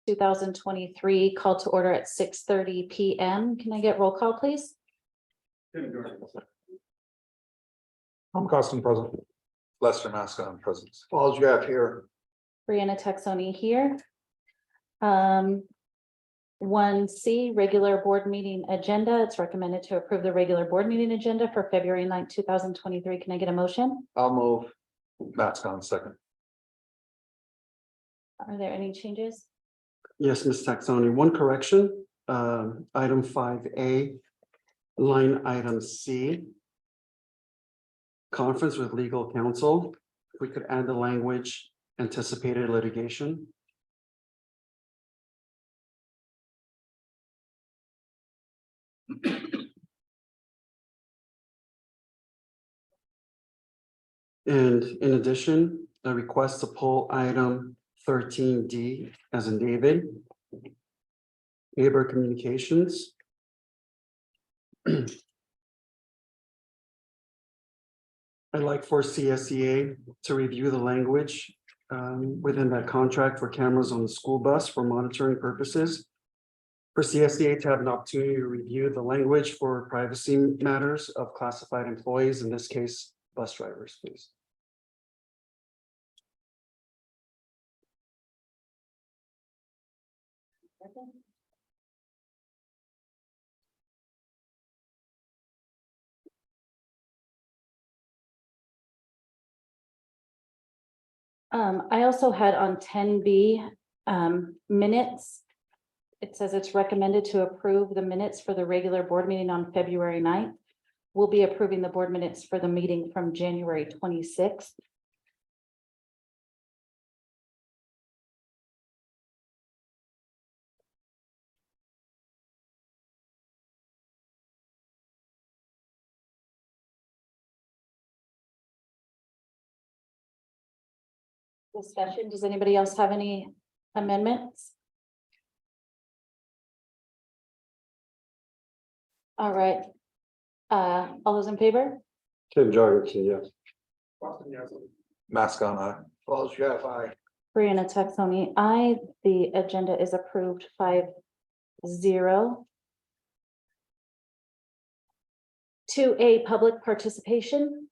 2023, called to order at 6:30 p.m. Can I get roll call, please? I'm Costin present. Lester Mascon present. Paul's Jeff here. Brianna Texoni here. 1C, regular board meeting agenda. It's recommended to approve the regular board meeting agenda for February 9th, 2023. Can I get a motion? I'll move. Mascon second. Are there any changes? Yes, Ms. Taxoni, one correction, item 5A, line item C. Conference with legal counsel, if we could add the language anticipated litigation. And in addition, a request to pull item 13D as in David. Aber Communications. I'd like for CSEA to review the language within that contract for cameras on the school bus for monitoring purposes. For CSEA to have an opportunity to review the language for privacy matters of classified employees, in this case, bus drivers, please. I also had on 10B minutes. It says it's recommended to approve the minutes for the regular board meeting on February 9th. We'll be approving the board minutes for the meeting from January 26th. Discussion. Does anybody else have any amendments? All right. All those in favor? Tim Jorgensen, yes. Mascon aye. Paul's Jeff, aye. Brianna Texoni, aye. The agenda is approved 5-0. 2A, public participation.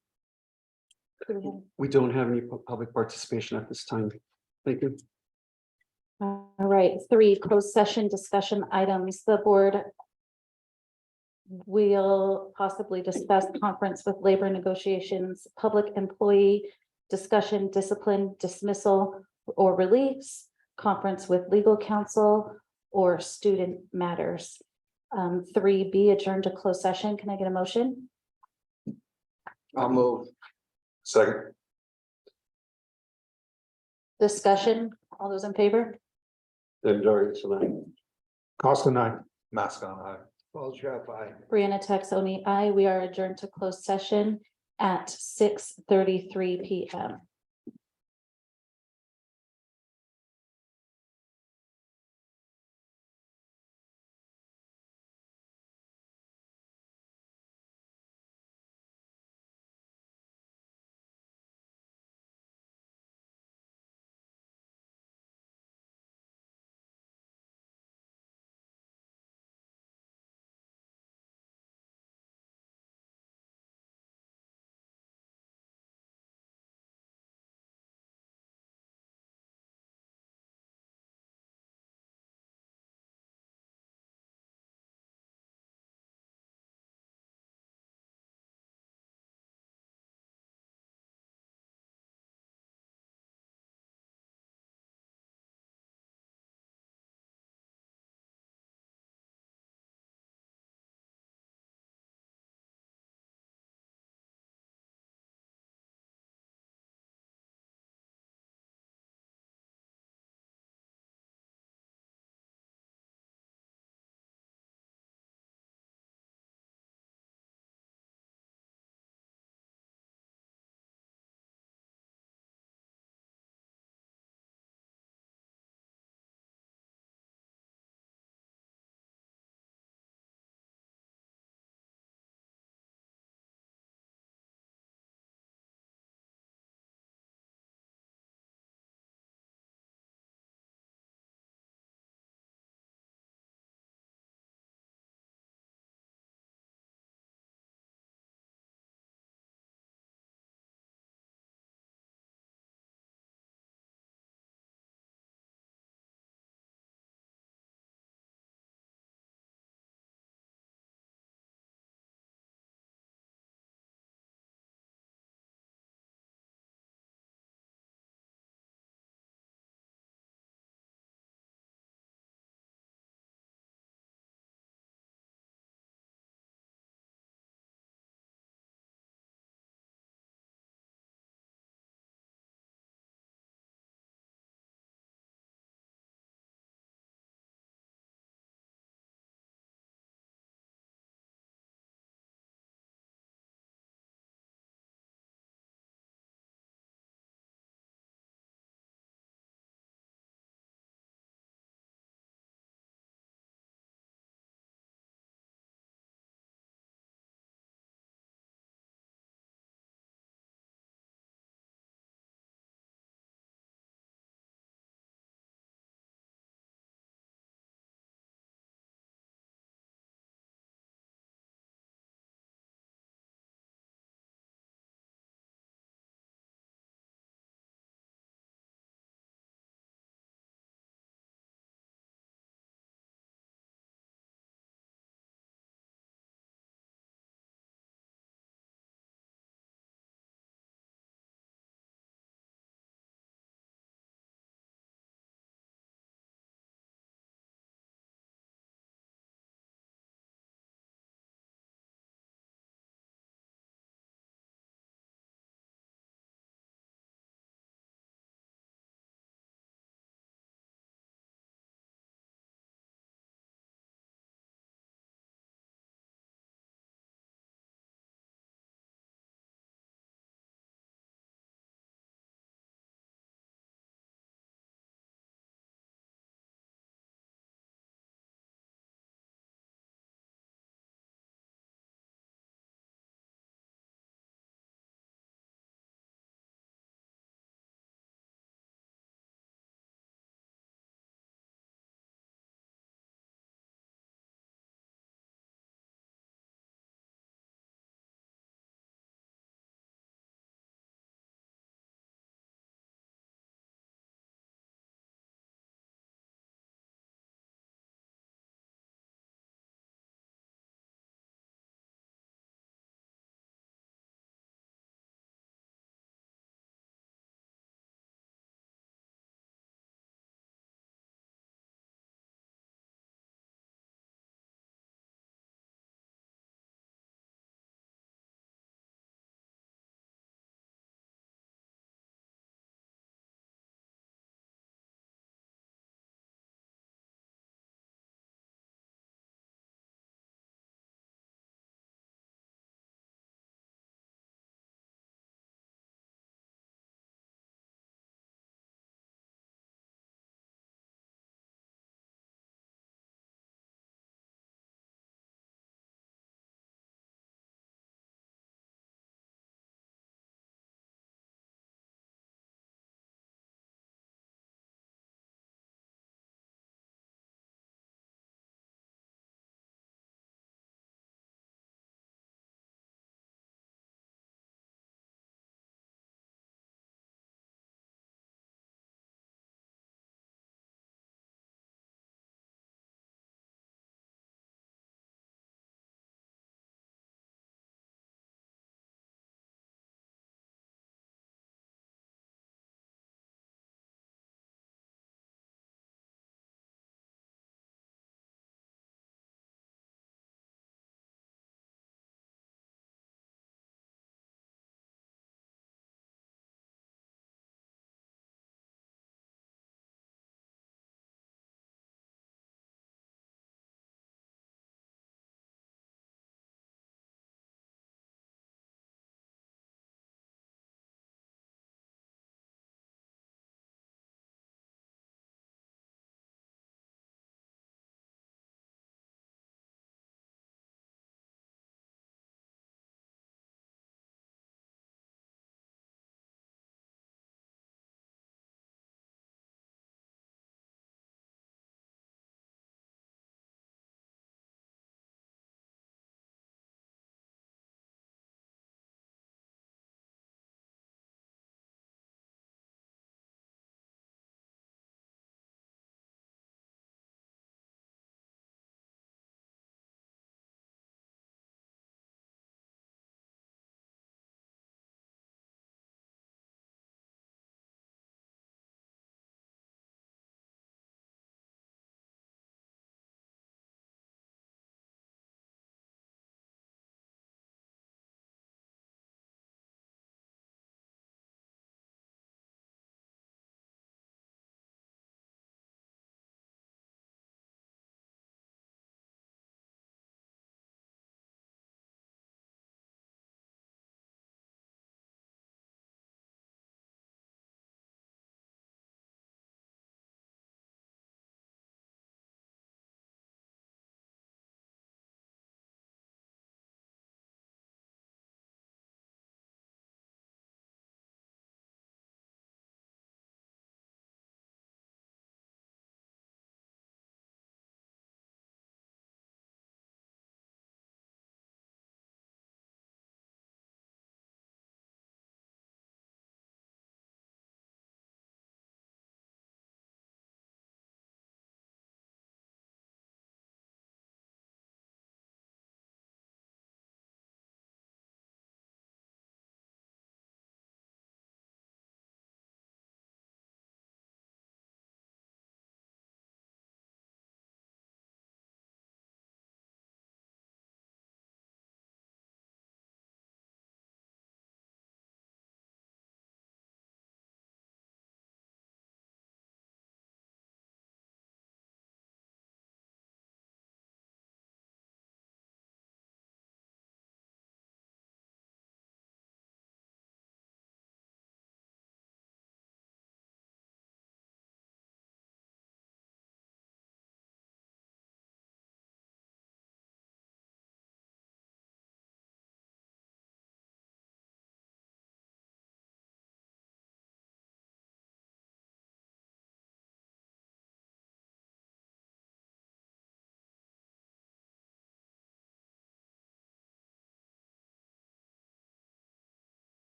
We don't have any public participation at this time. Thank you. All right, 3, closed session discussion items. The board will possibly discuss conference with labor negotiations, public employee discussion, discipline, dismissal, or release, conference with legal counsel, or student matters. 3B, adjourn to closed session. Can I get a motion? I'll move. Second. Discussion, all those in favor? Tim Jorgensen, aye. Costin, aye. Mascon aye. Paul's Jeff, aye. Brianna Texoni, aye. We are adjourned to closed session at 6:33 p.m.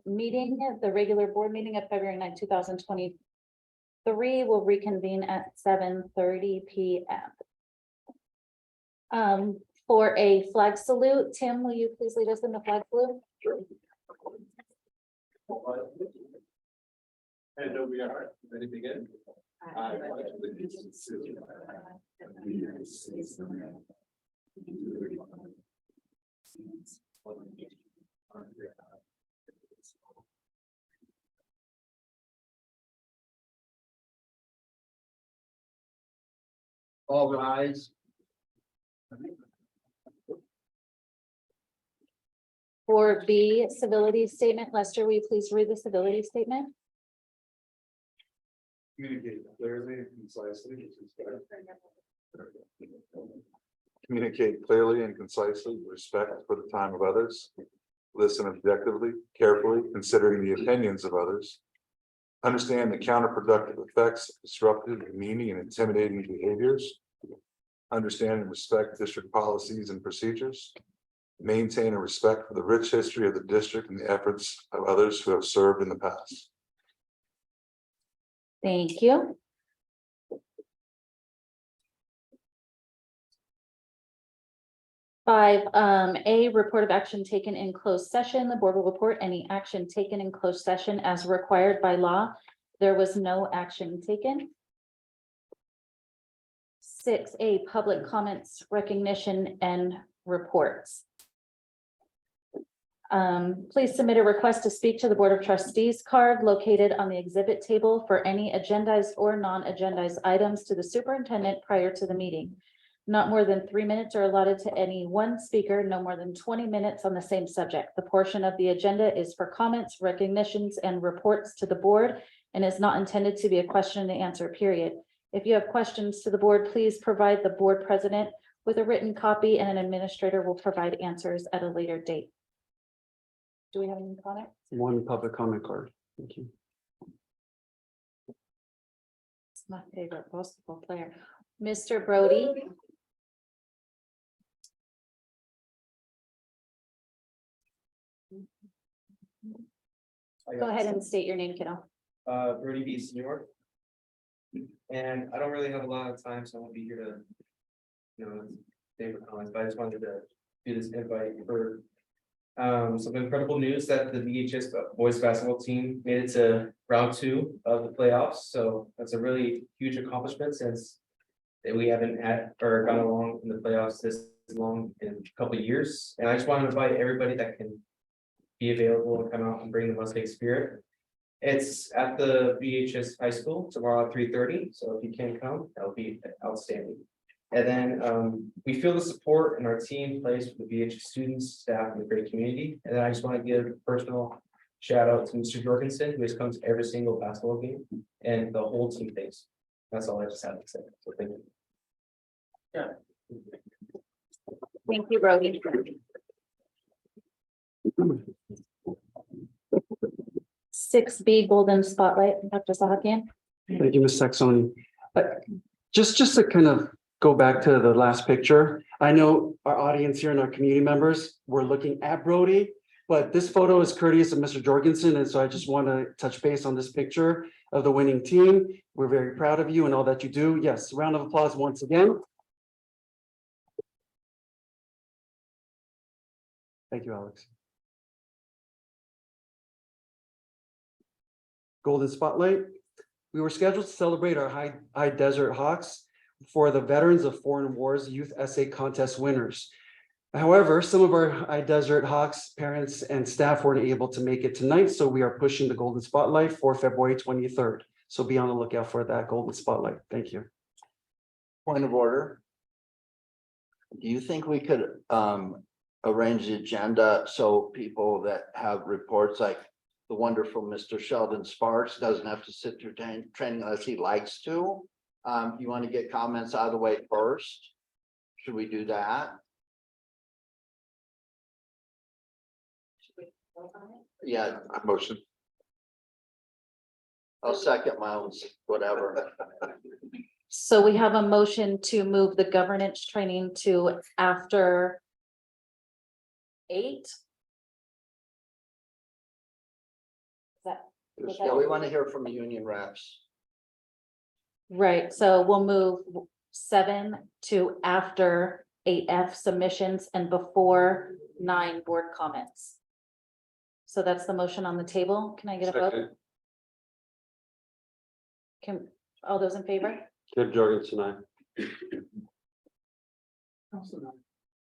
meeting, the regular board meeting of February 9, 2023 will reconvene at 7:30 p.m. For a flag salute, Tim, will you please lead us in the flag salute? And we are ready to begin. I pledge allegiance to the flag of the United States of America, and to the republic for the nation, under God, indivisible. All rise. For B, civility statement, Lester, will you please read the civility statement? Communicate clearly and concisely. Communicate clearly and concisely with respect for the time of others. Listen objectively, carefully, considering the opinions of others. Understand the counterproductive effects of disruptive, demeaning, and intimidating behaviors. Understand and respect district policies and procedures. Maintain a respect for the rich history of the district and the efforts of others who have served in the past. Thank you. Five, A, report of action taken in closed session. The board will report any action taken in closed session as required by law. There was no action taken. 6A, public comments, recognition, and reports. Please submit a request to speak to the Board of Trustees card located on the exhibit table for any agendized or non-agendized items to the superintendent prior to the meeting. Not more than 3 minutes are allotted to any one speaker, no more than 20 minutes on the same subject. The portion of the agenda is for comments, recognitions, and reports to the board and is not intended to be a question and answer period. If you have questions to the board, please provide the board president with a written copy and an administrator will provide answers at a later date. Do we have any comment? One public comment card. Thank you. It's my favorite basketball player. Mr. Brody. Go ahead and state your name, kiddo. Brody B. Senior. And I don't really have a lot of time, so I won't be here to, say my comments, but I just wanted to do this invite for some incredible news that the VHS boys basketball team made it to round 2 of the playoffs. So that's a really huge accomplishment since that we haven't had or gone along in the playoffs this long in a couple of years. And I just want to invite everybody that can be available and come out and bring the Mustang spirit. It's at the VHS High School tomorrow at 3:30. So if you can come, that'll be outstanding. And then we feel the support in our team plays for the VHS students, staff, and the great community. And then I just want to give a personal shout out to Mr. Jorgensen, who has come to every single basketball game, and the whole team thanks. That's all I just have to say. So thank you. Thank you, Brody. 6B Golden Spotlight, Dr. Sahakian. Thank you, Ms. Saxoni. Just to kind of go back to the last picture. I know our audience here and our community members were looking at Brody, but this photo is courteous of Mr. Jorgensen. And so I just want to touch base on this picture of the winning team. We're very proud of you and all that you do. Yes, round of applause once again. Thank you, Alex. Golden Spotlight. We were scheduled to celebrate our High Desert Hawks for the Veterans of Foreign Wars Youth Essay Contest winners. However, some of our High Desert Hawks parents and staff weren't able to make it tonight, so we are pushing the Golden Spotlight for February 23rd. So be on the lookout for that Golden Spotlight. Thank you. Point of order. Do you think we could arrange the agenda so people that have reports like the wonderful Mr. Sheldon Sparks doesn't have to sit through training unless he likes to? You want to get comments out of the way first? Should we do that? Yeah, Motion. I'll second my own, whatever. So we have a motion to move the governance training to after 8. Yeah, we want to hear from the union reps. Right, so we'll move 7 to after 8F submissions and before 9 board comments. So that's the motion on the table. Can I get a vote? Second. Can, all those in favor? Kip Jorgensen, aye.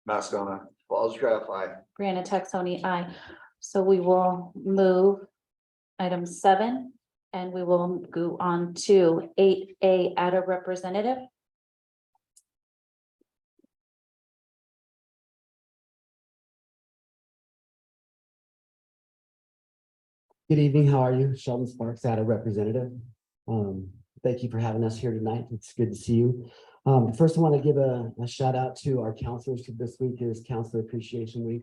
Mascona. Falls Graph, aye. Brianna Texoni, aye. So we will move item 7 and we will go on to 8A, add a representative. Good evening, how are you? Sheldon Sparks, ADA representative. Thank you for having us here tonight. It's good to see you. First, I want to give a shout out to our counselors. This week is Counselor Appreciation Week.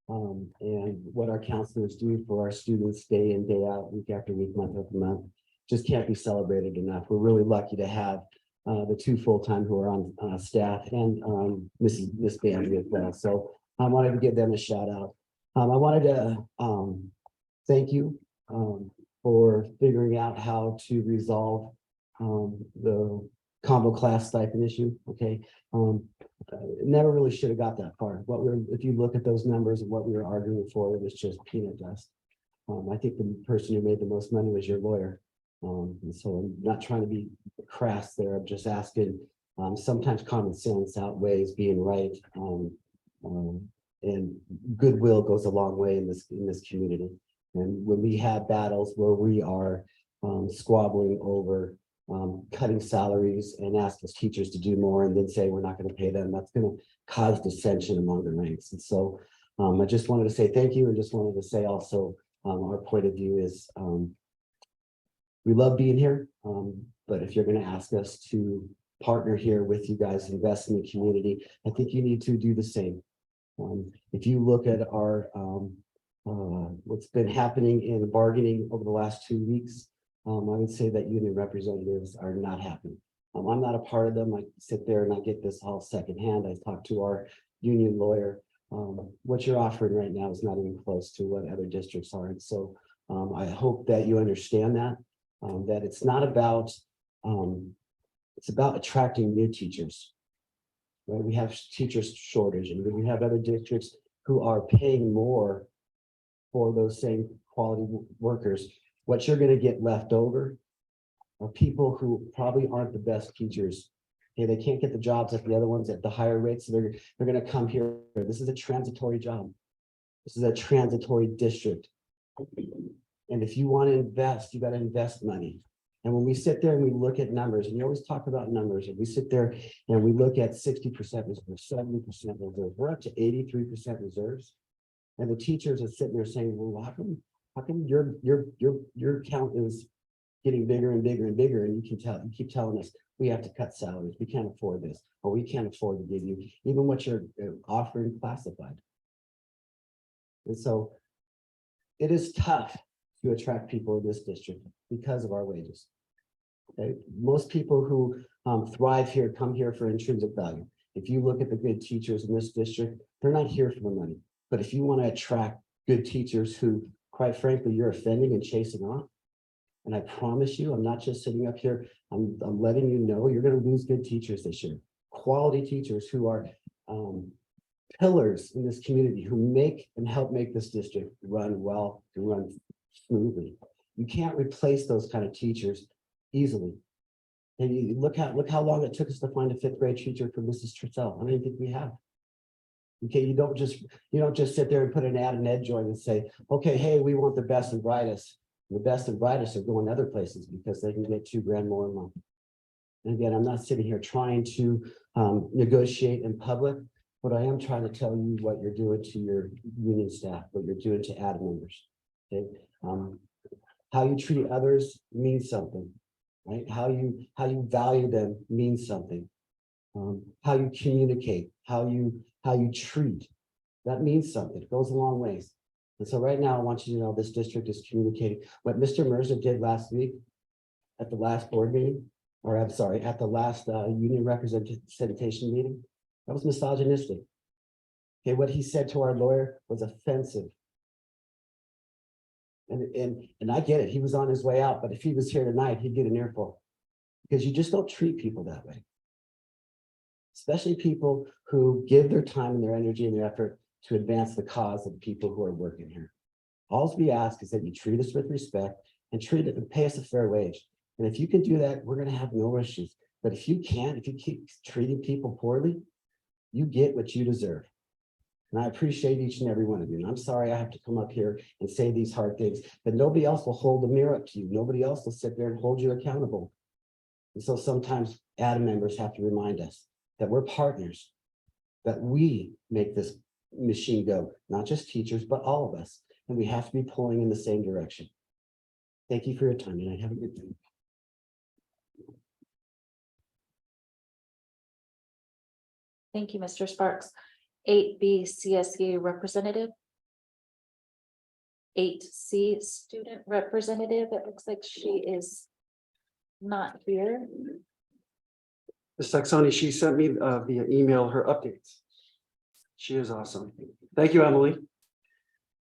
And what our counselors do for our students day in, day out, week after week, month after month, just can't be celebrated enough. We're really lucky to have the 2 full-time who are on staff and Miss Bambi as well. So I wanted to give them a shout out. I wanted to thank you for figuring out how to resolve the combo class stipend issue. Okay. Never really should have got that far. If you look at those numbers and what we were arguing for, it was just peanut dust. I think the person who made the most money was your lawyer. And so I'm not trying to be crass there. I'm just asking, sometimes common sense outweighs being right. And goodwill goes a long way in this community. And when we have battles where we are squabbling over cutting salaries and ask us teachers to do more and then say we're not going to pay them, that's going to cause dissension among the ranks. And so I just wanted to say thank you, and just wanted to say also our point of view is we love being here, but if you're going to ask us to partner here with you guys, invest in the community, I think you need to do the same. If you look at our what's been happening in bargaining over the last 2 weeks, I would say that union representatives are not happy. I'm not a part of them. I sit there and I get this all secondhand. I talked to our union lawyer. What you're offering right now is not even close to what other districts are. And so I hope that you understand that it's not about, it's about attracting new teachers. Right? We have teachers shortage, and we have other districts who are paying more for those same quality workers. What you're going to get left over are people who probably aren't the best teachers. Okay, they can't get the jobs at the other ones at the higher rates, so they're going to come here. This is a transitory job. This is a transitory district. And if you want to invest, you got to invest money. And when we sit there and we look at numbers, and you always talk about numbers, and we sit there and we look at 60% reserves, 70% reserves, we're up to 83% reserves. And the teachers are sitting there saying, well, how come your count is getting bigger and bigger and bigger, and you keep telling us we have to cut salaries, we can't afford this, or we can't afford to give you even what you're offering classified. And so it is tough to attract people in this district because of our wages. Okay? Most people who thrive here come here for intrinsic value. If you look at the good teachers in this district, they're not here for the money. But if you want to attract good teachers who, quite frankly, you're offending and chasing off, and I promise you, I'm not just sitting up here, I'm letting you know you're going to lose good teachers this year. Quality teachers who are pillars in this community, who make and help make this district run well and run smoothly. You can't replace those kind of teachers easily. And you look how long it took us to find a 5th grade teacher for Mrs. Trussell. I don't even think we have. Okay, you don't just sit there and put an ad in EdJoy and say, okay, hey, we want the best and brightest. The best and brightest are going other places because they can get $2 grand more a month. And again, I'm not sitting here trying to negotiate in public, but I am trying to tell you what you're doing to your union staff, what you're doing to ad members. Okay, how you treat others means something, right? How you value them means something. How you communicate, how you treat, that means something. It goes a long ways. And so right now, I want you to know this district is communicating. What Mr. Mercer did last week at the last board meeting, or I'm sorry, at the last union representation meeting, that was misogynistic. Okay, what he said to our lawyer was offensive. And I get it. He was on his way out, but if he was here tonight, he'd get an earful. Because you just don't treat people that way. Especially people who give their time and their energy and their effort to advance the cause of the people who are working here. All we ask is that you treat us with respect and treat it and pay us a fair wage. And if you can do that, we're gonna have no issues. But if you can't, if you keep treating people poorly, you get what you deserve. And I appreciate each and every one of you. And I'm sorry I have to come up here and say these hard things, but nobody else will hold the mirror up to you. Nobody else will sit there and hold you accountable. And so sometimes ADA members have to remind us that we're partners, that we make this machine go, not just teachers, but all of us. And we have to be pulling in the same direction. Thank you for your time, and I have a good day. Thank you, Mr. Sparks. 8B CSE representative. 8C student representative. It looks like she is not here. Ms. Saxony, she sent me via email her updates. She is awesome. Thank you, Emily.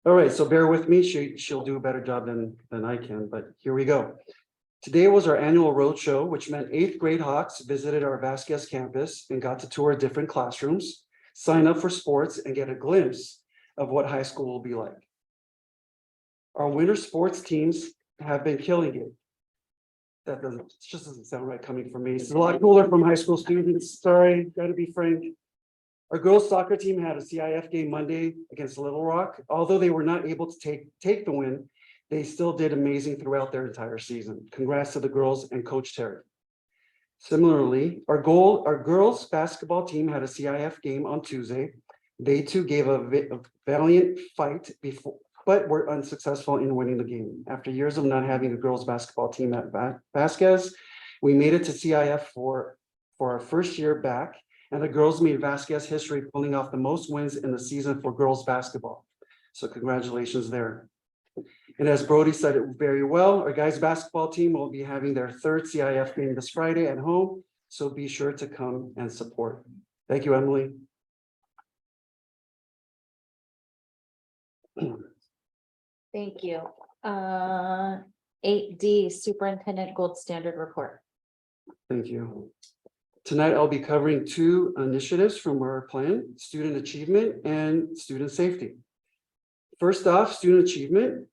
All right, so bear with me. She'll do a better job than I can, but here we go. Today was our annual roadshow, which meant 8th grade Hawks visited our Vasquez campus and got to tour different classrooms, sign up for sports, and get a glimpse of what high school will be like. Our winter sports teams have been killing it. That just doesn't sound right coming from me. It's a lot cooler from high school students. Sorry, gotta be frank. Our girls soccer team had a CIF game Monday against Little Rock. Although they were not able to take the win, they still did amazing throughout their entire season. Congrats to the girls and Coach Terry. Similarly, our girls basketball team had a CIF game on Tuesday. They too gave a valiant fight before, but were unsuccessful in winning the game. After years of not having a girls basketball team at Vasquez, we made it to CIF for our first year back, and the girls made Vasquez history, pulling off the most wins in the season for girls basketball. So congratulations there. And as Brody said it very well, our guys basketball team will be having their 3rd CIF game this Friday at home, so be sure to come and support. Thank you, Emily. Thank you. 8D Superintendent Gold Standard Report. Thank you. Tonight, I'll be covering 2 initiatives from our plan: student achievement and student safety. First off, student achievement.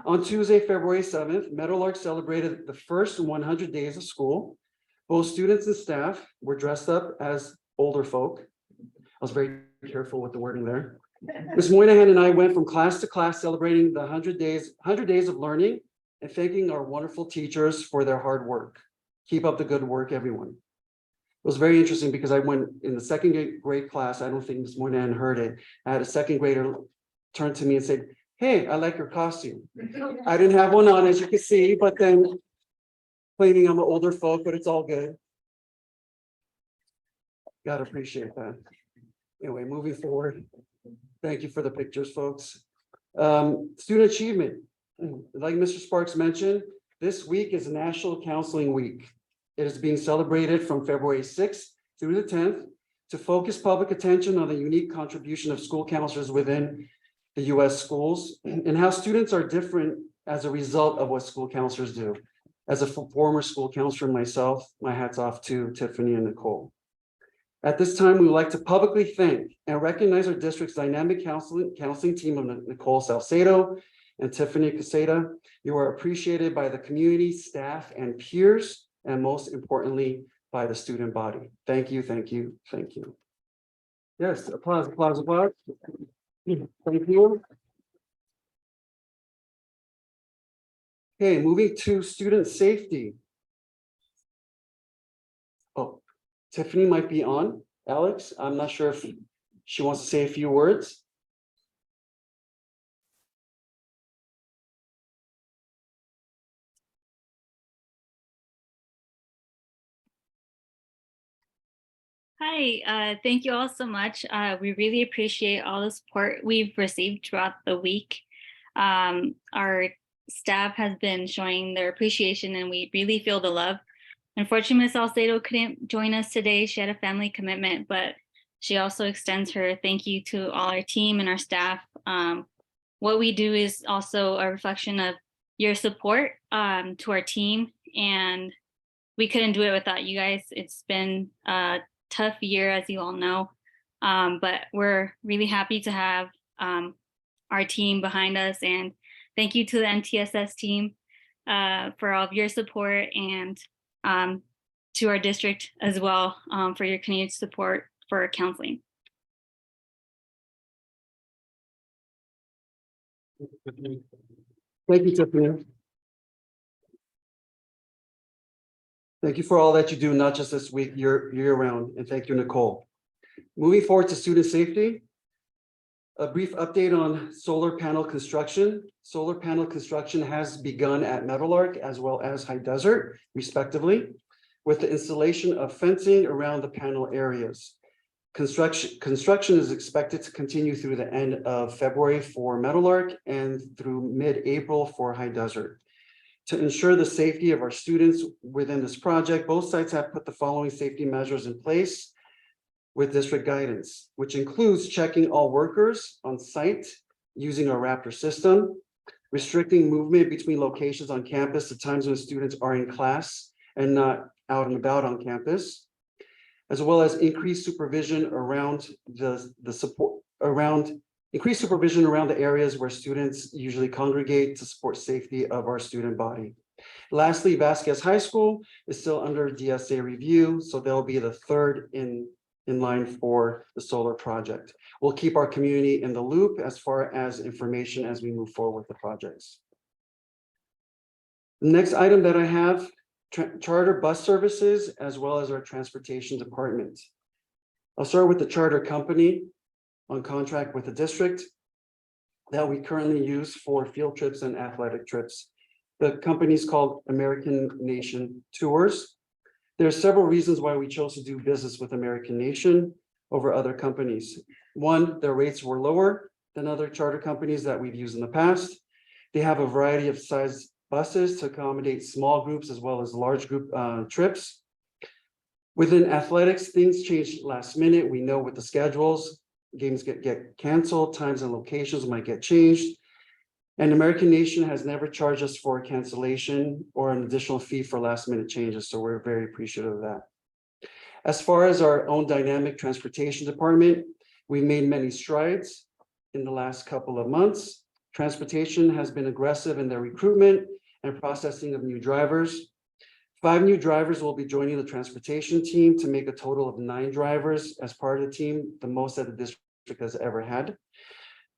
On Tuesday, February 7th, Meadowlark celebrated the first 100 days of school. Both students and staff were dressed up as older folk. I was very careful with the wording there. Ms. Moynihan and I went from class to class celebrating the 100 days of learning and thanking our wonderful teachers for their hard work. Keep up the good work, everyone. It was very interesting because I went in the 2nd grade class. I don't think Ms. Moynihan heard it. I had a 2nd grader turn to me and said, "Hey, I like your costume." I didn't have one on, as you can see, but then claiming I'm an older folk, but it's all good. Gotta appreciate that. Anyway, moving forward. Thank you for the pictures, folks. Student achievement. Like Mr. Sparks mentioned, this week is National Counseling Week. It is being celebrated from February 6th through the 10th to focus public attention on the unique contribution of school counselors within the U.S. schools and how students are different as a result of what school counselors do. As a former school counselor myself, my hat's off to Tiffany and Nicole. At this time, we would like to publicly thank and recognize our district's dynamic counseling team of Nicole Salcedo and Tiffany Caseta. You are appreciated by the community, staff, and peers, and most importantly, by the student body. Thank you, thank you, thank you. Yes, applause, applause, applause. Thank you. Okay, moving to student safety. Oh, Tiffany might be on. Alex, I'm not sure if she wants to say a few words. Hi, thank you all so much. We really appreciate all the support we've received throughout the week. Our staff has been showing their appreciation and we really feel the love. Unfortunately, Ms. Salcedo couldn't join us today. She had a family commitment, but she also extends her thank you to all our team and our staff what we do is also a reflection of your support to our team, and we couldn't do it without you guys. It's been a tough year, as you all know, but we're really happy to have our team behind us, and thank you to the MTSS team for all of your support, and to our district as well for your continued support for counseling. Thank you, Tiffany. Thank you for all that you do, not just this week, year round, and thank you, Nicole. Moving forward to student safety. A brief update on solar panel construction. Solar panel construction has begun at Meadowlark as well as High Desert, respectively, with the installation of fencing around the panel areas. Construction is expected to continue through the end of February for Meadowlark and through mid-April for High Desert. To ensure the safety of our students within this project, both sites have put the following safety measures in place with district guidance, which includes checking all workers on site using our Raptor system, restricting movement between locations on campus at times when students are in class and not out and about on campus, as well as increased supervision around increased supervision around the areas where students usually congregate to support safety of our student body. Lastly, Vasquez High School is still under DSA review, so they'll be the third in line for the solar project. We'll keep our community in the loop as far as information as we move forward with the projects. The next item that I have, charter bus services, as well as our transportation department. I'll start with the charter company on contract with the district that we currently use for field trips and athletic trips. The company is called American Nation Tours. There are several reasons why we chose to do business with American Nation over other companies. One, their rates were lower than other charter companies that we've used in the past. They have a variety of size buses to accommodate small groups as well as large group trips. Within athletics, things changed last minute. We know with the schedules, games get canceled, times and locations might get changed. And American Nation has never charged us for a cancellation or an additional fee for last minute changes. So we're very appreciative of that. As far as our own dynamic transportation department, we made many strides in the last couple of months. Transportation has been aggressive in their recruitment and processing of new drivers. 5 new drivers will be joining the transportation team to make a total of 9 drivers as part of the team, the most that the district has ever had.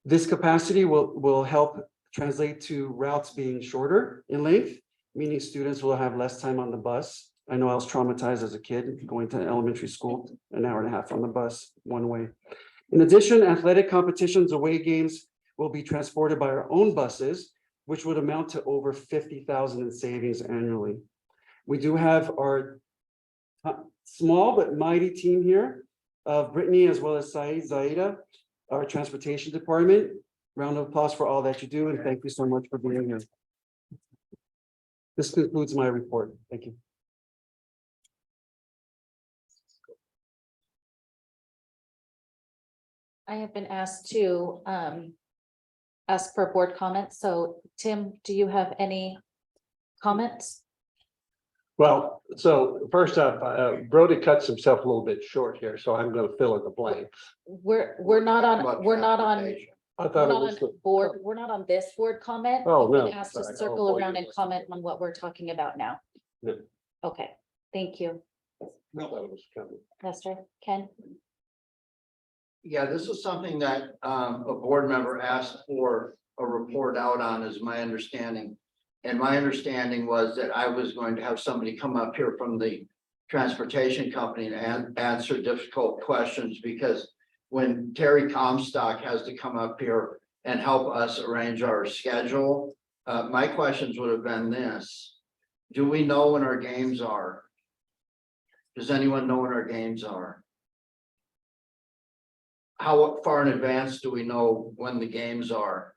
This capacity will help translate to routes being shorter in length, meaning students will have less time on the bus. I know I was traumatized as a kid going to elementary school, an hour and a half on the bus one way. In addition, athletic competitions, away games will be transported by our own buses, which would amount to over 50,000 in savings annually. We do have our small but mighty team here of Brittany as well as Zaida, our transportation department. Round of applause for all that you do, and thank you so much for being here. This concludes my report. Thank you. I have been asked to ask for board comments. So Tim, do you have any comments? Well, so first up, Brody cuts himself a little bit short here, so I'm going to fill in the blanks. We're not on I thought it was board, we're not on this board comment. Oh, We've been no, asked to sorry. circle Oh, around boy. and comment on what we're talking about now. No. Okay, thank you. I thought it was coming. Lester, Ken? Yeah, this is something that a board member asked for a report out on, is my understanding. And my understanding was that I was going to have somebody come up here from the transportation company and answer difficult questions, because when Terry Comstock has to come up here and help us arrange our schedule, my questions would have been this: do we know when our games are? Does anyone know when our games are? How far in advance do we know when the games are?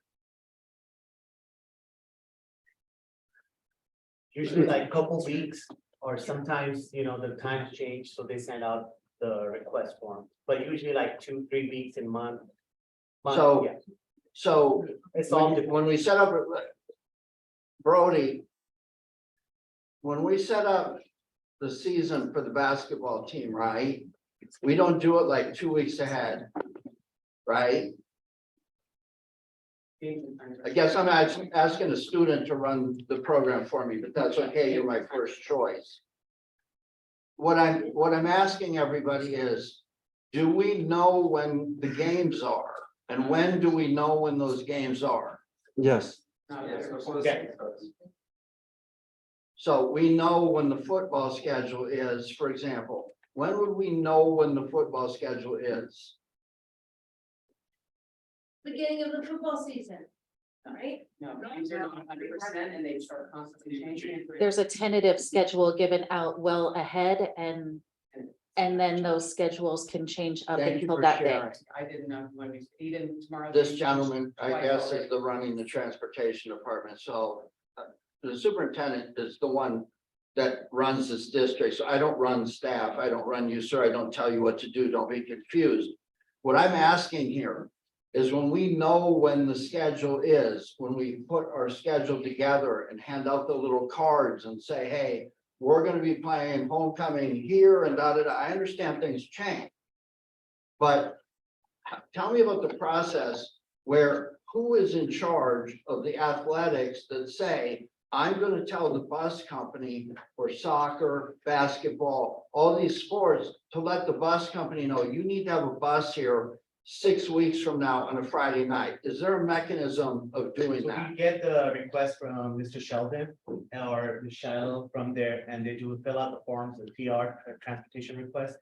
Usually like a couple weeks, or sometimes, the times change, so they send out the request form, but usually like 2-3 weeks in month. So, Yeah. So It's all. when we set up, Brody, when we set up the season for the basketball team, right? We don't do it like 2 weeks ahead, right? I guess I'm asking a student to run the program for me, but that's okay, you're my first choice. What I'm asking everybody is, do we know when the games are? And when do we know when those games are? Yes, Okay. So we know when the football schedule is, for example, when would we know when the football schedule is? Beginning of the football season, right? No, these are not 100% and they start constantly changing. There's a tentative schedule given out well ahead and then those schedules can change up Thank you until for that day. sharing. I didn't know when we, Eden tomorrow. This gentleman, I guess, is the running the transportation department, so the superintendent is the one that runs this district, so I don't run staff, I don't run you, sir, I don't tell you what to do, don't be confused. What I'm asking here is when we know when the schedule is, when we put our schedule together and hand out the little cards and say, hey, we're gonna be playing homecoming here and da, da, da. I understand things change. But tell me about the process where who is in charge of the athletics that say, I'm gonna tell the bus company for soccer, basketball, all these sports to let the bus company know you need to have a bus here 6 weeks from now on a Friday night. Is there a mechanism of doing So that? we get the request from Mr. Sheldon or Michelle from there, and they do fill out the forms, the TR, transportation request.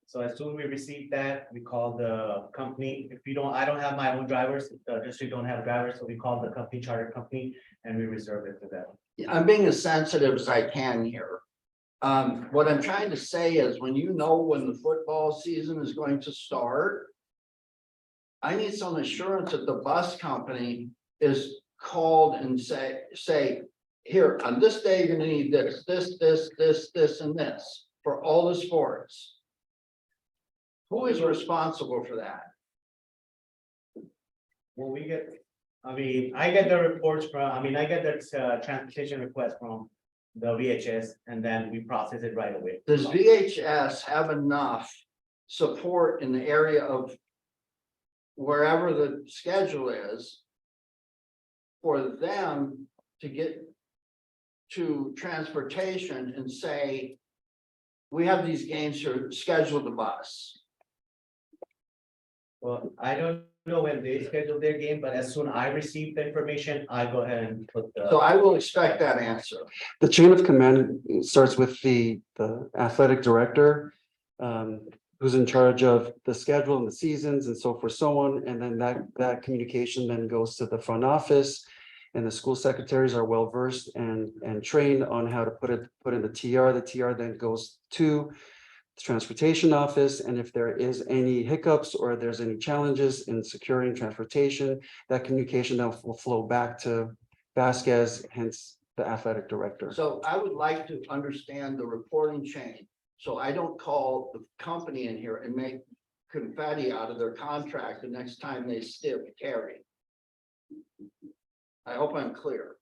So as soon as we receive that, we call the company. If we don't, I don't have my own drivers, the district don't have drivers, so we call the company, charter company, and we reserve it for them. I'm being as sensitive as I can here. What I'm trying to say is when you know when the football season is going to start, I need some assurance that the bus company is called and say, here, on this day, you're gonna need this, and this for all the sports. Who is responsible for that? When we get, I mean, I get the reports from, I get the transportation request from the VHS, and then we process it right away. Does VHS have enough support in the area of wherever the schedule is for them to get to transportation and say, we have these games here, schedule the bus? Well, I don't know when they schedule their game, but as soon I receive the information, I go ahead and put So the. I will expect that answer. the chain of command starts with the athletic director. Who's in charge of the schedule and the seasons and so forth, so on, and then that communication then goes to the front office. And the school secretaries are well versed and trained on how to put in the TR. The TR then goes to the transportation office, and if there is any hiccups or there's any challenges in securing transportation, that communication then will flow back to Vasquez, hence the athletic director. So I would like to understand the reporting chain. So I don't call the company in here and make confetti out of their contract the next time they stiff carry. I hope I'm clear.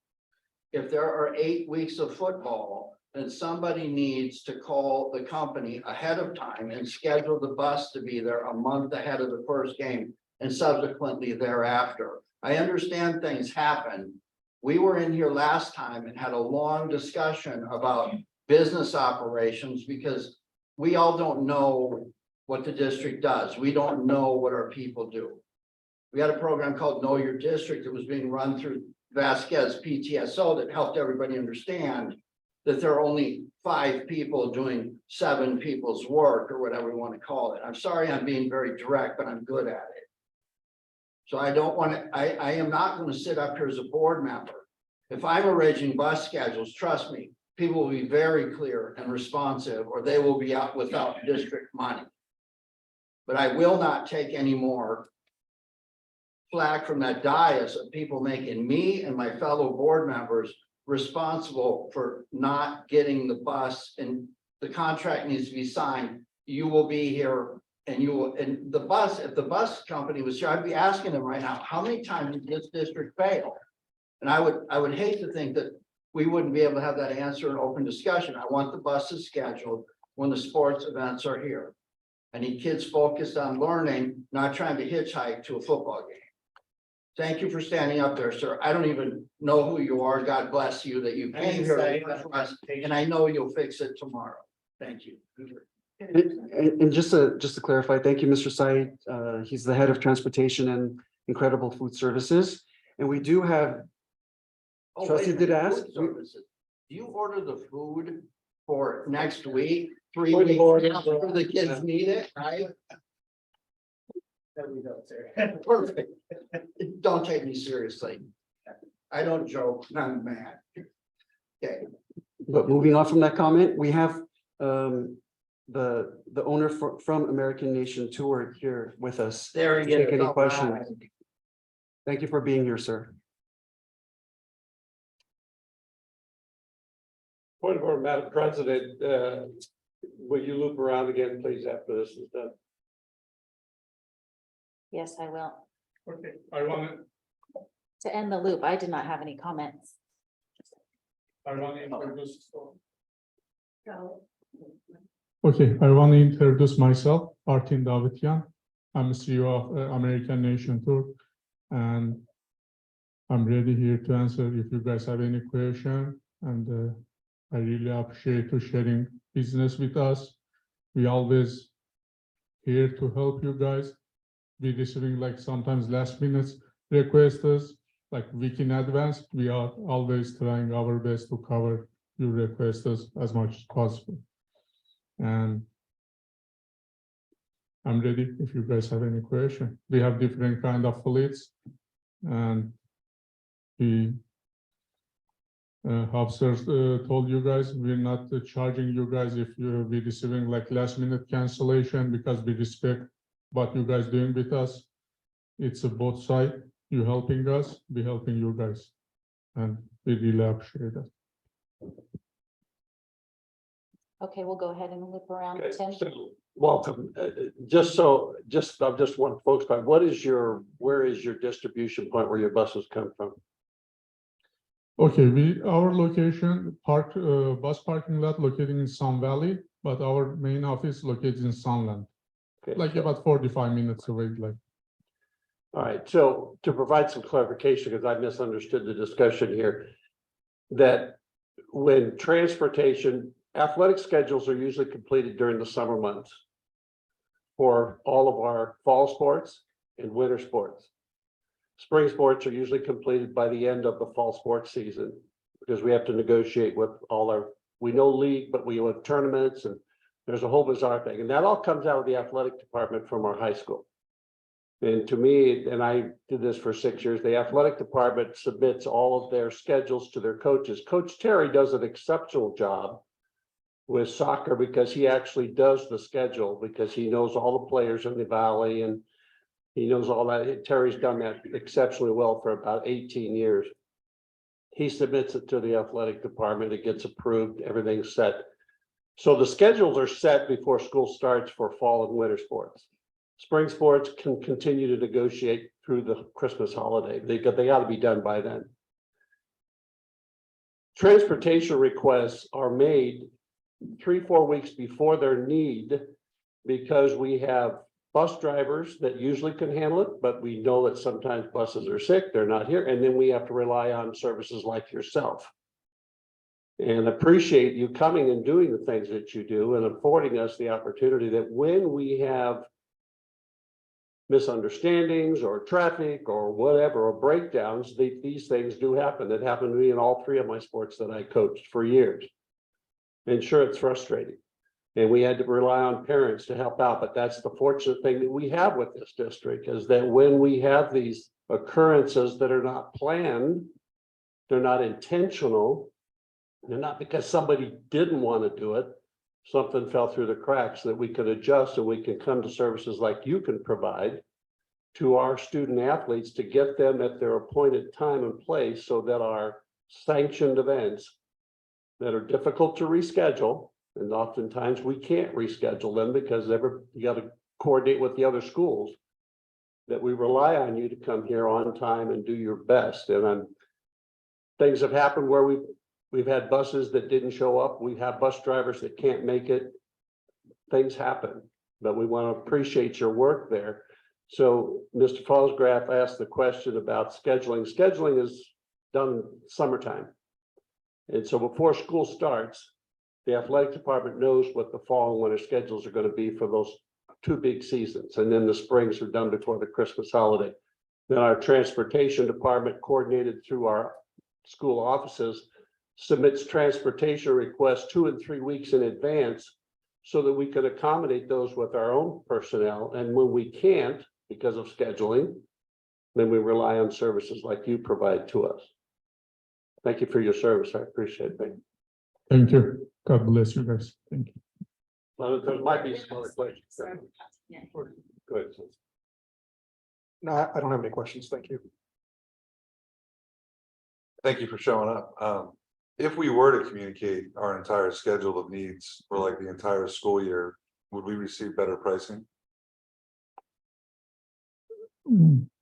If there are 8 weeks of football, then somebody needs to call the company ahead of time and schedule the bus to be there a month ahead of the first game and subsequently thereafter. I understand things happen. We were in here last time and had a long discussion about business operations because we all don't know what the district does. We don't know what our people do. We had a program called Know Your District that was being run through Vasquez PTSO that helped everybody understand that there are only 5 people doing 7 people's work or whatever we want to call it. I'm sorry I'm being very direct, but I'm good at it. So I don't want to, I am not going to sit up here as a board member. If I'm arranging bus schedules, trust me, people will be very clear and responsive, or they will be out without district money. But I will not take any more flack from that dais of people making me and my fellow board members responsible for not getting the bus, and the contract needs to be signed. You will be here And and the bus, if the bus company was here, I'd be asking them right now, how many times did this district fail? And I would hate to think that we wouldn't be able to have that answer in open discussion. I want the buses scheduled when the sports events are here. I need kids focused on learning, not trying to hitchhike to a football game. Thank you for standing up there, sir. I don't even know who you are. God bless you that you came here to work for us, and I know you'll fix it tomorrow. Thank you. And just to clarify, thank you, Mr. Said. He's the head of transportation and Incredible Food Services. And we do have, Oh, Trustee wait a minute, did ask. food services. Do you order the food for next week, 3 Point of weeks order. after the kids need it, right? There we go, sir. Perfect. Don't take me seriously. I don't joke, I'm mad. Okay, but moving on from that comment, we have the owner from American Nation Tour here with us. there he Take is. any All questions. right. Thank you for being here, sir. Point of order, Madam President, will you loop around again, please, after this is done? Yes, I will. Okay, I want To end the loop, I did not have any comments. to introduce. Go. Okay, I want to introduce myself, Artin Davityan. I'm CEO of American Nation Tour, and I'm ready here to answer if you guys have any question. And I really appreciate you sharing business with us. We always here to help you guys. We receiving like sometimes last minute requests, like week in advance. We are always trying our best to cover your requests as much as possible. And I'm ready if you guys have any question. We have different kind of fleets, and the officers told you guys we're not charging you guys if you're receiving like last minute cancellation, because we respect what you guys doing with us. It's a both side. You helping us, we helping you guys, and we really appreciate that. Okay, we'll go ahead and loop around. Okay, Tim. so, welcome. I just want folks, but where is your distribution point where your buses come from? Okay, our location bus parking lot located in Sun Valley, but our main office located in Sunland, Okay, like so- about 45 minutes away. Like, All right, so to provide some clarification, because I misunderstood the discussion here, that when transportation, athletic schedules are usually completed during the summer months for all of our fall sports and winter sports. Spring sports are usually completed by the end of the fall sports season, because we have to negotiate with all our, we know league, but we have tournaments, and there's a whole bizarre thing, and that all comes out of the athletic department from our high school. And to me, and I did this for 6 years, the athletic department submits all of their schedules to their coaches. Coach Terry does an exceptional job with soccer, because he actually does the schedule, because he knows all the players in the valley, and he knows all that. Terry's done that exceptionally well for about 18 years. He submits it to the athletic department, it gets approved, everything's set. So the schedules are set before school starts for fall and winter sports. Spring sports can continue to negotiate through the Christmas holiday. They got to be done by then. Transportation requests are made 3-4 weeks before their need, because we have bus drivers that usually can handle it, but we know that sometimes buses are sick, they're not here, and then we have to rely on services like yourself. And appreciate you coming and doing the things that you do and affording us the opportunity that when we have misunderstandings or traffic or whatever, or breakdowns, these things do happen. It happened to me in all 3 of my sports that I coached for years. And sure, it's frustrating. And we had to rely on parents to help out, but that's the fortunate thing that we have with this district, is that when we have these occurrences that are not planned, they're not intentional, they're not because somebody didn't want to do it, something fell through the cracks, that we could adjust, and we can come to services like you can provide to our student athletes to get them at their appointed time and place, so that our sanctioned events that are difficult to reschedule, and oftentimes we can't reschedule them because you got to coordinate with the other schools, that we rely on you to come here on time and do your best. And things have happened where we've had buses that didn't show up. We have bus drivers that can't make it. Things happen, but we want to appreciate your work there. So Mr. Fallsgraf asked the question about scheduling. Scheduling is done summertime. And so before school starts, the athletic department knows what the fall and winter schedules are going to be for those two big seasons. And then the springs are done before the Christmas holiday. Then our transportation department, coordinated through our school offices, submits transportation requests 2 and 3 weeks in advance so that we can accommodate those with our own personnel. And when we can't, because of scheduling, then we rely on services like you provide to us. Thank you for your service. I appreciate it. Thank you. God bless you guys. Thank you. Well, there might be some other questions. Go ahead. No, I don't have any questions. Thank you. Thank you for showing up. If we were to communicate our entire schedule of needs for like the entire school year, would we receive better pricing?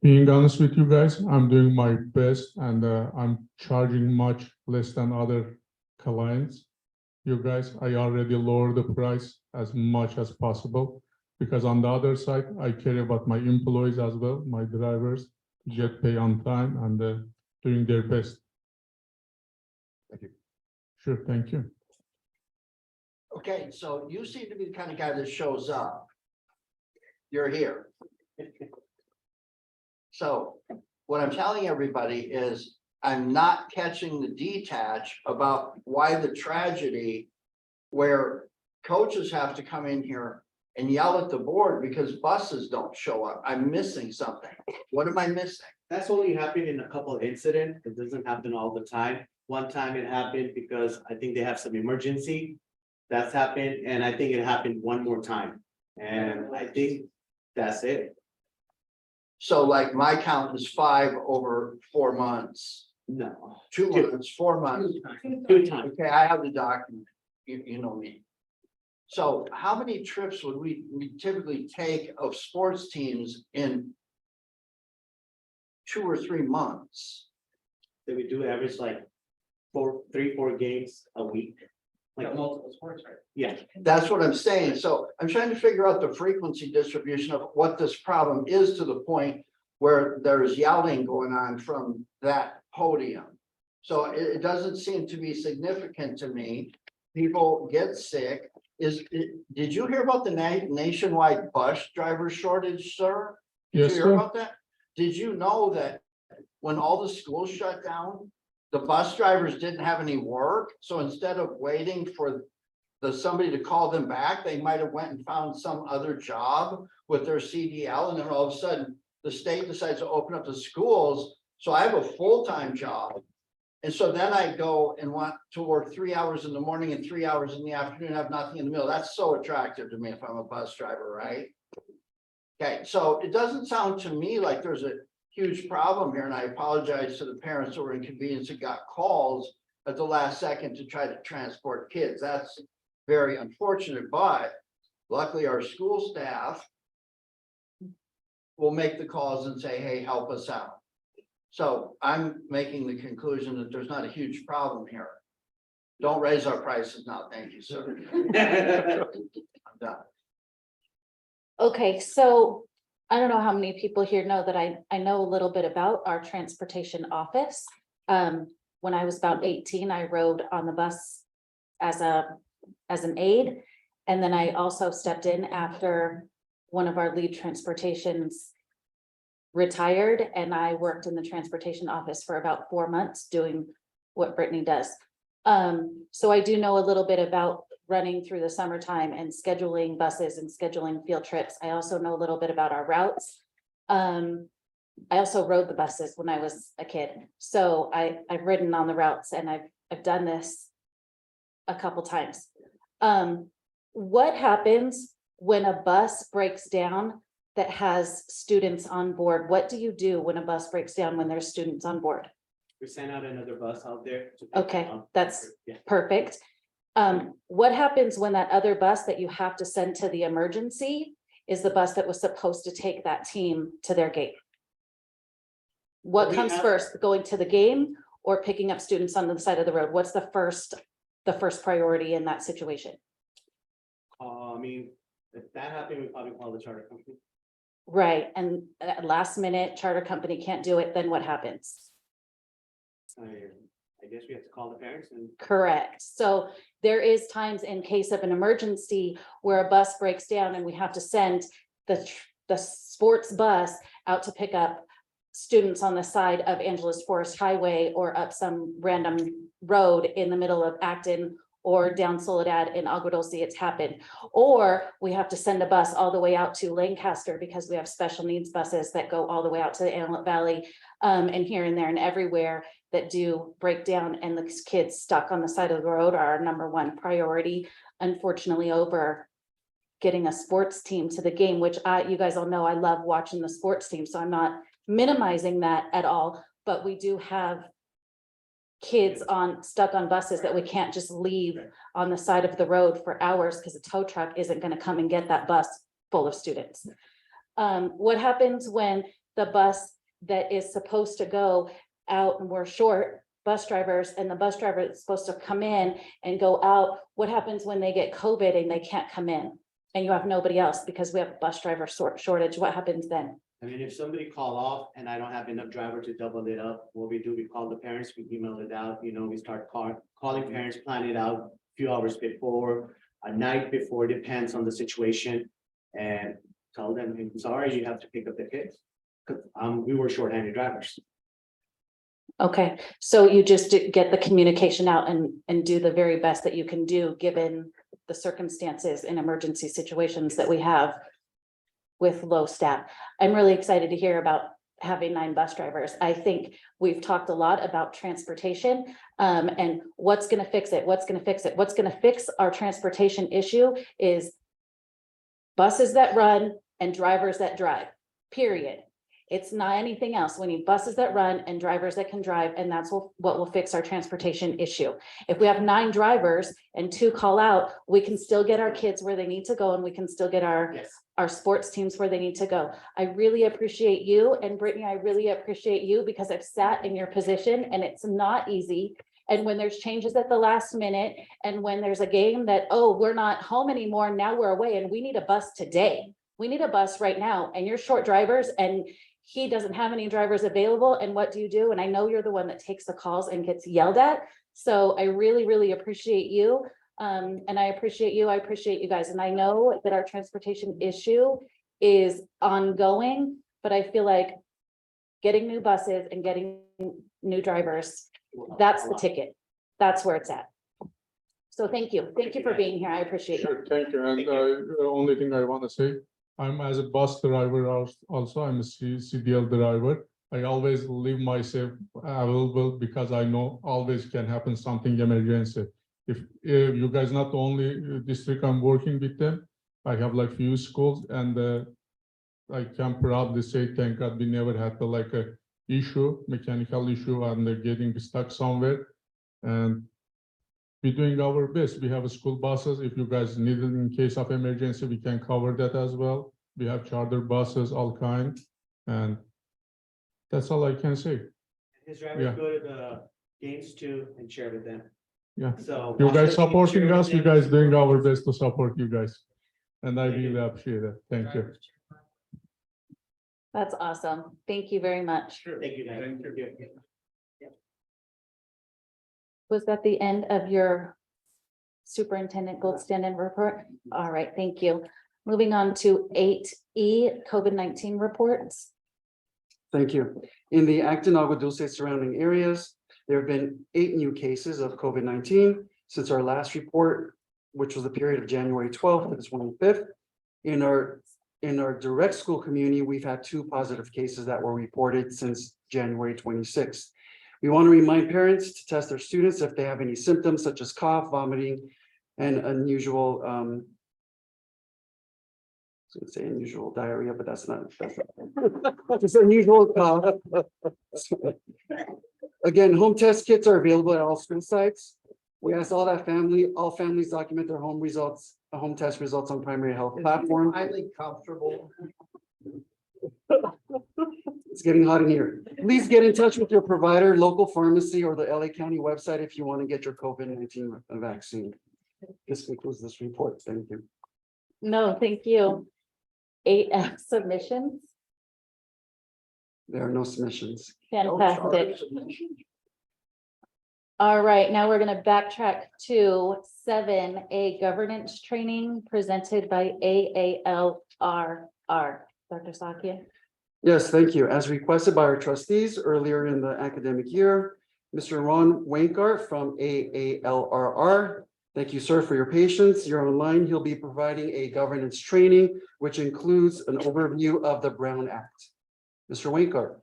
Being honest with you guys, I'm doing my best and I'm charging much less than other clients. You guys, I already lowered the price as much as possible because on the other side, I care about my employees as well, my drivers, get paid on time and doing their best. Thank you. Sure, thank you. Okay, so you seem to be the kind of guy that shows up. You're here. So what I'm telling everybody is I'm not catching the detach about why the tragedy where coaches have to come in here and yell at the board because buses don't show up. I'm missing something. What am I missing? That's only happened in a couple of incidents. It doesn't happen all the time. One time it happened because I think they have some emergency. That's happened, and I think it happened one more time. And I think that's it. So like my count is 5 over 4 months, No. 2 months, 4 months. 2 times. Okay, I have the document. You know me. So how many trips would we typically take of sports teams in 2 or 3 months? That we do average like 3-4 games a week. Like multiple sports, right? Yeah, That's what I'm saying. So I'm trying to figure out the frequency distribution of what this problem is to the point where there's yelling going on from that podium. So it doesn't seem to be significant to me. People get sick. Did you hear about the nationwide bus driver shortage, sir? Did Yes, you hear sir. about that? Did you know that when all the schools shut down, the bus drivers didn't have any work? So instead of waiting for somebody to call them back, they might have went and found some other job with their CDL, and then all of a sudden the state decides to open up the schools. So I have a full-time job. And so then I go and want to work 3 hours in the morning and 3 hours in the afternoon, have nothing in the middle. That's so attractive to me if I'm a bus driver, right? Okay, so it doesn't sound to me like there's a huge problem here, and I apologize to the parents who were inconvenienced and got calls at the last second to try to transport kids. That's very unfortunate, but luckily our school staff will make the calls and say, hey, help us out. So I'm making the conclusion that there's not a huge problem here. Don't raise our prices now. Thank you, sir. I'm done. Okay, so I don't know how many people here know that I know a little bit about our transportation office. When I was about 18, I rode on the bus as an aide. And then I also stepped in after one of our lead transportations retired, and I worked in the transportation office for about 4 months doing what Brittany does. So I do know a little bit about running through the summertime and scheduling buses and scheduling field trips. I also know a little bit about our routes. I also rode the buses when I was a kid. So I've ridden on the routes, and I've done this a couple times. What happens when a bus breaks down that has students on board? What do you do when a bus breaks down when there's students on board? we sent out another bus out there. to pick Okay, them up. that's Yeah. perfect. What happens when that other bus that you have to send to the emergency is the bus that was supposed to take that team to their gate? What We comes have- first, going to the game or picking up students on the side of the road? What's the first priority in that situation? I mean, if that happened, we probably call the charter company. Right, and at last minute, charter company can't do it, then what happens? I guess we have to call the parents and Correct. So there is times in case of an emergency where a bus breaks down and we have to send the sports bus out to pick up students on the side of Angeles Forest Highway or up some random road in the middle of Acton or down Soledad in Agua Dulce. It's happened. Or we have to send a bus all the way out to Lancaster because we have special needs buses that go all the way out to the Antelope Valley, and here and there and everywhere that do break down, and the kids stuck on the side of the road are our number one priority, unfortunately, over getting a sports team to the game, which you guys all know, I love watching the sports team, so I'm not minimizing that at all, but we do have kids stuck on buses that we can't just leave on the side of the road for hours because a tow truck isn't going to come and get that bus full of students. What happens when the bus that is supposed to go out, and we're short bus drivers, and the bus driver is supposed to come in and go out? What happens when they get COVID and they can't come in and you have nobody else because we have a bus driver shortage? What happens then? I mean, if somebody call off and I don't have enough driver to double it up, what we do, we call the parents, we email it out, we start calling parents, plan it out a few hours before, a night before, depends on the situation. And tell them, I'm sorry, you have to pick up the kids. Cause we were short-handed drivers. Okay, so you just get the communication out and do the very best that you can do, given the circumstances and emergency situations that we have with low staff. I'm really excited to hear about having 9 bus drivers. I think we've talked a lot about transportation, and what's going to fix it, what's going to fix it. What's going to fix our transportation issue is buses that run and drivers that drive, period. It's not anything else. We need buses that run and drivers that can drive, and that's what will fix our transportation issue. If we have 9 drivers and 2 call out, we can still get our kids where they need to go, and we can still get our sports teams where they need to go. I really appreciate you, and Brittany, I really appreciate you, because I've sat in your position and it's not easy. And when there's changes at the last minute, and when there's a game that, oh, we're not home anymore, now we're away and we need a bus today. We need a bus right now, and you're short drivers and he doesn't have any drivers available. And what do you do? And I know you're the one that takes the calls and gets yelled at. So I really, really appreciate you. And I appreciate you. I appreciate you guys. And I know that our transportation issue is ongoing, but I feel like getting new buses and getting new drivers, that's the ticket. That's where it's at. So thank you. Thank you for being here. I appreciate it. Sure, thank you. And the only thing I want to say, I'm as a bus driver also, I'm a CDL driver. I always leave myself available because I know always can happen something emergency. If you guys not the only district I'm working with them, I have like few schools, and I can proudly say, thank God, we never had a mechanical issue, and they're getting stuck somewhere. And we're doing our best. We have school buses. If you guys need it in case of emergency, we can cover that as well. We have charter buses, all kind, and that's all I can say. His drivers go to the games too and share with them. Yeah. So You guys watch the team, supporting share with us, you them. guys doing our best to support you guys. And I Thank you. really appreciate it. Thank you. That's awesome. Thank you very much. Thank you, guys. Was that the end of your Superintendent Gold Standard report? All right, thank you. Moving on to 8E, COVID-19 reports. Thank you. In the Acton Agua Dulce surrounding areas, there have been 8 new cases of COVID-19 since our last report, which was the period of January 12th to the 25th. In our direct school community, we've had 2 positive cases that were reported since January 26th. We want to remind parents to test their students if they have any symptoms such as cough, vomiting, and unusual, I was going to say unusual diarrhea, but that's not just unusual cough. Again, home test kits are available at all school sites. We ask all families document their home results home test results on primary health platform. Highly comfortable. It's getting hot in here. Please get in touch with your provider, local pharmacy, or the LA County website if you want to get your COVID-19 vaccine. This concludes this report. Thank you. No, thank you. 8F submissions. There are no submissions. Fantastic. All right, now we're gonna backtrack to 7A governance training presented by AALRR. Dr. Sakia. Yes, thank you. As requested by our trustees earlier in the academic year, Mr. Ron Wankart from AALRR. Thank you, sir, for your patience. You're online. He'll be providing a governance training, which includes an overview of the Brown Act. Mr. Wankart.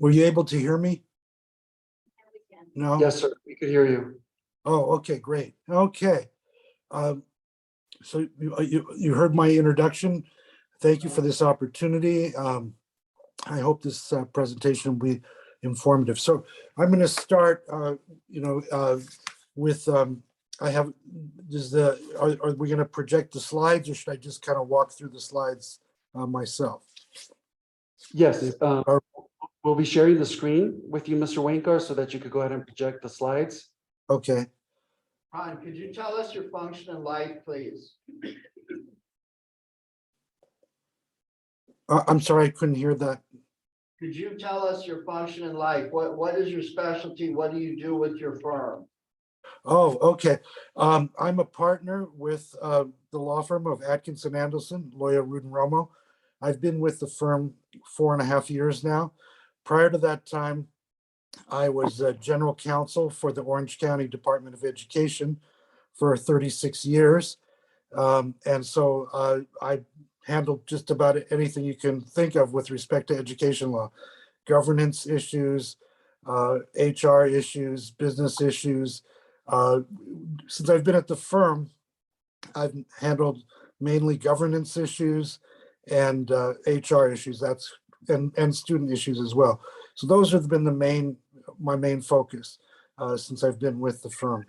Were you able to hear me? No? Yes, sir. We could hear you. Oh, okay, great. Okay. So you heard my introduction. Thank you for this opportunity. I hope this presentation will be informative. So I'm going to start, with, are we going to project the slides, or should I just kind of walk through the slides myself? Yes, we'll be sharing the screen with you, Mr. Wankart, so that you could go ahead and project the slides. Okay. Ron, could you tell us your function in life, please? I'm sorry, I couldn't hear that. Could you tell us your function in life? What is your specialty? What do you do with your firm? Oh, okay. I'm a partner with the law firm of Atkinson Anderson, Loya Rudin Romo. I've been with the firm 4.5 years now. Prior to that time, I was general counsel for the Orange County Department of Education for 36 years. And so I handled just about anything you can think of with respect to education law, governance issues, HR issues, business issues. Since I've been at the firm, I've handled mainly governance issues and HR issues. And student issues as well. So those have been my main focus since I've been with the firm.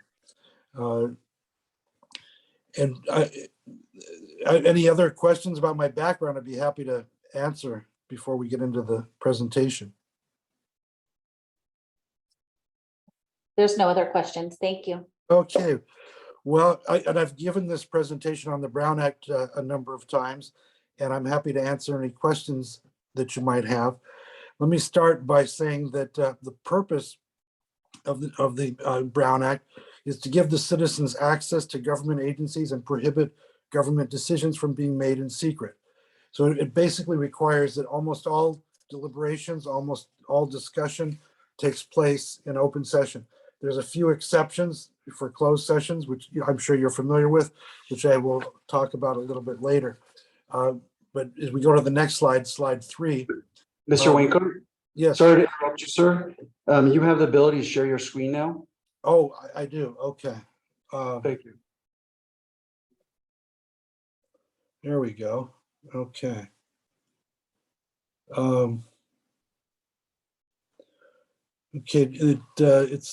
Any other questions about my background, I'd be happy to answer before we get into the presentation. There's no other questions. Thank you. Okay, well, I've given this presentation on the Brown Act a number of times, and I'm happy to answer any questions that you might have. Let me start by saying that the purpose of the Brown Act is to give the citizens access to government agencies and prohibit government decisions from being made in secret. So it basically requires that almost all deliberations, almost all discussion takes place in open session. There's a few exceptions for closed sessions, which I'm sure you're familiar with, which I will talk about a little bit later. But as we go to the next slide, slide 3. Mr. Wankart? Yes. Sorry to interrupt you, sir. You have the ability to share your screen now. Oh, I do. Okay. Thank you. There we go. Okay. Okay, it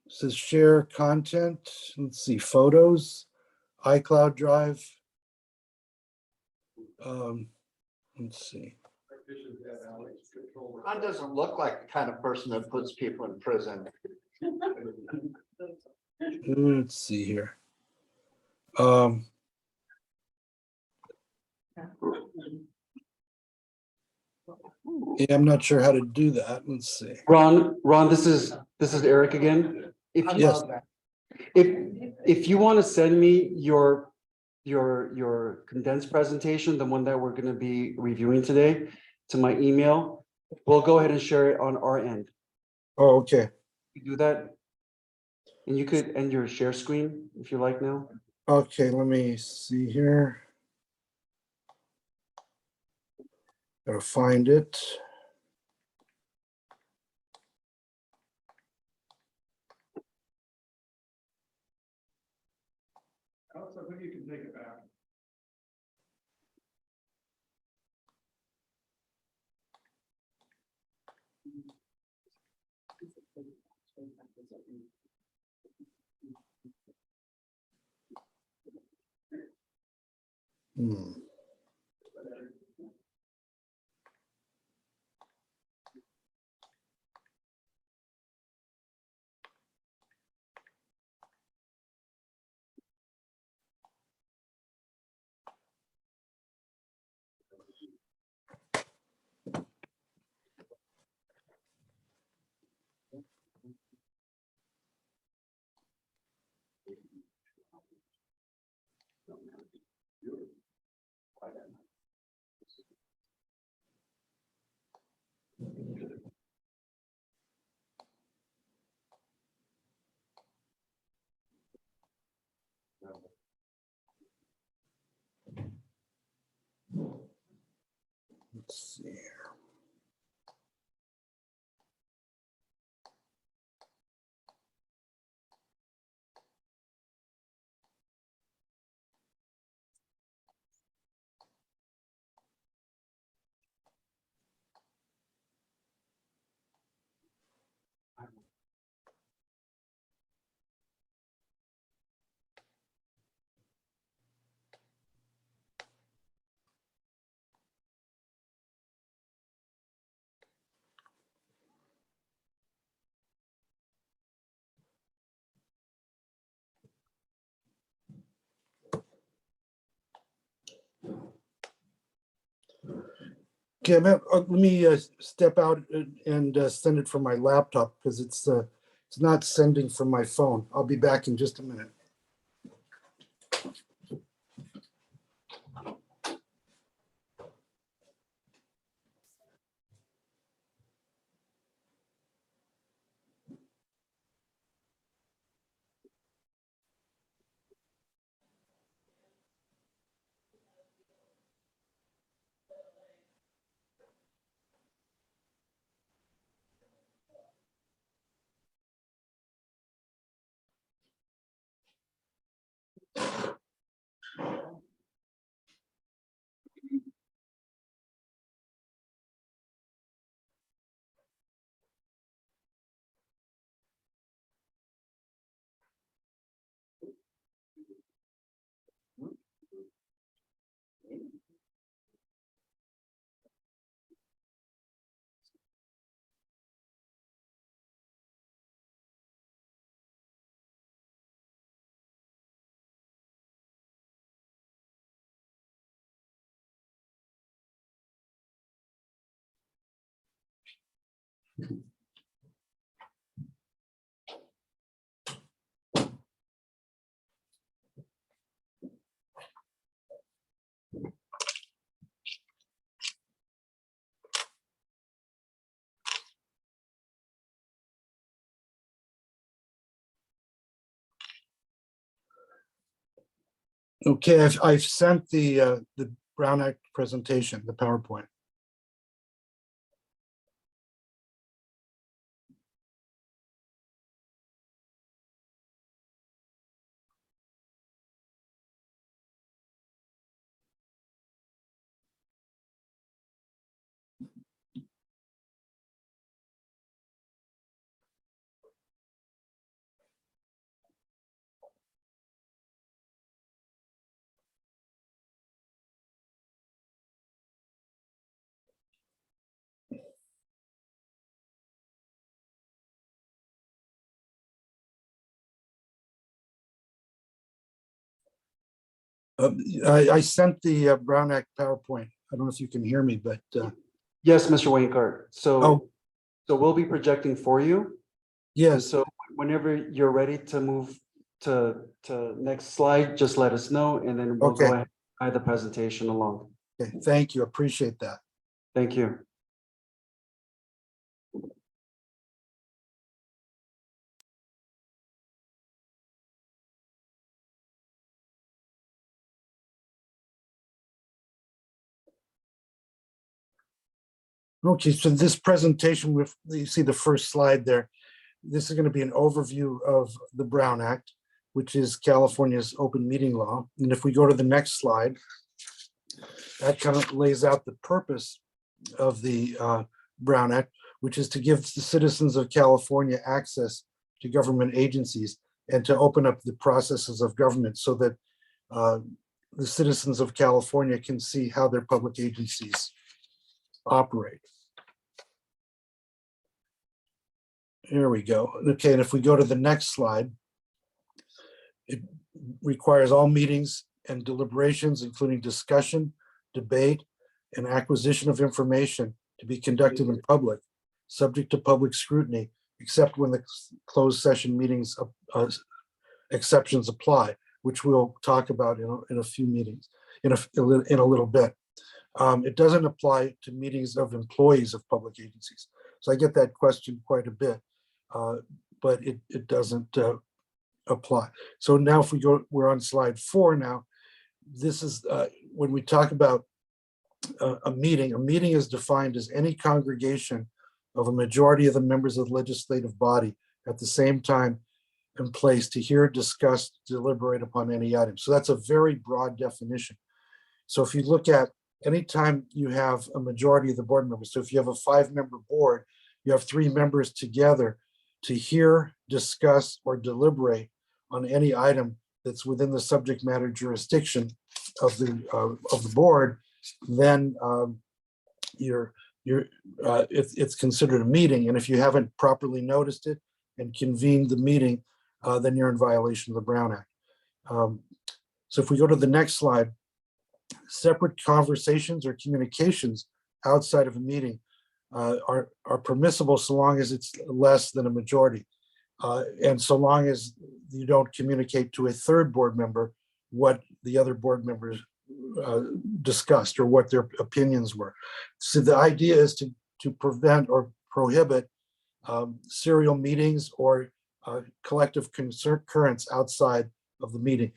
says share content. Let's see, photos, iCloud Drive. Let's see. Ron doesn't look like the kind of person that puts people in prison. Let's see here. Yeah, I'm not sure how to do that. Let's see. Ron, this is Eric again. Yes. If you want to send me your condensed presentation, the one that we're going to be reviewing today, to my email, we'll go ahead and share it on our end. Oh, okay. You do that, and you could end your share screen if you like now. Okay, let me see here. Gotta find it. I think you can take it back. Hmm. Let's see. Okay, let me step out and send it from my laptop because it's not sending from my phone. I'll be back in just a minute. Okay, I've sent the Brown Act presentation, the PowerPoint. I sent the Brown Act PowerPoint. I don't know if you can hear me, but Yes, Mr. Wainkart. So, oh, so we'll be projecting for you. And yes, so whenever you're ready to move to next slide, just let us know and then we'll go okay, ahead and guide the presentation along. okay, thank you, appreciate that. Thank you. Okay, so this presentation with, you see the first slide there. This is going to be an overview of the Brown Act, which is California's open meeting law. And if we go to the next slide, that kind of lays out the purpose of the Brown Act, which is to give the citizens of California access to government agencies and to open up the processes of government so that the citizens of California can see how their public agencies operate. Here we go. Okay, and if we go to the next slide, it requires all meetings and deliberations, including discussion, debate, and acquisition of information to be conducted in public, subject to public scrutiny, except when the closed session meetings exceptions apply, which we'll talk about in a few meetings, in a little bit. It doesn't apply to meetings of employees of public agencies. So I get that question quite a bit, but it doesn't apply. So now if we go, we're on slide 4 now. This is when we talk about a meeting is defined as any congregation of a majority of the members of the legislative body at the same time and place to hear, discuss, deliberate upon any item. So that's a very broad definition. So if you look at any time you have a majority of the board members, so if you have a 5-member board, you have 3 members together to hear, discuss, or deliberate on any item that's within the subject matter jurisdiction of the board, then it's considered a meeting. And if you haven't properly noticed it and convened the meeting, then you're in violation of the Brown Act. So if we go to the next slide, separate conversations or communications outside of a meeting are permissible so long as it's less than a majority. And so long as you don't communicate to a third board member what the other board members discussed or what their opinions were. So the idea is to prevent or prohibit serial meetings or collective concurrence outside of the meeting.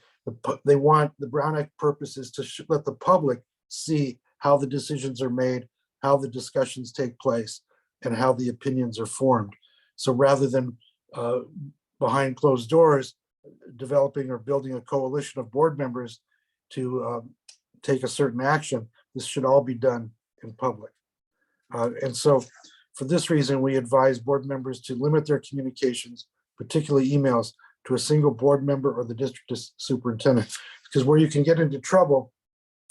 They want the Brown Act purposes to let the public see how the decisions are made, how the discussions take place, and how the opinions are formed. So rather than behind closed doors, developing or building a coalition of board members to take a certain action, this should all be done in public. And so for this reason, we advise board members to limit their communications, particularly emails, to a single board member or the district superintendent. Because where you can get into trouble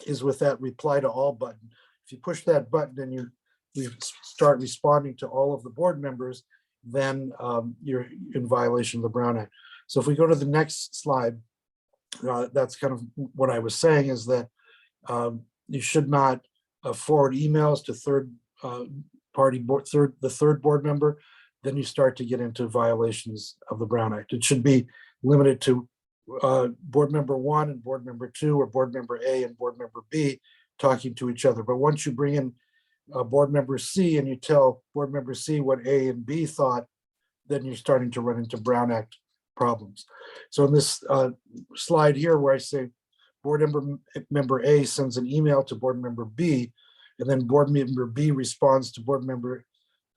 is with that reply to all button. If you push that button and you start responding to all of the board members, then you're in violation of the Brown Act. So if we go to the next slide, that's kind of what I was saying, is that you should not forward emails to the third board member. Then you start to get into violations of the Brown Act. It should be limited to board member 1 and board member 2, or board member A and board member B talking to each other. But once you bring in board member C and you tell board member C what A and B thought, then you're starting to run into Brown Act problems. So in this slide here where I say board member A sends an email to board member B, and then board member B responds to board member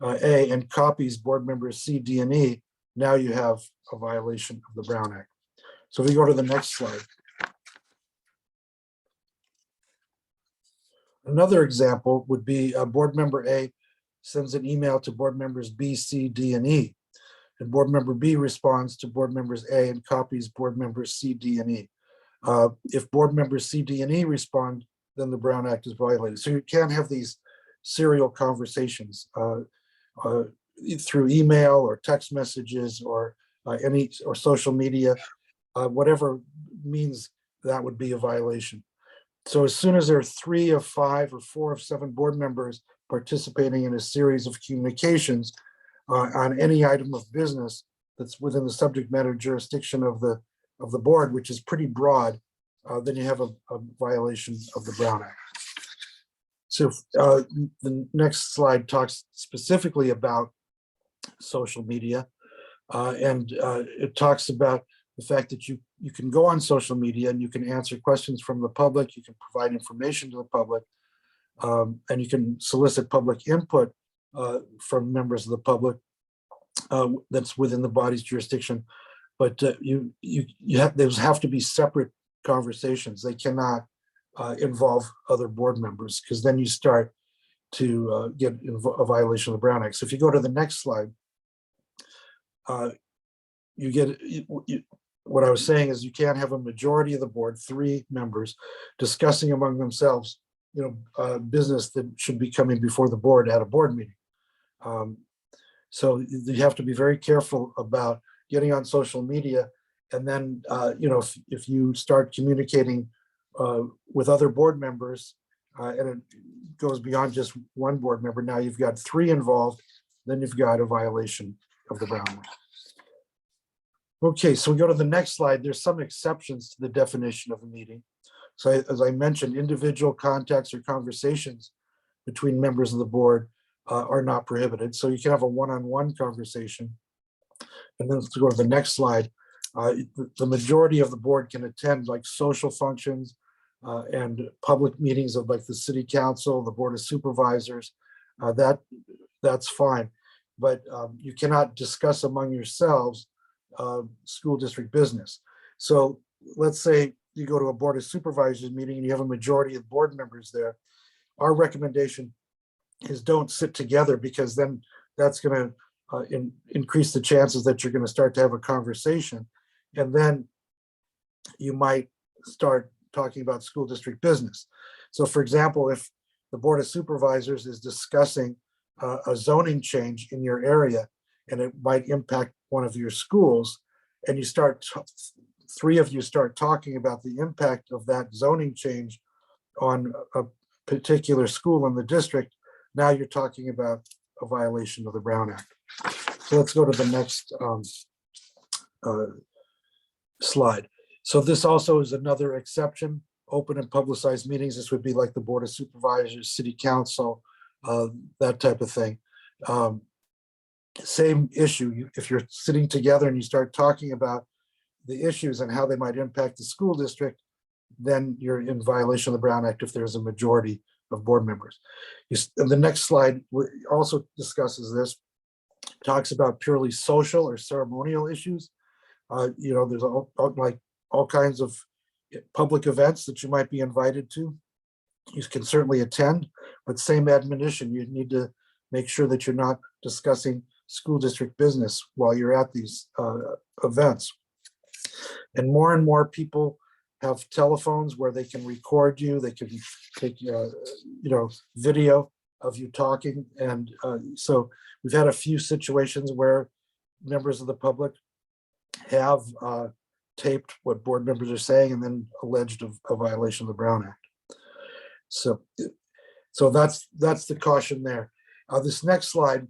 A and copies board members C, D, and E, now you have a violation of the Brown Act. So if we go to the next slide. Another example would be board member A sends an email to board members B, C, D, and E. And board member B responds to board members A and copies board members C, D, and E. If board members C, D, and E respond, then the Brown Act is violated. So you can't have these serial conversations through email or text messages or social media, whatever means that would be a violation. So as soon as there are 3 of 5 or 4 of 7 board members participating in a series of communications on any item of business that's within the subject matter jurisdiction of the board, which is pretty broad, then you have a violation of the Brown Act. So the next slide talks specifically about social media, and it talks about the fact that you can go on social media and you can answer questions from the public, you can provide information to the public, And you can solicit public input from members of the public that's within the body's jurisdiction. But those have to be separate conversations. They cannot involve other board members, because then you start to get a violation of the Brown Act. So if you go to the next slide, you get what I was saying is you can't have a majority of the board, 3 members, discussing among themselves, business that should be coming before the board at a board meeting. So you have to be very careful about getting on social media. And then, if you start communicating with other board members, and it goes beyond just one board member, now you've got 3 involved, then you've got a violation of the Brown Act. Okay, so we go to the next slide. There's some exceptions to the definition of a meeting. So as I mentioned, individual contacts or conversations between members of the board are not prohibited. So you can have a one-on-one conversation. And then let's go to the next slide. The majority of the board can attend like social functions and public meetings of like the city council, the board of supervisors. That's fine. But you cannot discuss among yourselves school district business. So let's say you go to a board of supervisors meeting and you have a majority of board members there. Our recommendation is don't sit together, because then that's going to increase the chances that you're going to start to have a conversation. And then you might start talking about school district business. So for example, if the board of supervisors is discussing a zoning change in your area, and it might impact one of your schools, and you start, 3 of you start talking about the impact of that zoning change on a particular school in the district, now you're talking about a violation of the Brown Act. So let's go to the next slide. So this also is another exception, open and publicized meetings. This would be like the board of supervisors, city council, that type of thing. Same issue. If you're sitting together and you start talking about the issues and how they might impact the school district, then you're in violation of the Brown Act if there's a majority of board members. The next slide also discusses this, talks about purely social or ceremonial issues. There's all kinds of public events that you might be invited to. You can certainly attend, but same admonition, you need to make sure that you're not discussing school district business while you're at these events. And more people have telephones where they can record you, they can take video of you talking. And so we've had a few situations where members of the public have taped what board members are saying and then alleged a violation of the Brown Act. So that's the caution there. This next slide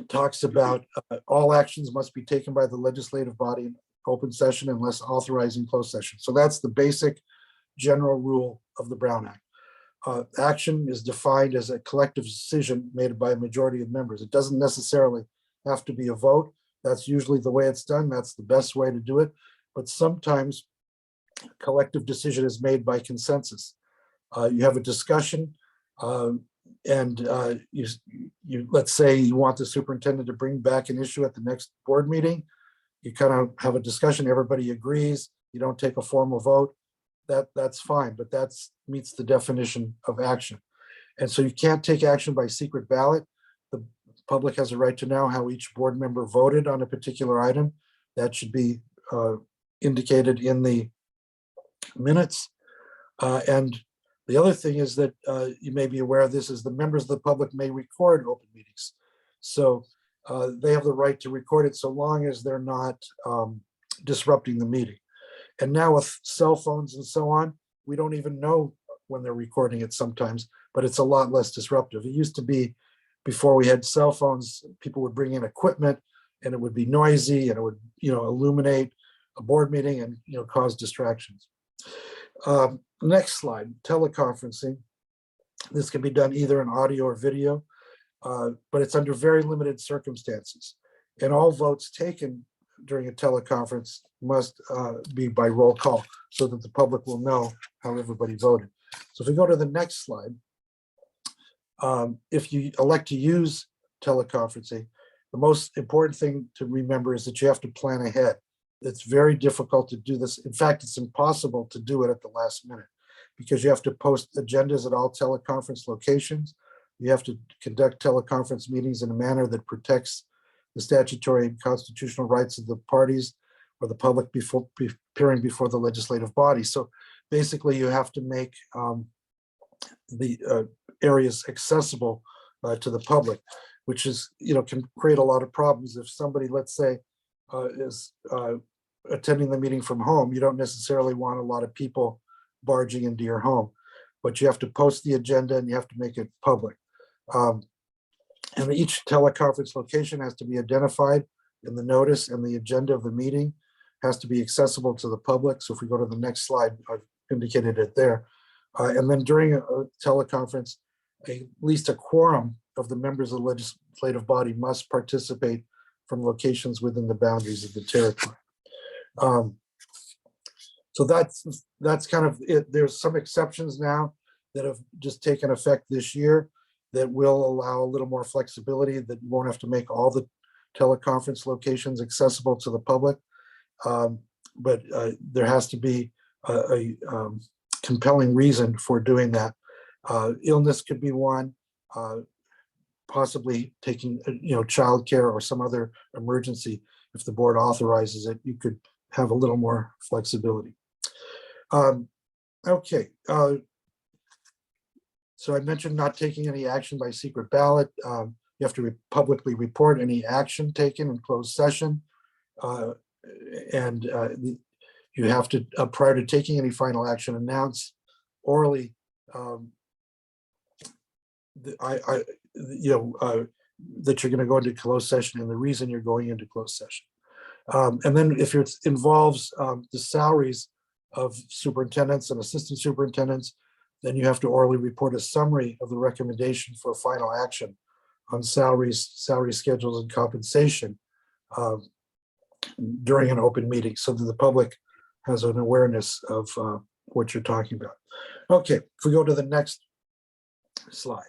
talks about all actions must be taken by the legislative body in open session unless authorized in closed session. So that's the basic general rule of the Brown Act. Action is defined as a collective decision made by a majority of members. It doesn't necessarily have to be a vote. That's usually the way it's done. That's the best way to do it. But sometimes collective decision is made by consensus. You have a discussion and you let's say you want the superintendent to bring back an issue at the next board meeting. You kind of have a discussion, everybody agrees, you don't take a formal vote, that's fine, but that meets the definition of action. And so you can't take action by secret ballot. The public has a right to know how each board member voted on a particular item. That should be indicated in the minutes. And the other thing is that you may be aware of this is the members of the public may record open meetings. So they have the right to record it so long as they're not disrupting the meeting. And now with cell phones and so on, we don't even know when they're recording it sometimes, but it's a lot less disruptive. It used to be before we had cell phones, people would bring in equipment and it would be noisy and it would, illuminate a board meeting and, cause distractions. Next slide, teleconferencing. This can be done either in audio or video, but it's under very limited circumstances. And all votes taken during a teleconference must be by roll call so that the public will know how everybody voted. So if we go to the next slide, If you elect to use teleconferencing, the most important thing to remember is that you have to plan ahead. It's very difficult to do this. In fact, it's impossible to do it at the last minute because you have to post agendas at all teleconference locations. You have to conduct teleconference meetings in a manner that protects the statutory and constitutional rights of the parties or the public before appearing before the legislative body. So basically, you have to make the areas accessible to the public, which is, can create a lot of problems. If somebody, let's say, is attending the meeting from home, you don't necessarily want a lot of people barging into your home, but you have to post the agenda and you have to make it public. And each teleconference location has to be identified in the notice, and the agenda of the meeting has to be accessible to the public. So if we go to the next slide, I've indicated it there. And then during a teleconference, at least a quorum of the members of the legislative body must participate from locations within the boundaries of the territory. So that's kind of it. There's some exceptions now that have just taken effect this year that will allow a little more flexibility, that you won't have to make all the teleconference locations accessible to the public. But there has to be a compelling reason for doing that. Illness could be one, possibly taking, childcare or some other emergency. If the board authorizes it, you could have a little more flexibility. Okay. So I mentioned not taking any action by secret ballot. You have to publicly report any action taken in closed session. And you have to, prior to taking any final action, announce orally that you're going to go into closed session and the reason you're going into closed session. And then if it involves the salaries of superintendents and assistant superintendents, then you have to orally report a summary of the recommendation for final action on salaries, salary schedules, and compensation during an open meeting so that the public has an awareness of what you're talking about. Okay, if we go to the next slide.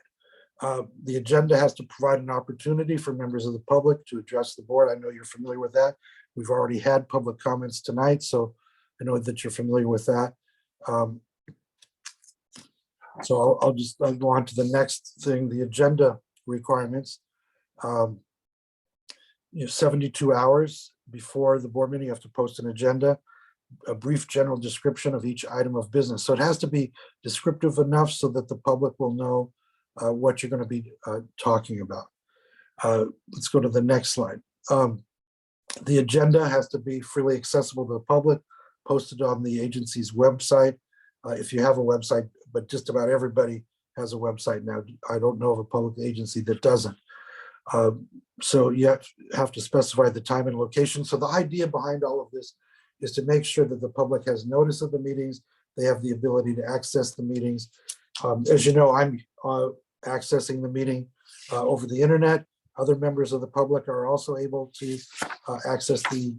The agenda has to provide an opportunity for members of the public to address the board. I know you're familiar with that. We've already had public comments tonight, so I know that you're familiar with that. So I'll go on to the next thing, the agenda requirements. 72 hours before the board meeting, you have to post an agenda, a brief general description of each item of business. So it has to be descriptive enough so that the public will know what you're going to be talking about. Let's go to the next slide. The agenda has to be freely accessible to the public, posted on the agency's website. If you have a website, but just about everybody has a website now. I don't know of a public agency that doesn't. So you have to specify the time and location. So the idea behind all of this is to make sure that the public has notice of the meetings. They have the ability to access the meetings. As you know, I'm accessing the meeting over the internet. Other members of the public are also able to access the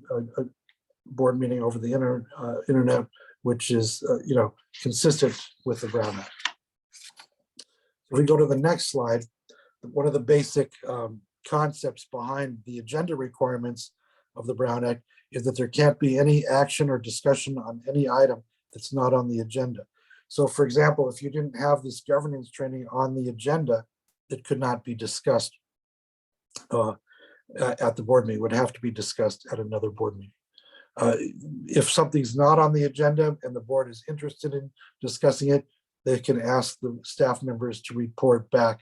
board meeting over the internet, which is consistent with the Brown Act. If we go to the next slide, one of the basic concepts behind the agenda requirements of the Brown Act is that there can't be any action or discussion on any item that's not on the agenda. So for example, if you didn't have this governance training on the agenda, it could not be discussed at the board meeting. It would have to be discussed at another board meeting. If something's not on the agenda and the board is interested in discussing it, they can ask the staff members to report back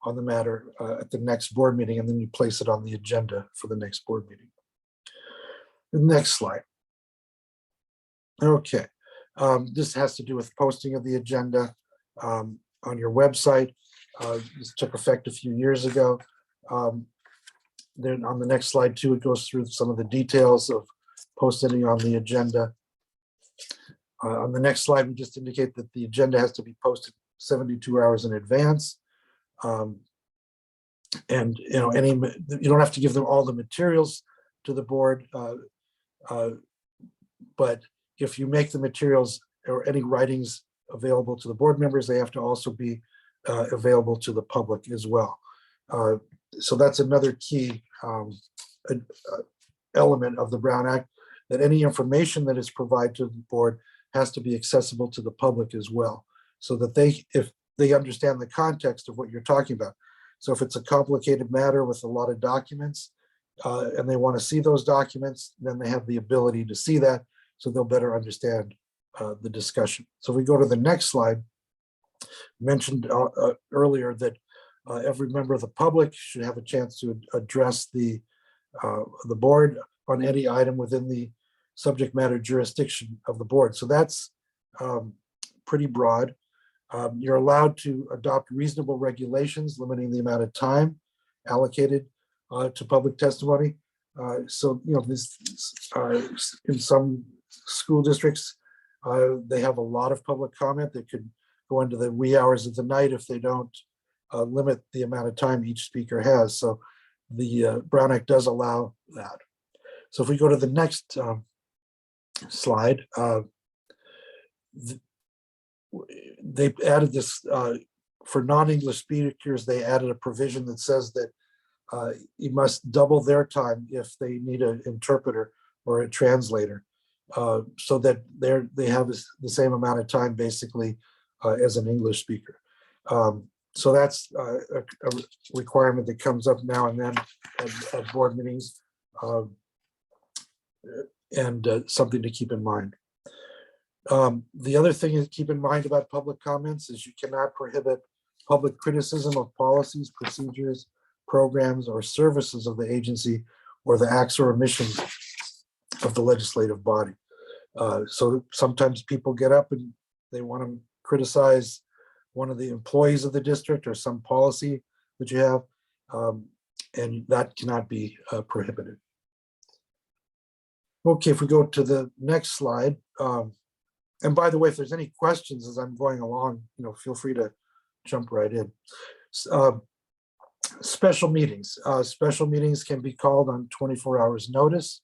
on the matter at the next board meeting, and then you place it on the agenda for the next board meeting. The next slide. Okay, this has to do with posting of the agenda on your website. This took effect a few years ago. Then on the next slide too, it goes through some of the details of posting on the agenda. On the next slide, we just indicate that the agenda has to be posted 72 hours in advance. And you don't have to give them all the materials to the board, but if you make the materials or any writings available to the board members, they have to also be available to the public as well. So that's another key element of the Brown Act, that any information that is provided to the board has to be accessible to the public as well, so that if they understand the context of what you're talking about. So if it's a complicated matter with a lot of documents, and they want to see those documents, then they have the ability to see that, so they'll better understand the discussion. So if we go to the next slide, mentioned earlier that every member of the public should have a chance to address the board on any item within the subject matter jurisdiction of the board. So that's pretty broad. You're allowed to adopt reasonable regulations limiting the amount of time allocated to public testimony. So, this in some school districts, they have a lot of public comment that could go into the wee hours of the night if they don't limit the amount of time each speaker has. So the Brown Act does allow that. So if we go to the next slide, they added this for non-English speakers. They added a provision that says that you must double their time if they need an interpreter or a translator, so that they have the same amount of time basically as an English speaker. So that's a requirement that comes up now and then at board meetings, and something to keep in mind. The other thing to keep in mind about public comments is you cannot prohibit public criticism of policies, procedures, programs, or services of the agency, or the acts or omissions of the legislative body. So sometimes people get up and they want to criticize one of the employees of the district or some policy that you have, and that cannot be prohibited. Okay, if we go to the next slide, and by the way, if there's any questions as I'm going along, feel free to jump right in. Special meetings. Special meetings can be called on 24 hours notice.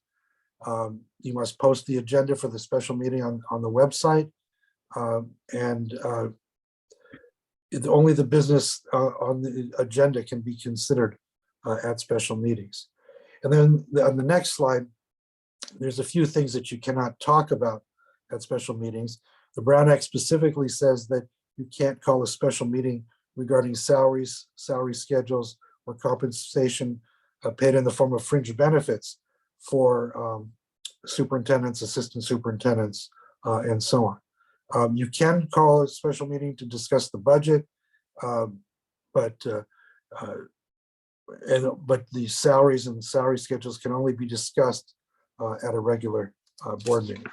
You must post the agenda for the special meeting on the website, and only the business on the agenda can be considered at special meetings. And then on the next slide, there's a few things that you cannot talk about at special meetings. The Brown Act specifically says that you can't call a special meeting regarding salaries, salary schedules, or compensation paid in the form of fringe benefits for superintendents, assistant superintendents, and so on. You can call a special meeting to discuss the budget, but the salaries and salary schedules can only be discussed at a regular board meeting.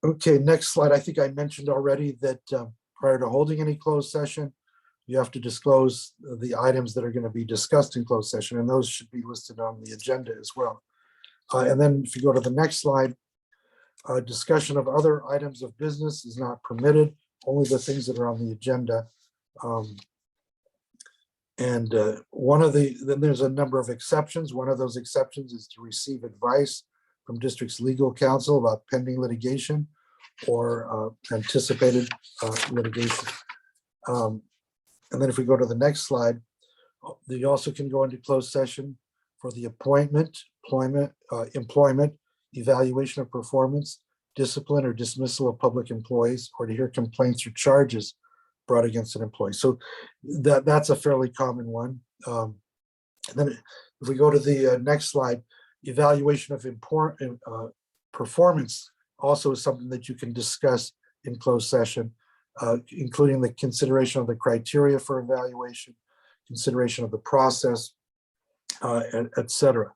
Okay, next slide. I think I mentioned already that prior to holding any closed session, you have to disclose the items that are going to be discussed in closed session, and those should be listed on the agenda as well. And then if you go to the next slide, discussion of other items of business is not permitted, only the things that are on the agenda. Then there's a number of exceptions. One of those exceptions is to receive advice from district's legal counsel about pending litigation or anticipated litigation. And then if we go to the next slide, you also can go into closed session for the appointment, employment, evaluation of performance, discipline or dismissal of public employees, or to hear complaints or charges brought against an employee. So that's a fairly common one. And then if we go to the next slide, evaluation of performance also is something that you can discuss in closed session, including the consideration of the criteria for evaluation, consideration of the process, et cetera.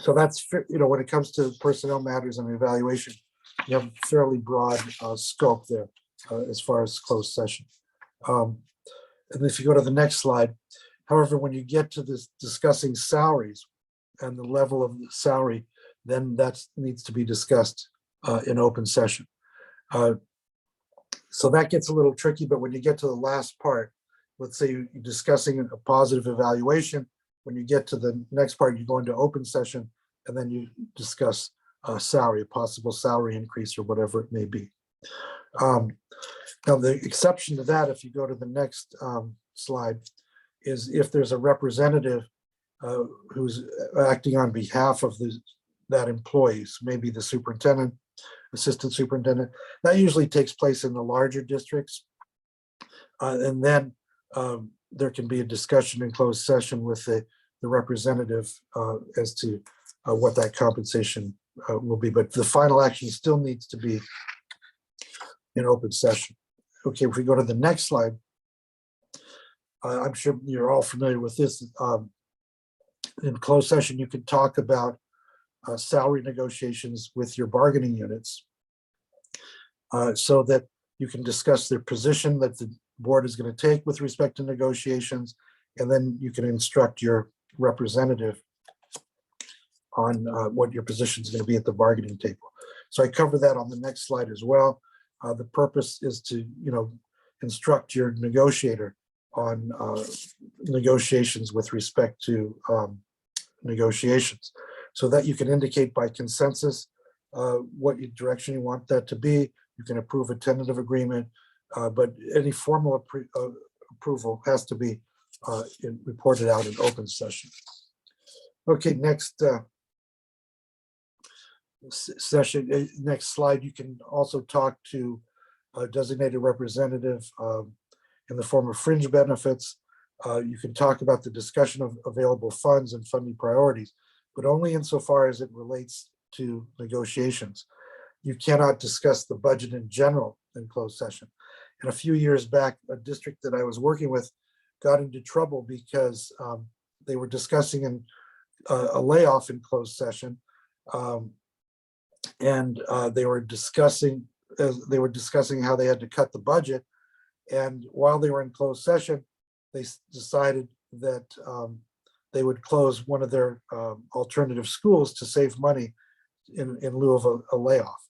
So that's, when it comes to personnel matters and evaluation, you have a fairly broad scope there as far as closed session. And if you go to the next slide, however, when you get to this discussing salaries and the level of the salary, then that needs to be discussed in open session. So that gets a little tricky, but when you get to the last part, let's say you're discussing a positive evaluation, when you get to the next part, you go into open session and then you discuss salary, a possible salary increase or whatever it may be. Now, the exception to that, if you go to the next slide, is if there's a representative who's acting on behalf of that employee, so maybe the superintendent, assistant superintendent. That usually takes place in the larger districts. And then there can be a discussion in closed session with the representative as to what that compensation will be. But the final action still needs to be in open session. Okay, if we go to the next slide, I'm sure you're all familiar with this. In closed session, you can talk about salary negotiations with your bargaining units so that you can discuss their position that the board is going to take with respect to negotiations, and then you can instruct your representative on what your position is going to be at the bargaining table. So I cover that on the next slide as well. The purpose is to, instruct your negotiator on negotiations with respect to negotiations, so that you can indicate by consensus what direction you want that to be. You can approve a tentative agreement, but any formal approval has to be reported out in open session. Okay, next session, next slide. You can also talk to a designated representative in the form of fringe benefits. You can talk about the discussion of available funds and funding priorities, but only insofar as it relates to negotiations. You cannot discuss the budget in general in closed session. And a few years back, a district that I was working with got into trouble because they were discussing a layoff in closed session, and they were discussing how they had to cut the budget. And while they were in closed session, they decided that they would close one of their alternative schools to save money in lieu of a layoff.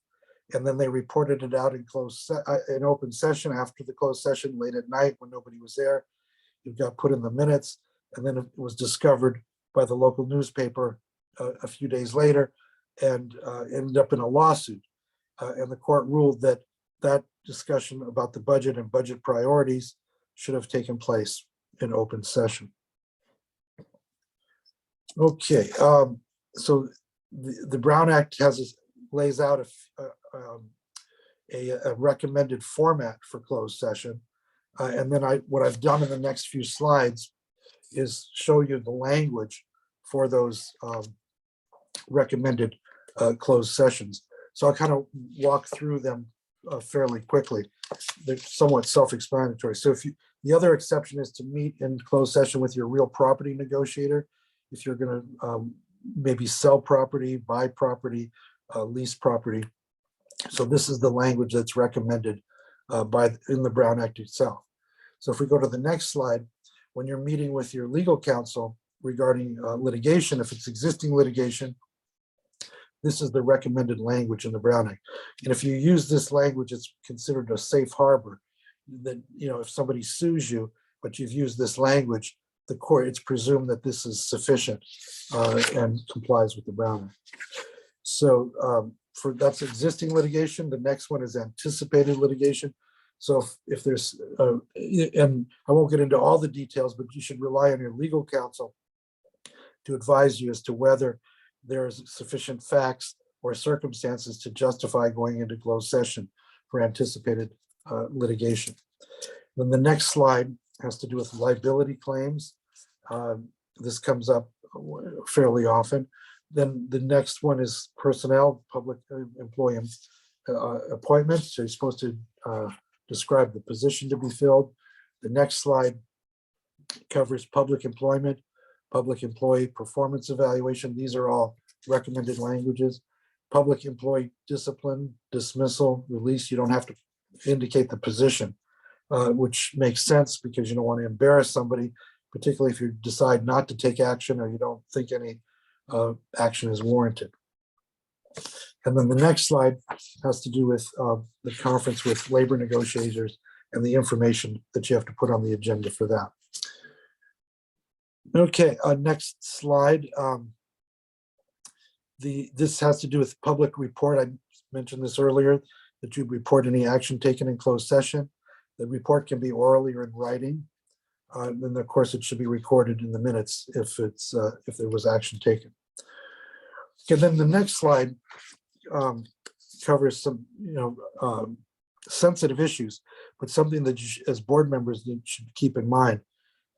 And then they reported it out in open session after the closed session late at night when nobody was there. It got put in the minutes, and then it was discovered by the local newspaper a few days later, and ended up in a lawsuit. And the court ruled that discussion about the budget and budget priorities should have taken place in open session. Okay, so the Brown Act lays out a recommended format for closed session. And then what I've done in the next few slides is show you the language for those recommended closed sessions. So I'll kind of walk through them fairly quickly. They're somewhat self-explanatory. So the other exception is to meet in closed session with your real property negotiator. If you're going to maybe sell property, buy property, lease property. So this is the language that's recommended in the Brown Act itself. So if we go to the next slide, when you're meeting with your legal counsel regarding litigation, if it's existing litigation, this is the recommended language in the Brown Act. And if you use this language, it's considered a safe harbor. That, if somebody sues you, but you've used this language, the court, it's presumed that this is sufficient and complies with the Brown Act. So that's existing litigation. The next one is anticipated litigation. So if there's, and I won't get into all the details, but you should rely on your legal counsel to advise you as to whether there's sufficient facts or circumstances to justify going into closed session for anticipated litigation. Then the next slide has to do with liability claims. This comes up fairly often. Then the next one is personnel, public employee appointments. So you're supposed to describe the position to be filled. The next slide covers public employment, public employee performance evaluation. These are all recommended languages. Public employee discipline, dismissal, release. You don't have to indicate the position, which makes sense because you don't want to embarrass somebody, particularly if you decide not to take action or you don't think any action is warranted. And then the next slide has to do with the conference with labor negotiators and the information that you have to put on the agenda for that. Okay, next slide. This has to do with public report. I mentioned this earlier. that you report any action taken in closed session. The report can be orally or in writing. Then of course it should be recorded in the minutes if there was action taken. Okay, then the next slide covers some, sensitive issues, but something that you as board members you should keep in mind.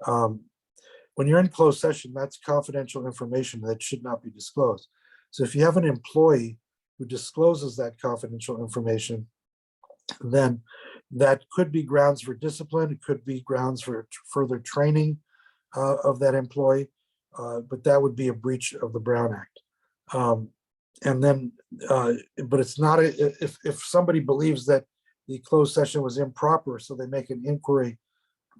When you're in closed session, that's confidential information that should not be disclosed. So if you have an employee who discloses that confidential information, then that could be grounds for discipline. It could be grounds for further training of that employee, but that would be a breach of the Brown Act. And then, but it's not, if somebody believes that the closed session was improper, so they make an inquiry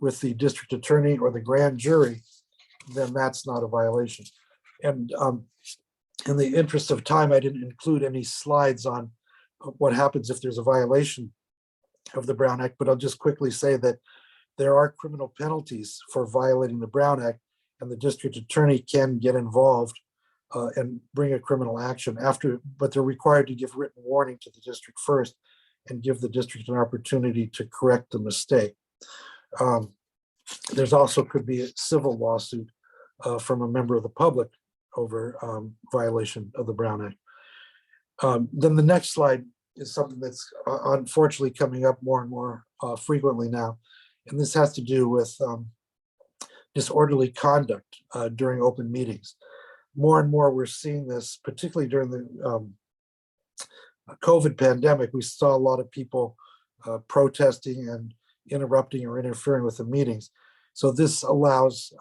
with the district attorney or the grand jury, then that's not a violation. And in the interest of time, I didn't include any slides on what happens if there's a violation of the Brown Act, but I'll just quickly say that there are criminal penalties for violating the Brown Act, and the district attorney can get involved and bring a criminal action after, but they're required to give written warning to the district first and give the district an opportunity to correct the mistake. There's also could be a civil lawsuit from a member of the public over violation of the Brown Act. Then the next slide is something that's unfortunately coming up more and more frequently now. And this has to do with disorderly conduct during open meetings. More and more we're seeing this, particularly during the COVID pandemic. We saw a lot of people protesting and interrupting or interfering with the meetings. So this allows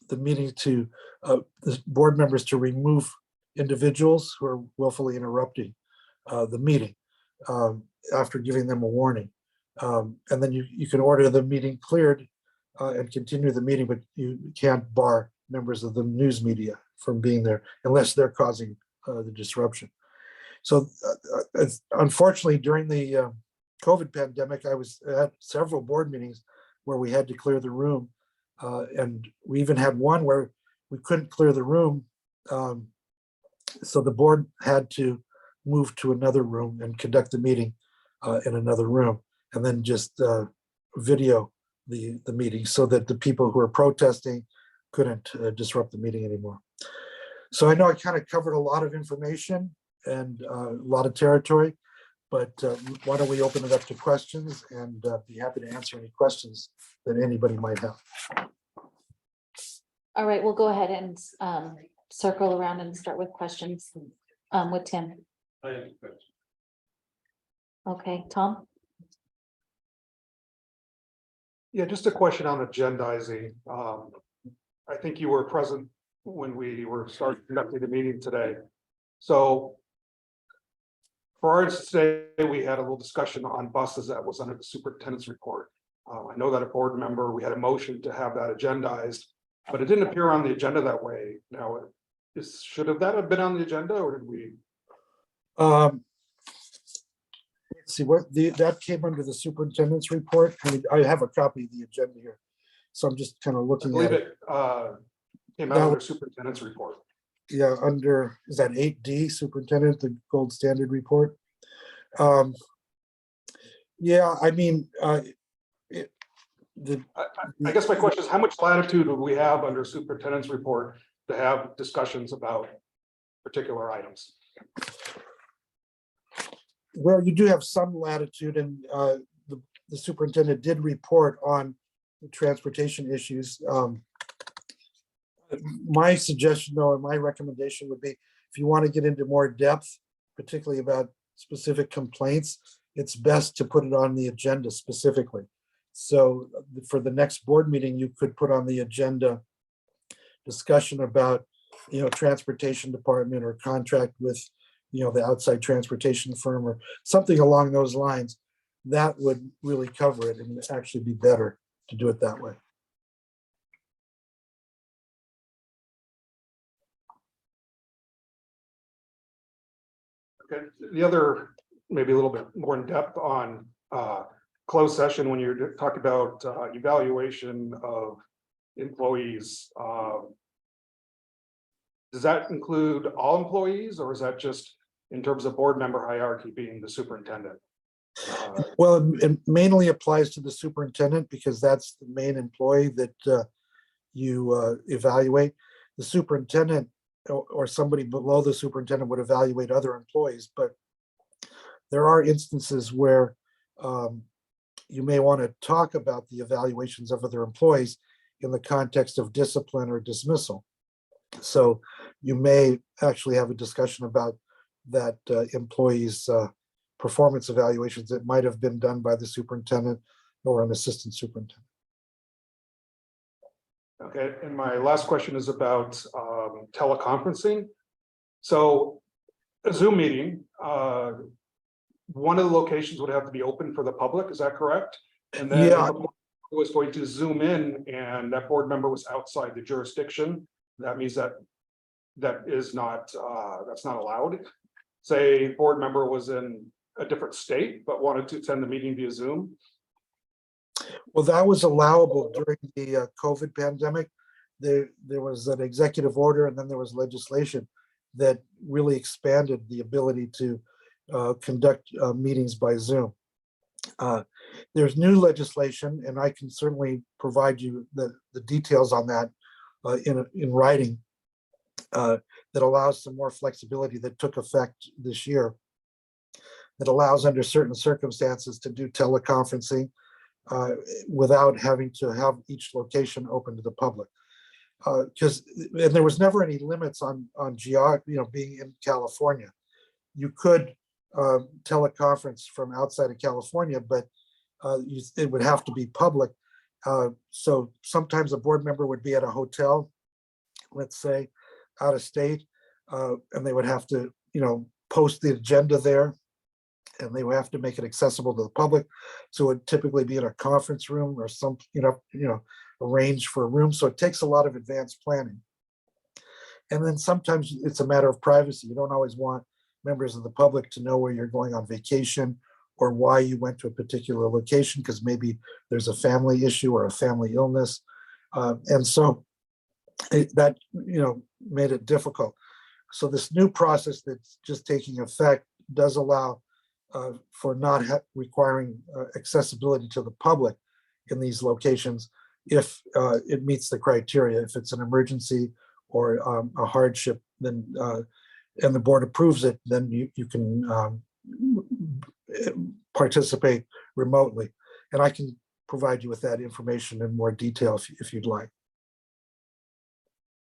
the meeting to, the board members to remove individuals who are willfully interrupting the meeting after giving them a warning. And then you can order the meeting cleared and continue the meeting, but you can't bar members of the news media from being there unless they're causing the disruption. So unfortunately, during the COVID pandemic, I was at several board meetings where we had to clear the room. And we even had one where we couldn't clear the room. So the board had to move to another room and conduct the meeting in another room, and then just video the meeting so that the people who are protesting couldn't disrupt the meeting anymore. So I know I kind of covered a lot of information and a lot of territory, but why don't we open it up to questions, and be happy to answer any questions that anybody might have. All right, we'll go ahead and circle around and start with questions with Tim. Okay, Tom? Yeah, just a question on agendizing. I think you were present when we were starting conducting the meeting today. So for our instance today, we had a little discussion on buses that was under the superintendent's report. I know that a board member, we had a motion to have that agendized, but it didn't appear on the agenda that way. Now, should that have been on the agenda, or did we? Let's see, what that came under the superintendent's report. I have a copy of the agenda here, so I'm just kind of I looking believe at it. it came out under superintendent's report. Yeah, under, is that 8D, superintendent, the gold standard report? Yeah, I mean, I guess my question is, how much latitude do we have under superintendent's report to have discussions about particular items? well, you do have some latitude, and the superintendent did report on the transportation issues. My suggestion, though, and my recommendation would be, if you want to get into more depth, particularly about specific complaints, it's best to put it on the agenda specifically. So for the next board meeting, you could put on the agenda discussion about, transportation department or contract with, the outside transportation firm or something along those lines. That would really cover it, and actually be better to do it that way. Okay, the other, maybe a little bit more in depth on closed session, when you're talking about evaluation of employees. Does that include all employees, or is that just in terms of board member hierarchy being the superintendent? Well, it mainly applies to the superintendent because that's the main employee that you evaluate. The superintendent or somebody below the superintendent would evaluate other employees, but there are instances where you may want to talk about the evaluations of other employees in the context of discipline or dismissal. So you may actually have a discussion about that employee's performance evaluations that might have been done by the superintendent or an assistant superintendent. Okay, and my last question is about teleconferencing. So a Zoom meeting, one of the locations would have to be open for the public, is that correct? And then Yeah. if a board member was going to Zoom in and that board member was outside the jurisdiction, that means that is not, that's not allowed. Say board member was in a different state, but wanted to attend the meeting via Zoom. Well, that was allowable during the COVID pandemic. There was an executive order and then there was legislation that really expanded the ability to conduct meetings by Zoom. There's new legislation, and I can certainly provide you the details on that in writing that allows some more flexibility that took effect this year, that allows under certain circumstances to do teleconferencing without having to have each location open to the public. And there was never any limits on being in California. You could teleconference from outside of California, but it would have to be public. So sometimes a board member would be at a hotel, let's say, out of state, and they would have to, post the agenda there, and they would have to make it accessible to the public. So it would typically be in a conference room or some, arranged for a room. So it takes a lot of advanced planning. And then sometimes it's a matter of privacy. You don't always want members of the public to know where you're going on vacation or why you went to a particular location, because maybe there's a family issue or a family illness. And so that, made it difficult. So this new process that's just taking effect does allow for not requiring accessibility to the public in these locations if it meets the criteria. If it's an emergency or a hardship, then and the board approves it, then you can participate remotely. And I can provide you with that information in more detail if you'd like.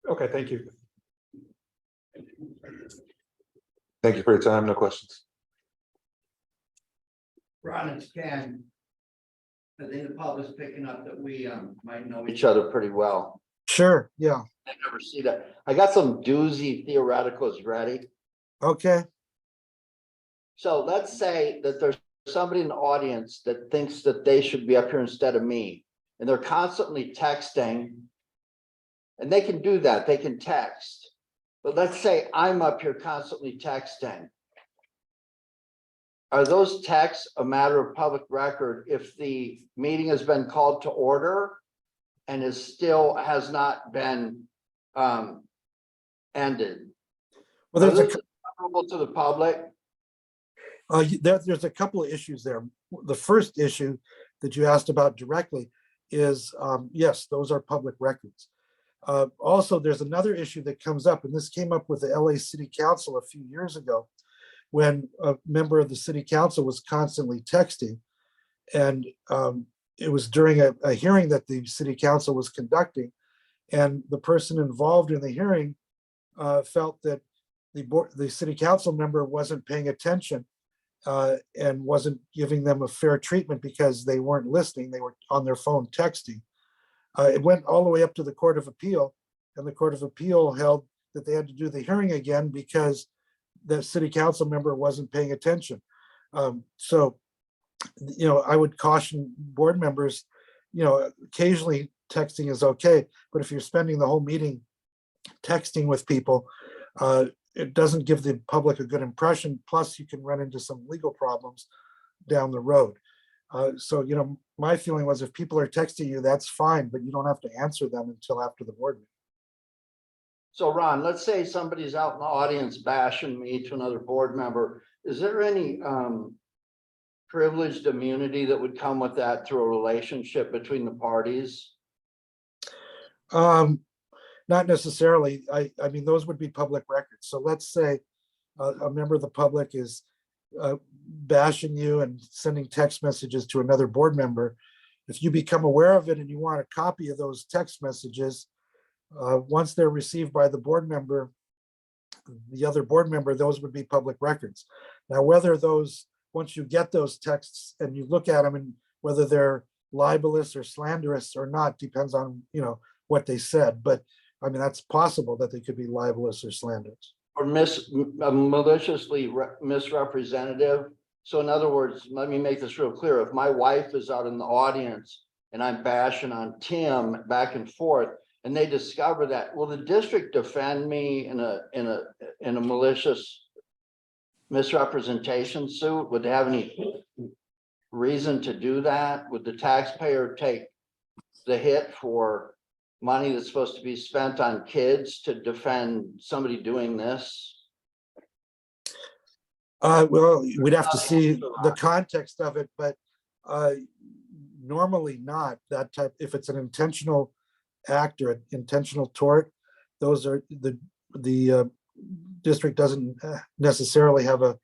Okay, thank you. Thank you for your time. No questions. Ron and Ken, I think the public's picking up that we might know each other pretty well. Sure, yeah. I never see that. I got some doozy theoreticals ready. Okay. So let's say that there's somebody in the audience that thinks that they should be up here instead of me, and they're constantly texting. And they can do that, they can text. But let's say I'm up here constantly texting. Are those texts a matter of public record if the meeting has been called to order and has not been ended? Well, there's available to the public. There's a couple of issues there. The first issue that you asked about directly is, yes, those are public records. Also, there's another issue that comes up, and this came up with the LA City Council a few years ago when a member of the city council was constantly texting. And it was during a hearing that the city council was conducting. And the person involved in the hearing felt that the city council member wasn't paying attention and wasn't giving them a fair treatment because they weren't listening. They were on their phone texting. It went all the way up to the Court of Appeal, and the Court of Appeal held that they had to do the hearing again because the city council member wasn't paying attention. So, I would caution board members, occasionally texting is okay, but if you're spending the whole meeting texting with people, it doesn't give the public a good impression. Plus, you can run into some legal problems down the road. So, my feeling was if people are texting you, that's fine, but you don't have to answer them until after the board meeting. So Ron, let's say somebody's out in the audience bashing me to another board member. Is there any privileged immunity that would come with that through a relationship between the parties? Not necessarily. I mean, those would be public records. So let's say a member of the public is bashing you and sending text messages to another board member. If you become aware of it and you want a copy of those text messages, once they're received by the board member, the other board member, those would be public records. Now, whether those, once you get those texts and you look at them and whether they're libelous or slanderous or not, depends on, you know, what they said. But I mean, that's possible that they could be libelous or slanderous. Or maliciously misrepresentative. So in other words, let me make this real clear. If my wife is out in the audience and I'm bashing on Tim back and forth, and they discover that, will the district defend me in a malicious misrepresentation suit? Would they have any reason to do that? Would the taxpayer take the hit for money that's supposed to be spent on kids to defend somebody doing this? Well, we'd have to see the context of it, but normally not that type. If it's an intentional act or an intentional tort, those are the district doesn't necessarily have a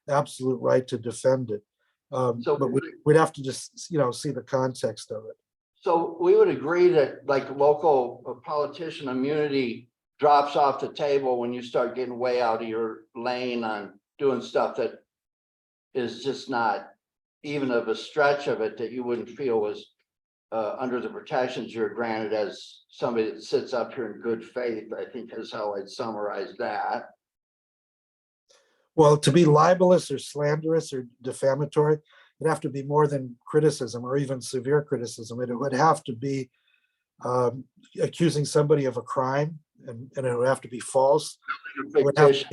absolute right to defend it. So but we'd have to just, you know, see the context of it. So we would agree that like local politician immunity drops off the table when you start getting way out of your lane on doing stuff that is just not even of a stretch of it that you wouldn't feel was under the protections you're granted as somebody that sits up here in good faith, I think is how I'd summarize that. Well, to be libelous or slanderous or defamatory, it'd have to be more than criticism or even severe criticism. It would have to be accusing somebody of a crime, and it would have to be false. It would have to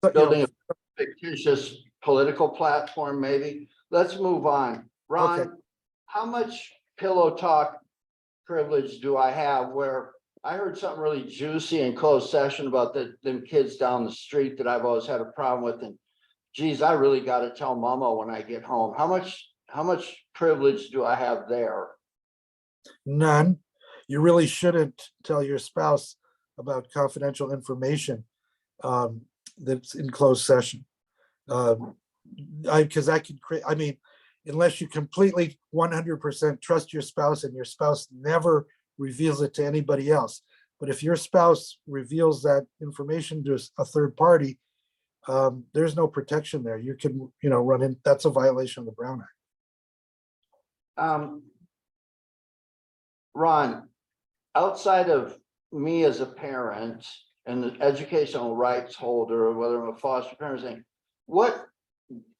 be, Building a fictitious political platform, maybe. Let's move on. Ron, Okay. How much pillow talk privilege do I have where I heard something really juicy in closed session about them kids down the street that I've always had a problem with, and geez, I really got to tell mama when I get home. How much privilege do I have there? None. You really shouldn't tell your spouse about confidential information that's in closed session. Because I can create, I mean, unless you completely 100% trust your spouse and your spouse never reveals it to anybody else. But if your spouse reveals that information to a third party, there's no protection there. You can, you know, run in, that's a violation of the Brown Act. Ron, outside of me as a parent and the educational rights holder, or whether I'm a foster parent, saying, what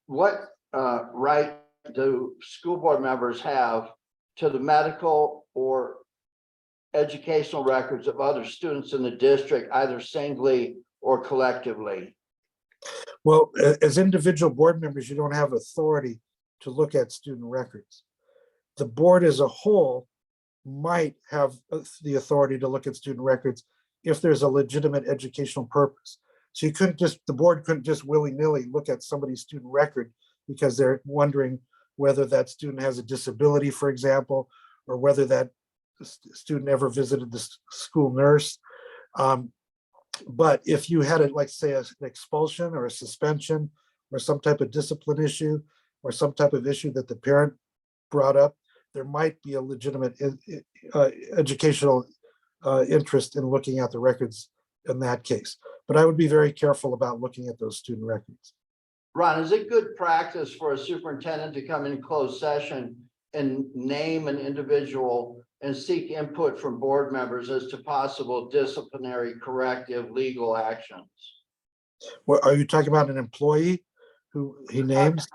right do school board members have to the medical or educational records of other students in the district, either singly or collectively? Well, as individual board members, you don't have authority to look at student records. The board as a whole might have the authority to look at student records if there's a legitimate educational purpose. So you couldn't just, the board couldn't just willy-nilly look at somebody's student record because they're wondering whether that student has a disability, for example, or whether that student ever visited the school nurse. But if you had it, like say an expulsion or a suspension or some type of discipline issue or some type of issue that the parent brought up, there might be a legitimate educational interest in looking at the records in that case. But I would be very careful about looking at those student records. Ron, is it good practice for a superintendent to come in closed session and name an individual and seek input from board members as to possible disciplinary, corrective, legal actions? Well, are you talking about an employee who he names?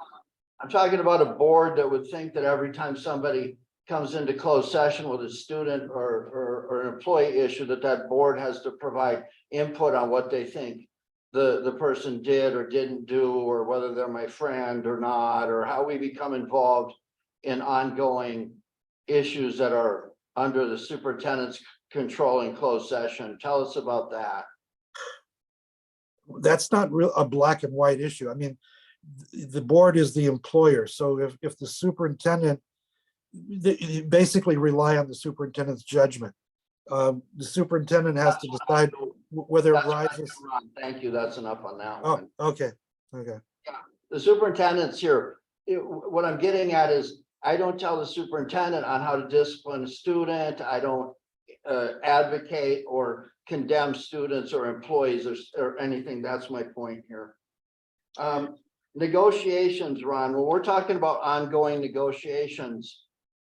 I'm talking about a board that would think that every time somebody comes into closed session with a student or an employee issue, that board has to provide input on what they think the person did or didn't do, or whether they're my friend or not, or how we become involved in ongoing issues that are under the superintendent's control in closed session. Tell us about that. That's not real a black and white issue. I mean, the board is the employer. So if the superintendent, you basically rely on the superintendent's judgment. The superintendent has to decide whether it That's right, rises. Ron. Thank you. That's enough on that Oh, one. okay, okay. The superintendent's here. What I'm getting at is, I don't tell the superintendent on how to discipline a student. I don't advocate or condemn students or employees or anything. That's my point here. Negotiations, Ron, when we're talking about ongoing negotiations,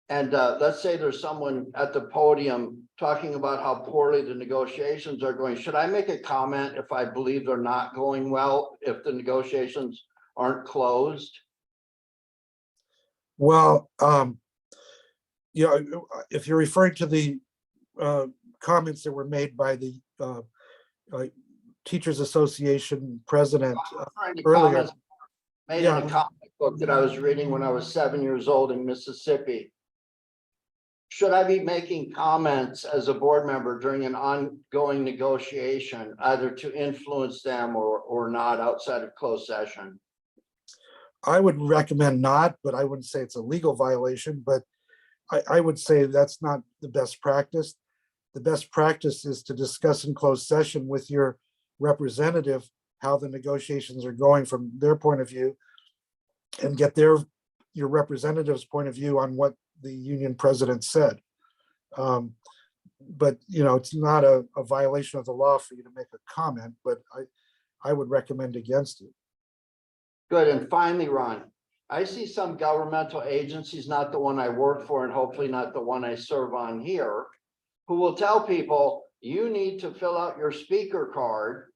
and let's say there's someone at the podium talking about how poorly the negotiations are going, should I make a comment if I believe they're not going well, if the negotiations aren't closed? Well, you know, if you're referring to the comments that were made by the Teachers Association president Referring to earlier. comments made in a comic book that I was reading when I was 7 years old in Mississippi. Should I be making comments as a board member during an ongoing negotiation, either to influence them or not outside of closed session? I would recommend not, but I wouldn't say it's a legal violation, but I would say that's not the best practice. The best practice is to discuss in closed session with your representative how the negotiations are going from their point of view, and get your representative's point of view on what the union president said. But you know, it's not a violation of the law for you to make a comment, but I would recommend against it. Good. And finally, Ron, I see some governmental agencies, not the one I work for and hopefully not the one I serve on here, who will tell people you need to fill out your speaker card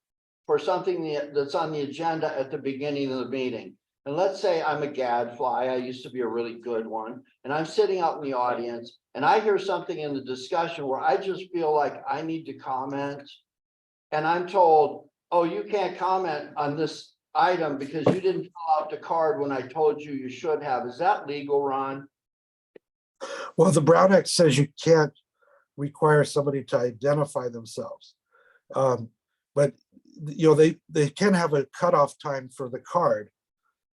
for something that's on the agenda at the beginning of the meeting. And let's say I'm a gadfly, I used to be a really good one, and I'm sitting out in the audience and I hear something in the discussion where I just feel like I need to comment. And I'm told, oh, you can't comment on this item because you didn't fill out the card when I told you you should have. Is that legal, Ron? Well, the Brown Act says you can't require somebody to identify themselves. But you know, they can have a cutoff time for the card,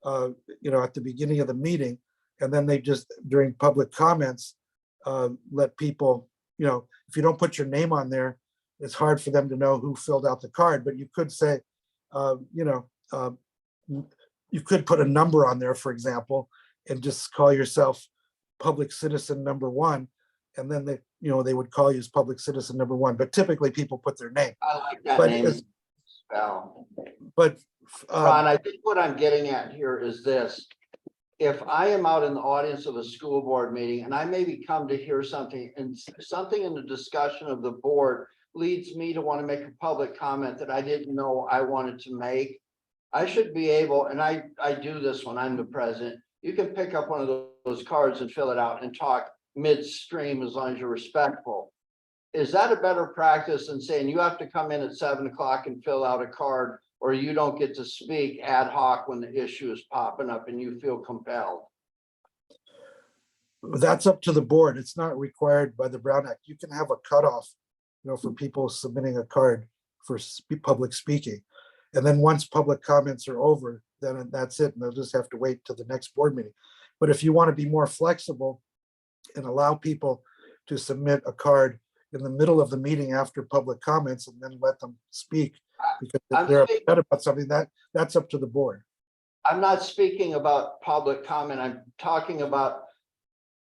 you know, at the beginning of the meeting, and then they just, during public comments, let people, you know, if you don't put your name on there, it's hard for them to know who filled out the card. But you could say, you know, you could put a number on there, for example, and just call yourself public citizen number one, and then they, you know, they would call you as public citizen number one. But typically people put their name. I like that But name. it's- Spell. But Ron, I think what I'm getting at here is this. If I am out in the audience of a school board meeting and I maybe come to hear something and something in the discussion of the board leads me to want to make a public comment that I didn't know I wanted to make, I should be able, and I do this when I'm the president, you can pick up one of those cards and fill it out and talk midstream as long as you're respectful. Is that a better practice than saying you have to come in at 7 o'clock and fill out a card, or you don't get to speak ad hoc when the issue is popping up and you feel compelled? that's up to the board. It's not required by the Brown Act. You can have a cutoff, you know, for people submitting a card for public speaking. And then once public comments are over, then that's it. And they'll just have to wait till the next board meeting. But if you want to be more flexible and allow people to submit a card in the middle of the meeting after public comments and then let them speak because if they're upset about something, that's up to the board. I'm not speaking about public comment. I'm talking about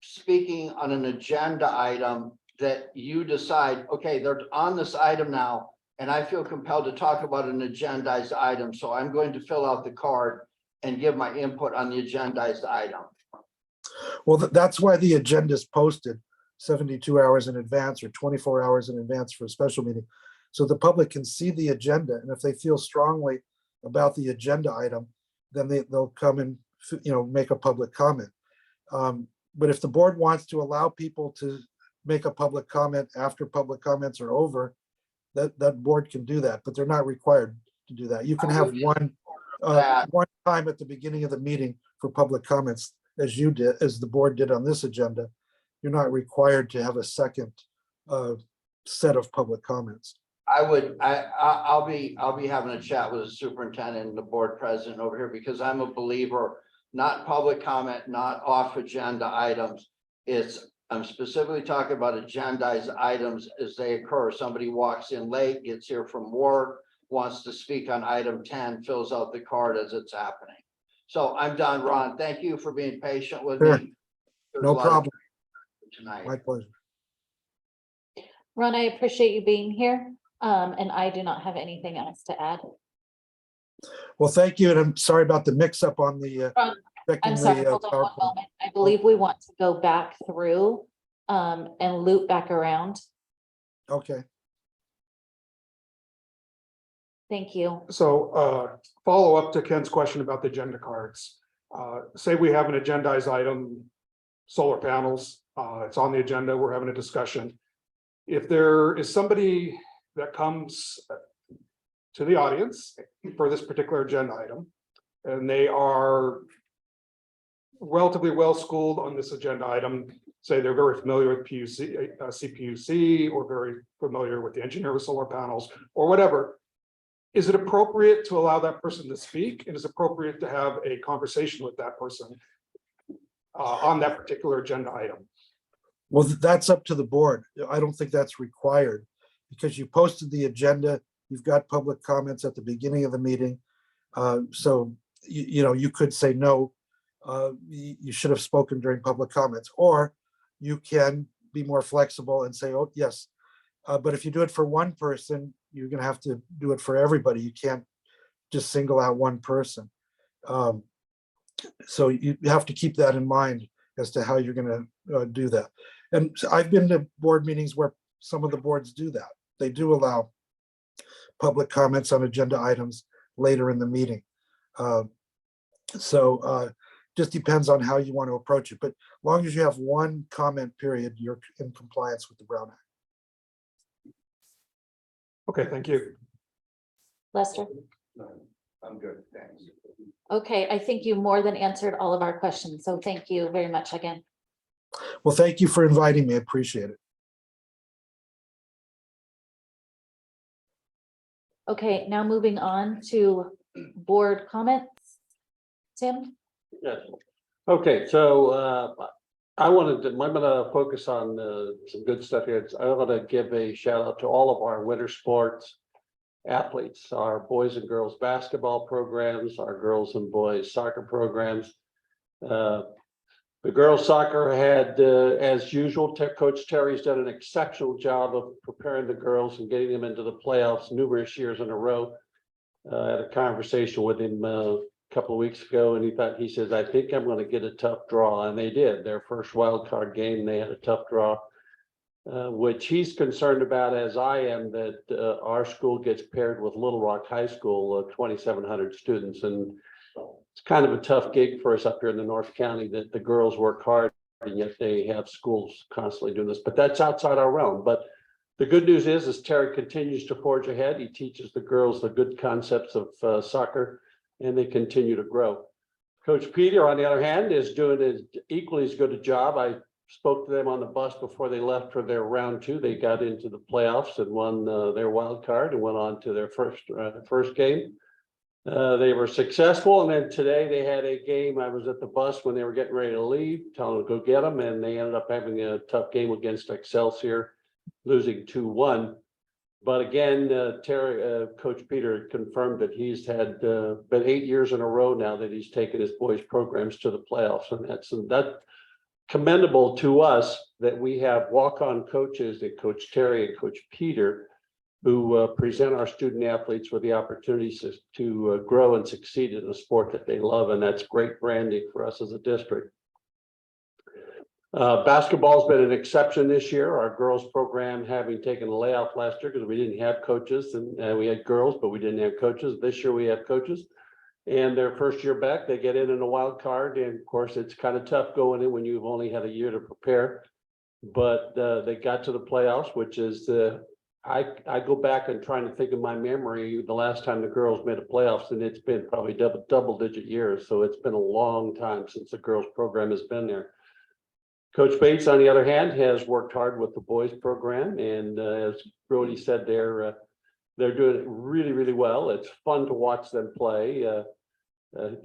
speaking on an agenda item that you decide, okay, they're on this item now, and I feel compelled to talk about an agendized item. So I'm going to fill out the card and give my input on the agendized item. Well, that's why the agenda is posted 72 hours in advance or 24 hours in advance for a special meeting. So the public can see the agenda. And if they feel strongly about the agenda item, then they'll come and, you know, make a public comment. But if the board wants to allow people to make a public comment after public comments are over, that board can do that, but they're not required to do that. You can have one time at the beginning of the meeting for public comments, as you did, as the board did on this agenda. You're not required to have a second set of public comments. I'll be having a chat with the superintendent and the board president over here because I'm a believer, not public comment, not off agenda items. I'm specifically talking about agendized items as they occur. Somebody walks in late, gets here from work, wants to speak on item 10, fills out the card as it's happening. So I'm done, Ron. Thank you for being patient with Sure. me. There's No a lot of problem. tonight. My pleasure. Ron, I appreciate you being here, and I do not have anything else to add. Well, thank you. And I'm sorry about the mix up on the. Ron, checking I'm sorry, the, hold on one PowerPoint. moment. I believe we want to go back through and loop back around. Okay. Thank you. So follow up to Ken's question about the agenda cards. Say we have an agendized item, solar panels, it's on the agenda, we're having a discussion. If there is somebody that comes to the audience for this particular agenda item, and they are relatively well-schooled on this agenda item, say they're very familiar with PUC, CPUC, or very familiar with the engineer with solar panels, or whatever, is it appropriate to allow that person to speak? It is appropriate to have a conversation with that person on that particular agenda item. Well, that's up to the board. I don't think that's required because you posted the agenda. You've got public comments at the beginning of the meeting. So, you could say no. You should have spoken during public comments, or you can be more flexible and say, oh, yes. But if you do it for one person, you're going to have to do it for everybody. You can't just single out one person. So you have to keep that in mind as to how you're going to do that. And so I've been to board meetings where some of the boards do that. They do allow public comments on agenda items later in the meeting. Just depends on how you want to approach it. But as long as you have one comment period, you're in compliance with the Brown Act. Okay, thank you. Lester? I'm good, thanks. Okay, I think you more than answered all of our questions, so thank you very much again. Well, thank you for inviting me. I appreciate it. Okay, now moving on to board comments. Tim? Yes. Okay, so I'm gonna focus on some good stuff here. I want to give a shout out to all of our winter sports athletes, our boys and girls basketball programs, our girls and boys soccer programs. The girls soccer had, as usual, Coach Terry's done an exceptional job of preparing the girls and getting them into the playoffs numerous years in a row. I had a conversation with him a couple of weeks ago, and he says, I think I'm going to get a tough draw, and they did. Their first wild card game, they had a tough draw, which he's concerned about, as I am, that our school gets paired with Little Rock High School, 2,700 students, and it's kind of a tough gig for us up here in the North County that the girls work hard and yet they have schools constantly doing this, but that's outside our realm. But the good news is, as Terry continues to forge ahead, he teaches the girls the good concepts of soccer, and they continue to grow. Coach Peter, on the other hand, is doing equally as good a job. I spoke to them on the bus before they left for their round 2. They got into the playoffs and won their wild card and went on to their first game. They were successful, and then today they had a game. I was at the bus when they were getting ready to leave, telling them to go get them, and they ended up having a tough game against Excelsior, losing 2-1. But again, Coach Peter confirmed that he's had been 8 years in a row now that he's taken his boys' programs to the playoffs, and that's commendable to us that we have walk-on coaches, that Coach Terry and Coach Peter, who present our student athletes with the opportunities to grow and succeed in a sport that they love, and that's great branding for us as a district. Basketball's been an exception this year. Our girls program having taken a layoff last year because we didn't have coaches, and we had girls, but we didn't have coaches. This year we have coaches, and their first year back, they get in a wild card, and of course it's kind of tough going in when you've only had a year to prepare. But they got to the playoffs, which is I go back and trying to think of my memory the last time the girls made a playoffs, and it's been probably double-digit years. So it's been a long time since the girls program has been there. Coach Bates, on the other hand, has worked hard with the boys program, and as Brody said there, They're doing it really, really well. It's fun to watch them play.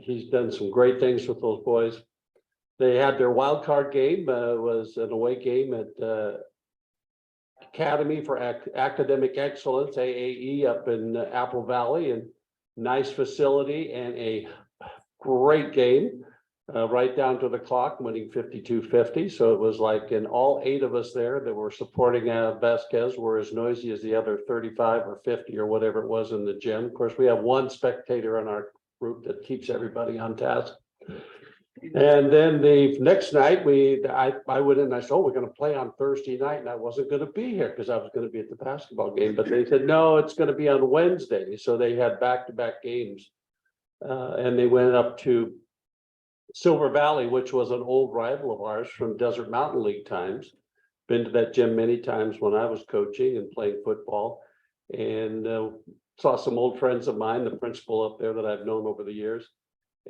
He's done some great things with those boys. They had their wild card game, was an away game at Academy for Academic Excellence, AAE, up in Apple Valley, and nice facility and a great game. Right down to the clock, winning 52-50. So it was like, and all 8 of us there that were supporting Vasquez were as noisy as the other 35 or 50 or whatever it was in the gym. Of course, we have one spectator in our group that keeps everybody on task. And then the next night, I went in and I said, oh, we're going to play on Thursday night. And I wasn't going to be here because I was going to be at the basketball game. But they said, no, it's going to be on Wednesday. So they had back-to-back games. And they went up to Silver Valley, which was an old rival of ours from Desert Mountain League times. Been to that gym many times when I was coaching and playing football, and saw some old friends of mine, the principal up there that I've known over the years.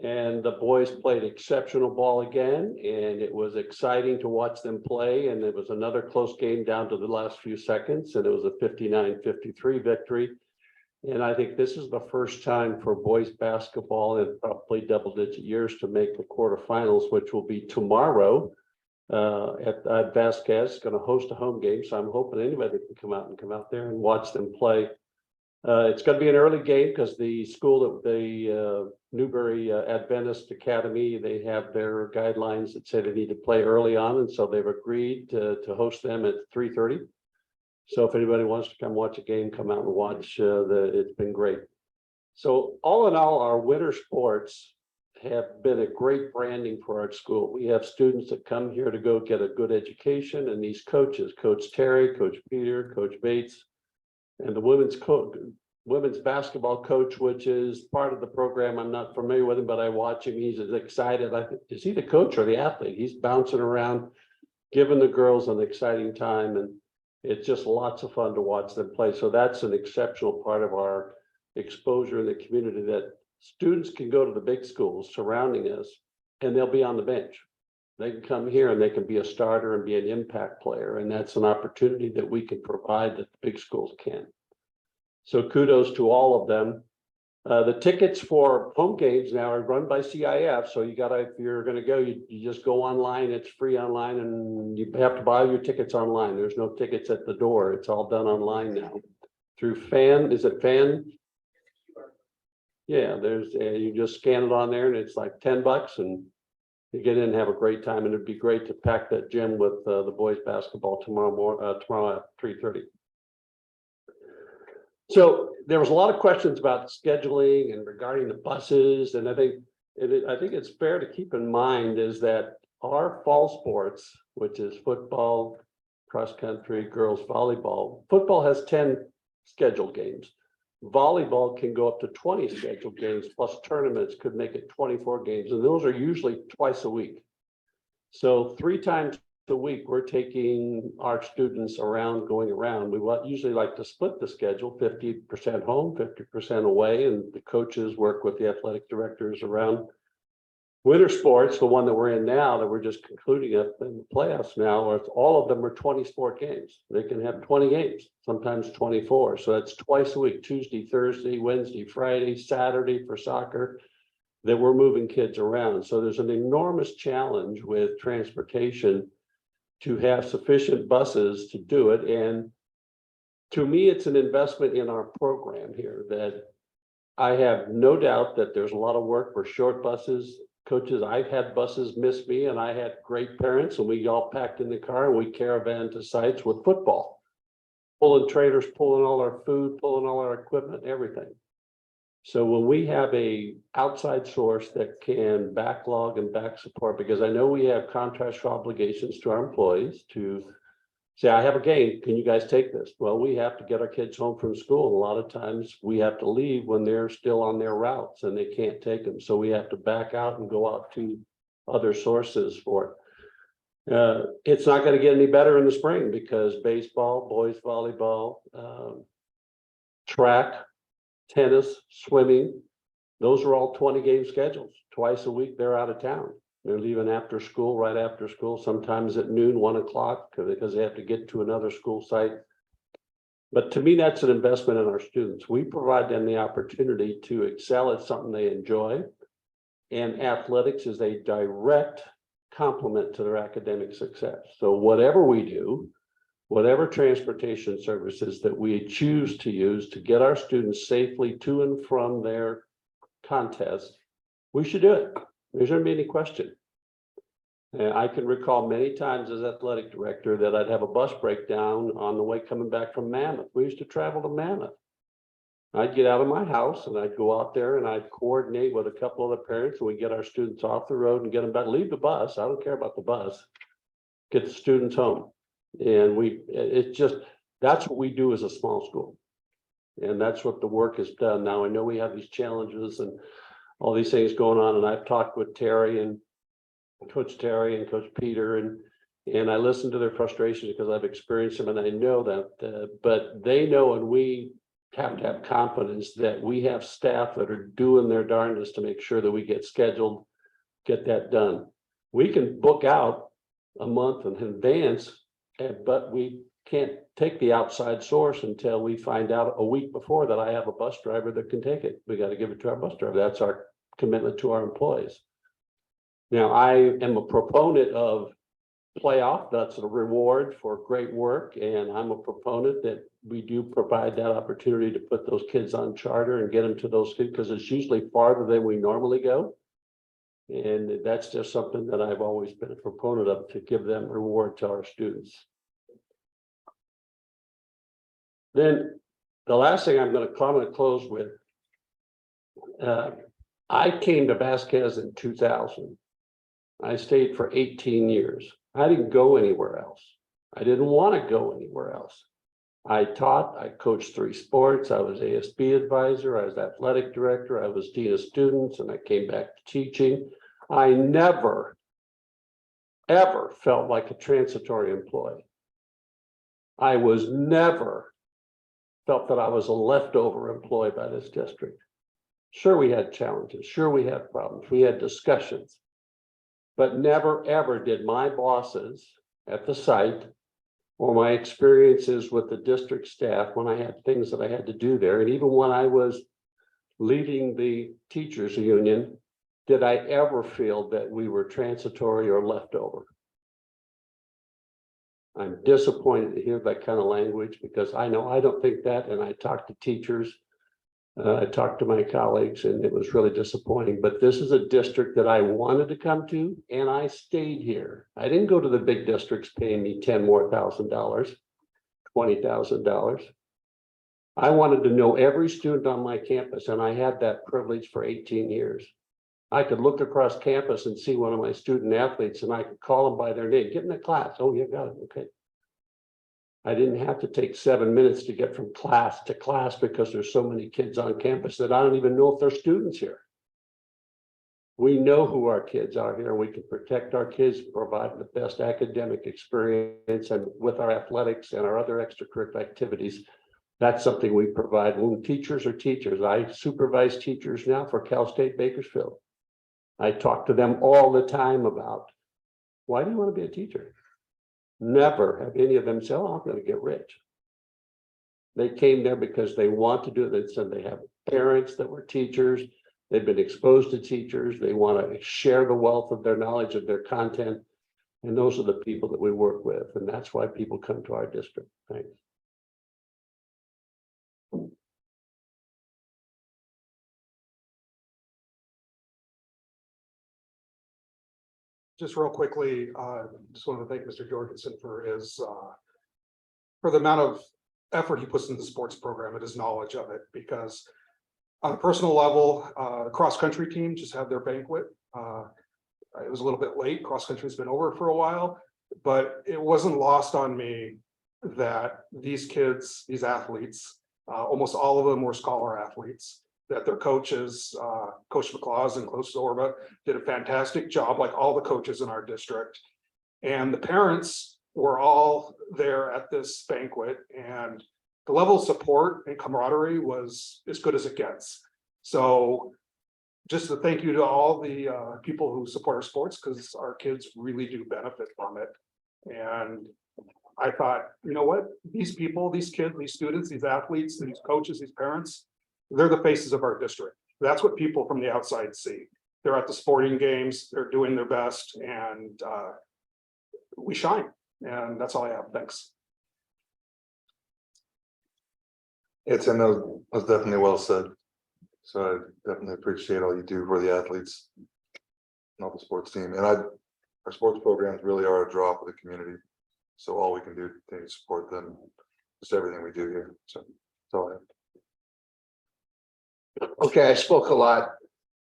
And the boys played exceptional ball again, and it was exciting to watch them play. And it was another close game down to the last few seconds, and it was a 59-53 victory. And I think this is the first time for boys basketball in probably double-digit years to make the quarterfinals, which will be tomorrow at Vasquez. Going to host a home game, so I'm hoping anybody can come out there and watch them play. It's going to be an early game because the school, the Newberry Adventist Academy, they have their guidelines that say they need to play early on, and so they've agreed to host them at 3:30. So if anybody wants to come watch a game, come out and watch. It's been great. So all in all, our winter sports have been a great branding for our school. We have students that come here to go get a good education, and these coaches, Coach Terry, Coach Peter, Coach Bates, and the women's basketball coach, which is part of the program. I'm not familiar with him, but I watch him. He's as excited. Is he the coach or the athlete? He's bouncing around, giving the girls an exciting time, and it's just lots of fun to watch them play. So that's an exceptional part of our exposure in the community, that students can go to the big schools surrounding us and they'll be on the bench. They can come here and they can be a starter and be an impact player. And that's an opportunity that we can provide that the big schools can. So kudos to all of them. The tickets for home games now are run by CIF. So you if you're going to go, you just go online. It's free online, and you have to buy your tickets online. There's no tickets at the door. It's all done online now through Fan. Is it Fan? Yeah, you just scan it on there and it's like $10 and you get in and have a great time. And it'd be great to pack that gym with the boys basketball tomorrow at 3:30. So there was a lot of questions about scheduling and regarding the buses, and I think it's fair to keep in mind is that our fall sports, which is football, cross country, girls volleyball, football has 10 scheduled games. Volleyball can go up to 20 scheduled games, plus tournaments could make it 24 games, and those are usually twice a week. So 3 times a week, we're taking our students going around. We usually like to split the schedule, 50% home, 50% away, and the coaches work with the athletic directors around. Winter sports, the one that we're in now, that we're just concluding up in the playoffs now, all of them are 20 sport games. They can have 20 games, sometimes 24. So that's twice a week, Tuesday, Thursday, Wednesday, Friday, Saturday for soccer, that we're moving kids around. So there's an enormous challenge with transportation to have sufficient buses to do it. And to me, it's an investment in our program here that I have no doubt that there's a lot of work for short buses. Coaches, I've had buses miss me, and I had great parents, and we all packed in the car and we caravan to sites with football, pulling trailers, pulling all our food, pulling all our equipment, everything. So when we have a outside source that can backlog and back support, because I know we have contractual obligations to our employees to say, I have a game, can you guys take this? Well, we have to get our kids home from school. A lot of times we have to leave when they're still on their routes and they can't take them. So we have to back out and go out to other sources for it. It's not going to get any better in the spring because baseball, boys volleyball, track, tennis, swimming, those are all 20 game schedules. Twice a week, they're out of town. They're leaving after school, right after school, sometimes at noon, 1 o'clock, because they have to get to another school site. But to me, that's an investment in our students. We provide them the opportunity to excel at something they enjoy. And athletics is a direct complement to their academic success. So whatever we do, whatever transportation services that we choose to use to get our students safely to and from their contest, we should do it. There shouldn't be any question. And I can recall many times as athletic director that I'd have a bus breakdown on the way coming back from Mammoth. We used to travel to Mammoth. I'd get out of my house and I'd go out there and I'd coordinate with a couple of the parents and we'd get our students off the road and get them back, leave the bus. I don't care about the bus. Get the students home. And it's just, that's what we do as a small school. And that's what the work has done. Now, I know we have these challenges and all these things going on. And I've talked with Terry and Coach Terry and Coach Peter, and I listen to their frustrations because I've experienced them and I know that, but they know, and we have to have confidence that we have staff that are doing their darndest to make sure that we get scheduled, get that done. We can book out a month in advance, but we can't take the outside source until we find out a week before that I have a bus driver that can take it. We got to give it to our bus driver. That's our commitment to our employees. Now, I am a proponent of playoff. That's a reward for great work. And I'm a proponent that we do provide that opportunity to put those kids on charter and get them to those kids because it's usually farther than we normally go. And that's just something that I've always been a proponent of, to give them reward to our students. Then the last thing I'm going to close with, I came to Vasquez in 2000. I stayed for 18 years. I didn't go anywhere else. I didn't want to go anywhere else. I taught, I coached 3 sports. I was ASB advisor. I was athletic director. I was dean of students, and I came back to teaching. I never, ever felt like a transitory employee. I was never felt that I was a leftover employee by this district. Sure, we had challenges. Sure, we had problems. We had discussions. But never, ever did my bosses at the site or my experiences with the district staff when I had things that I had to do there, and even when I was leading the teachers union, did I ever feel that we were transitory or leftover. I'm disappointed to hear that kind of language because I know I don't think that, and I talked to teachers. I talked to my colleagues and it was really disappointing, but this is a district that I wanted to come to and I stayed here. I didn't go to the big districts paying me $10,000 more, $20,000. I wanted to know every student on my campus and I had that privilege for 18 years. I could look across campus and see one of my student athletes and I could call them by their name, get in the class. Oh, you got it, okay. I didn't have to take 7 minutes to get from class to class because there's so many kids on campus that I don't even know if they're students here. We know who our kids are here and we can protect our kids, provide the best academic experience, and with our athletics and our other extracurricular activities, that's something we provide. When teachers are teachers, I supervise teachers now for Cal State Bakersfield. I talk to them all the time about, why do you want to be a teacher? Never have any of them said, oh, I'm going to get rich. They came there because they want to do it. They said they have parents that were teachers. They've been exposed to teachers. They want to share the wealth of their knowledge of their content. And those are the people that we work with. And that's why people come to our district. Thanks. Just real quickly, just wanted to thank Mr. Jorgensen for his, for the amount of effort he puts into the sports program and his knowledge of it, because on a personal level, the cross-country team just had their banquet. It was a little bit late. Cross-country's been over for a while, but it wasn't lost on me that these kids, these athletes, almost all of them were scholar athletes, that their coaches, Coach McLaws and Coach Zorba, did a fantastic job, like all the coaches in our district. And the parents were all there at this banquet, and the level of support and camaraderie was as good as it gets. So just a thank you to all the people who support our sports, because our kids really do benefit from it. And I thought, you know what, these people, these kids, these students, these athletes, these coaches, these parents, they're the faces of our district. That's what people from the outside see. They're at the sporting games, they're doing their best, and we shine. And that's all I have. Thanks. It's, and that was definitely well said. So I definitely appreciate all you do for the athletes. And all the sports team, and our sports programs really are a draw for the community. So all we can do to support them, just everything we do here. So that's all I have. Okay, I spoke a lot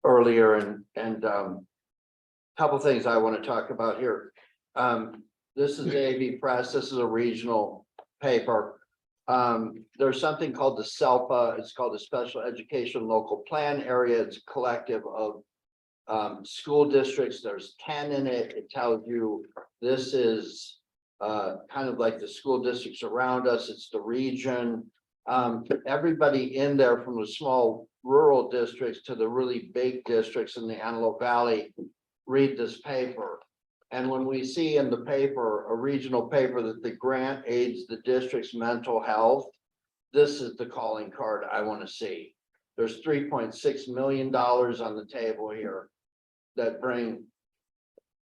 earlier and couple things I want to talk about here. This is AV Press. This is a regional paper. There's something called the SELPA. It's called the Special Education Local Plan Area. It's a collective of school districts. There's 10 in it. It tells you this is kind of like the school districts around us. It's the region. Everybody in there, from the small rural districts to the really big districts in the Antelope Valley, read this paper. And when we see in the paper, a regional paper, that the grant aids the district's mental health, this is the calling card I want to see. There's $3.6 million on the table here that bring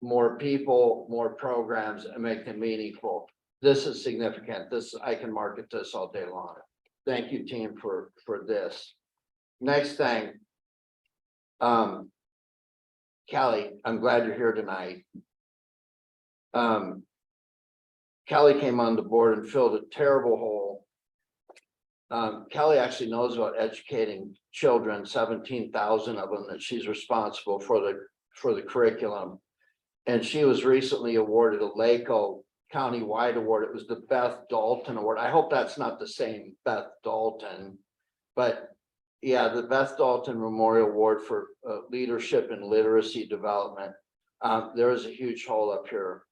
more people, more programs, and make them meaningful. This is significant. This, I can market this all day long. Thank you, team, for this. Next thing. Kelly, I'm glad you're here tonight. Kelly came on the board and filled a terrible hole. Kelly actually knows about educating children, 17,000 of them that she's responsible for the curriculum. And she was recently awarded a LACO countywide award. It was the Beth Dalton Award. I hope that's not the same Beth Dalton, but yeah, the Beth Dalton Memorial Award for leadership and literacy development. There is a huge hole up here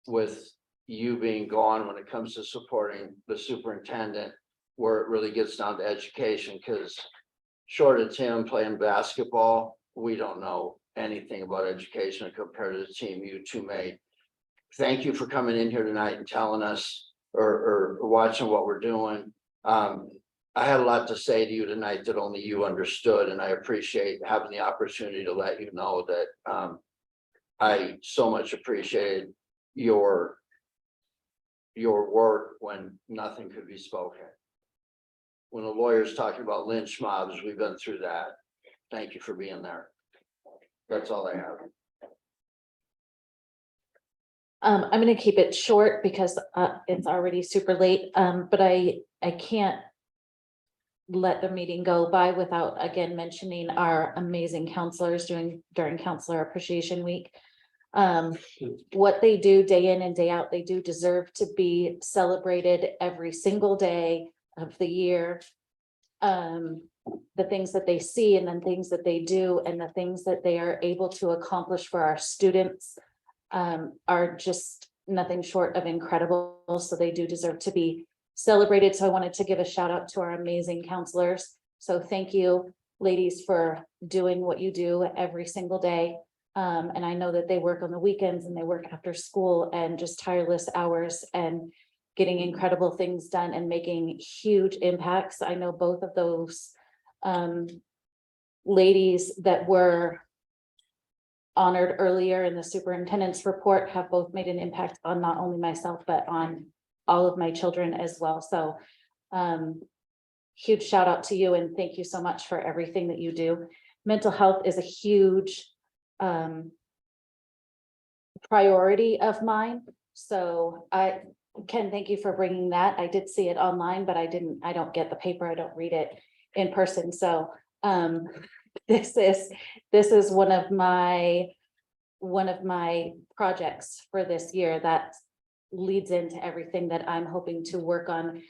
with you being gone when it comes to supporting the superintendent, where it really gets down to education, because short of Tim playing basketball, we don't know anything about education compared to the team you two made. Thank you for coming in here tonight and telling us or watching what we're doing. I had a lot to say to you tonight that only you understood, and I appreciate having the opportunity to let you know that I so much appreciated your work when nothing could be spoken. When the lawyer's talking about lynch mobs, we've been through that. Thank you for being there. That's all I have. I'm going to keep it short because it's already super late, but I can't let the meeting go by without again mentioning our amazing counselors during Counselor Appreciation Week. What they do day in and day out, they do deserve to be celebrated every single day of the year. The things that they see and then things that they do and the things that they are able to accomplish for our students are just nothing short of incredible. So they do deserve to be celebrated. So I wanted to give a shout out to our amazing counselors. So thank you, ladies, for doing what you do every single day. And I know that they work on the weekends and they work after school and just tireless hours and getting incredible things done and making huge impacts. I know both of those ladies that were honored earlier in the superintendent's report have both made an impact on not only myself, but on all of my children as well. So huge shout out to you and thank you so much for everything that you do. Mental health is a huge priority of mine. So Ken, thank you for bringing that. I did see it online, but I don't get the paper. I don't read it in person. So this is one of my projects for this year that leads into everything that I'm hoping to work on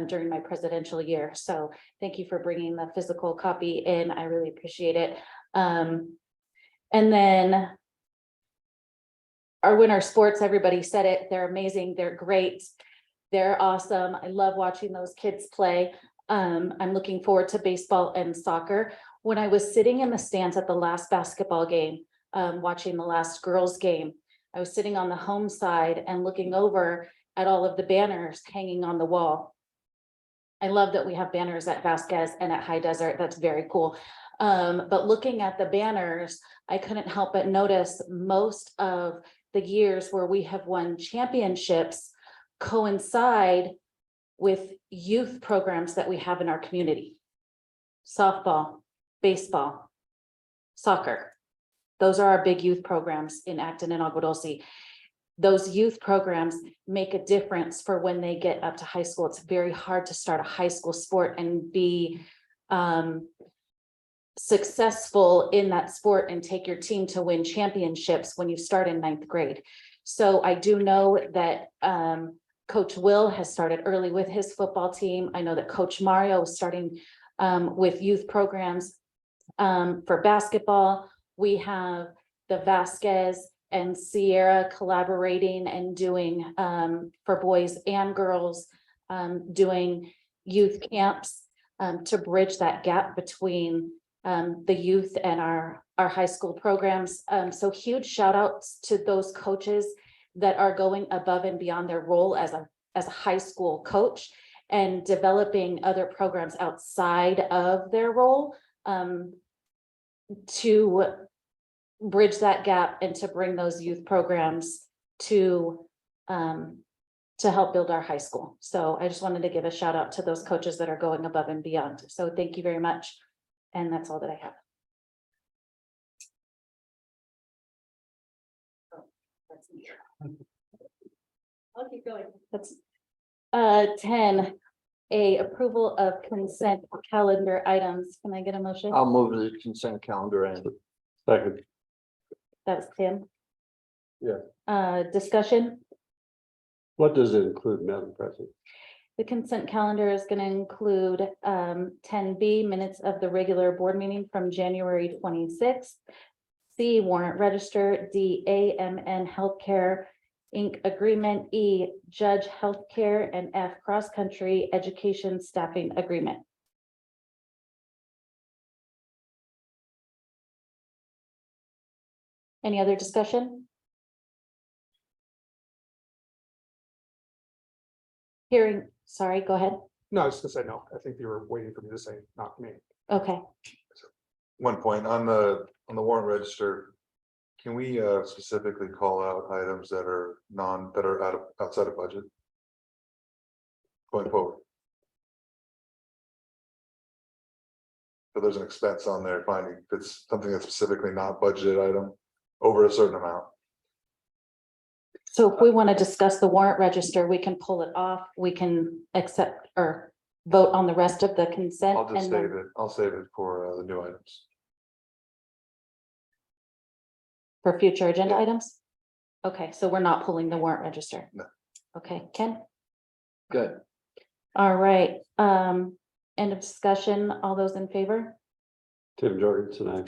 during my presidential year. So thank you for bringing the physical copy in. I really appreciate it. And then our winter sports, everybody said it. They're amazing. They're great. They're awesome. I love watching those kids play. I'm looking forward to baseball and soccer. When I was sitting in the stands at the last basketball game, watching the last girls game, I was sitting on the home side and looking over at all of the banners hanging on the wall. I love that we have banners at Vasquez and at High Desert. That's very cool. But looking at the banners, I couldn't help but notice most of the years where we have won championships coincide with youth programs that we have in our community. Softball, baseball, soccer. Those are our big youth programs in Acton and Agua Dulce. Those youth programs make a difference for when they get up to high school. It's very hard to start a high school sport and be successful in that sport and take your team to win championships when you start in 9th grade. So I do know that Coach Will has started early with his football team. I know that Coach Mario is starting with youth programs for basketball. We have the Vasquez and Sierra collaborating and doing for boys and girls, doing youth camps to bridge that gap between the youth and our high school programs. So huge shout outs to those coaches that are going above and beyond their role as a high school coach and developing other programs outside of their role to bridge that gap and to bring those youth programs to help build our high school. So I just wanted to give a shout out to those coaches that are going above and beyond. So thank you very much. And that's all that I have. I'll keep going. That's 10, a approval of consent calendar items. Can I get a motion? I'll move the consent calendar in. Second. That was Tim. Yeah. Discussion. What does it include, Madam President? The consent calendar is going to include 10B, minutes of the regular board meeting from January 26th. C, warrant register. D, AMN Healthcare Inc. agreement. E, Judge Healthcare, and F, cross-country education staffing agreement. Any other discussion? Hearing, sorry, go ahead. No, I was just gonna say no. I think you were waiting for me to say, not me. Okay, One point on the warrant register. Can we specifically call out items that are outside of budget? Going forward. So there's an expense on there, finding if it's something that's specifically not budgeted item over a certain amount. so if we want to discuss the warrant register, we can pull it off. We can accept or vote on the rest of the consent. I'll just and then- save it. I'll save it for the new items. For future agenda Yeah. items? Okay, so we're not pulling the warrant register? No. Okay, Ken? Good. All right, end of discussion. All those in favor? Tim Jorgensen, aye.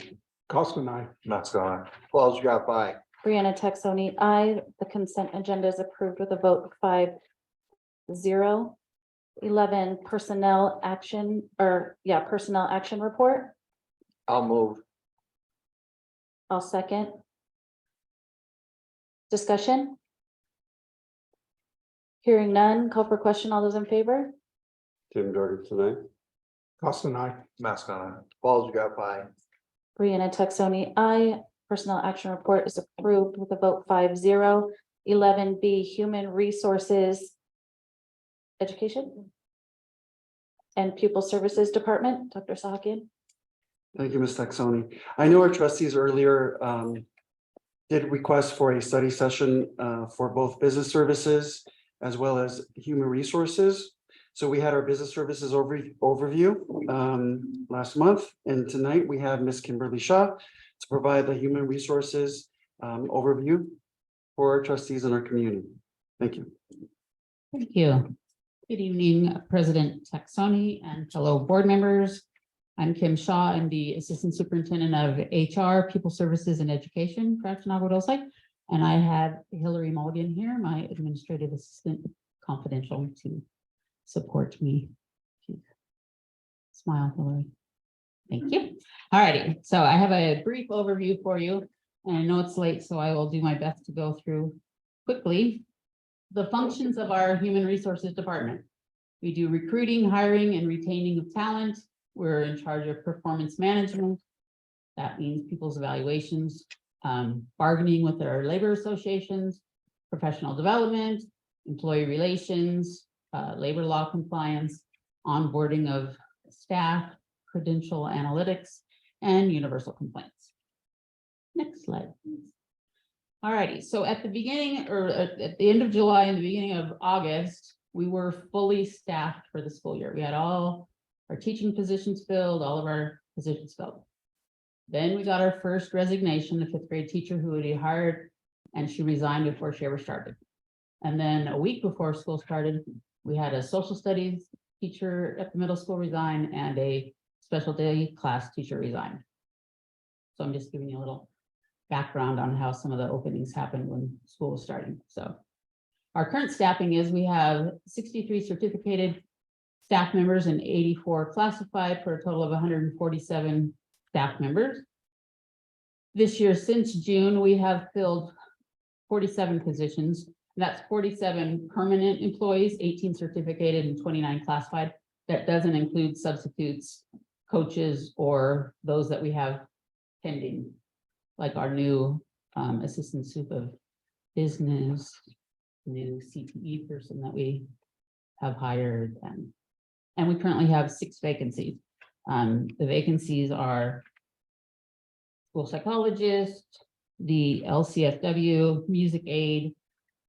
Costa and I. Matt's gone. Paul's got by. Brianna Texoni, aye. The consent agenda is approved with a vote of 5-0. 11, personnel action report. I'll move. I'll second. Discussion? Hearing none, call for question. All those in favor? Tim Jorgensen, aye. Costa and I. Matt's gone. Paul's got by. Brianna Texoni, aye. Personnel action report is approved with a vote 5-0. 11B, human resources. Education. And pupil services department, Dr. Sahakian. Thank you, Ms. Taxoni. I know our trustees earlier did request for a study session for both business services as well as human resources. So we had our business services overview last month, and tonight we have Ms. Kimberly Shaw to provide the human resources overview for our trustees in our community. Thank you. Thank you. Good evening, President Taxoni and fellow board members. I'm Kim Shaw. I'm the Assistant Superintendent of HR, People Services and Education for Acton Agua Dulce. And I have Hillary Mulligan here, my administrative assistant, confidential, to support me. Smile, Hillary. Thank you. All righty. So I have a brief overview for you. and I know it's late, so I will do my best to go through quickly the functions of our Human Resources Department. We do recruiting, hiring, and retaining of talent. We're in charge of performance management. That means people's evaluations, bargaining with our labor associations, professional development, employee relations, labor law compliance, onboarding of staff, credential analytics, and universal complaints. Next slide, please. All righty, so at the beginning or at the end of July and the beginning of August, we were fully staffed for the school year. We had all our teaching positions filled, all of our positions filled. Then we got our first resignation, the 5th grade teacher who we hired, and she resigned before she ever started. And then a week before school started, we had a social studies teacher at the middle school resign and a special day class teacher resigned. So I'm just giving you a little background on how some of the openings happened when school was starting. So our current staffing is we have 63 certificated staff members and 84 classified for a total of 147 staff members. This year, since June, we have filled 47 positions. That's 47 permanent employees, 18 certificated and 29 classified. That doesn't include substitutes, coaches, or those that we have pending, like our new assistant soup of business, new CTE person that we have hired, and we currently have 6 vacancies. The vacancies are school psychologist, the LCSW, music aide,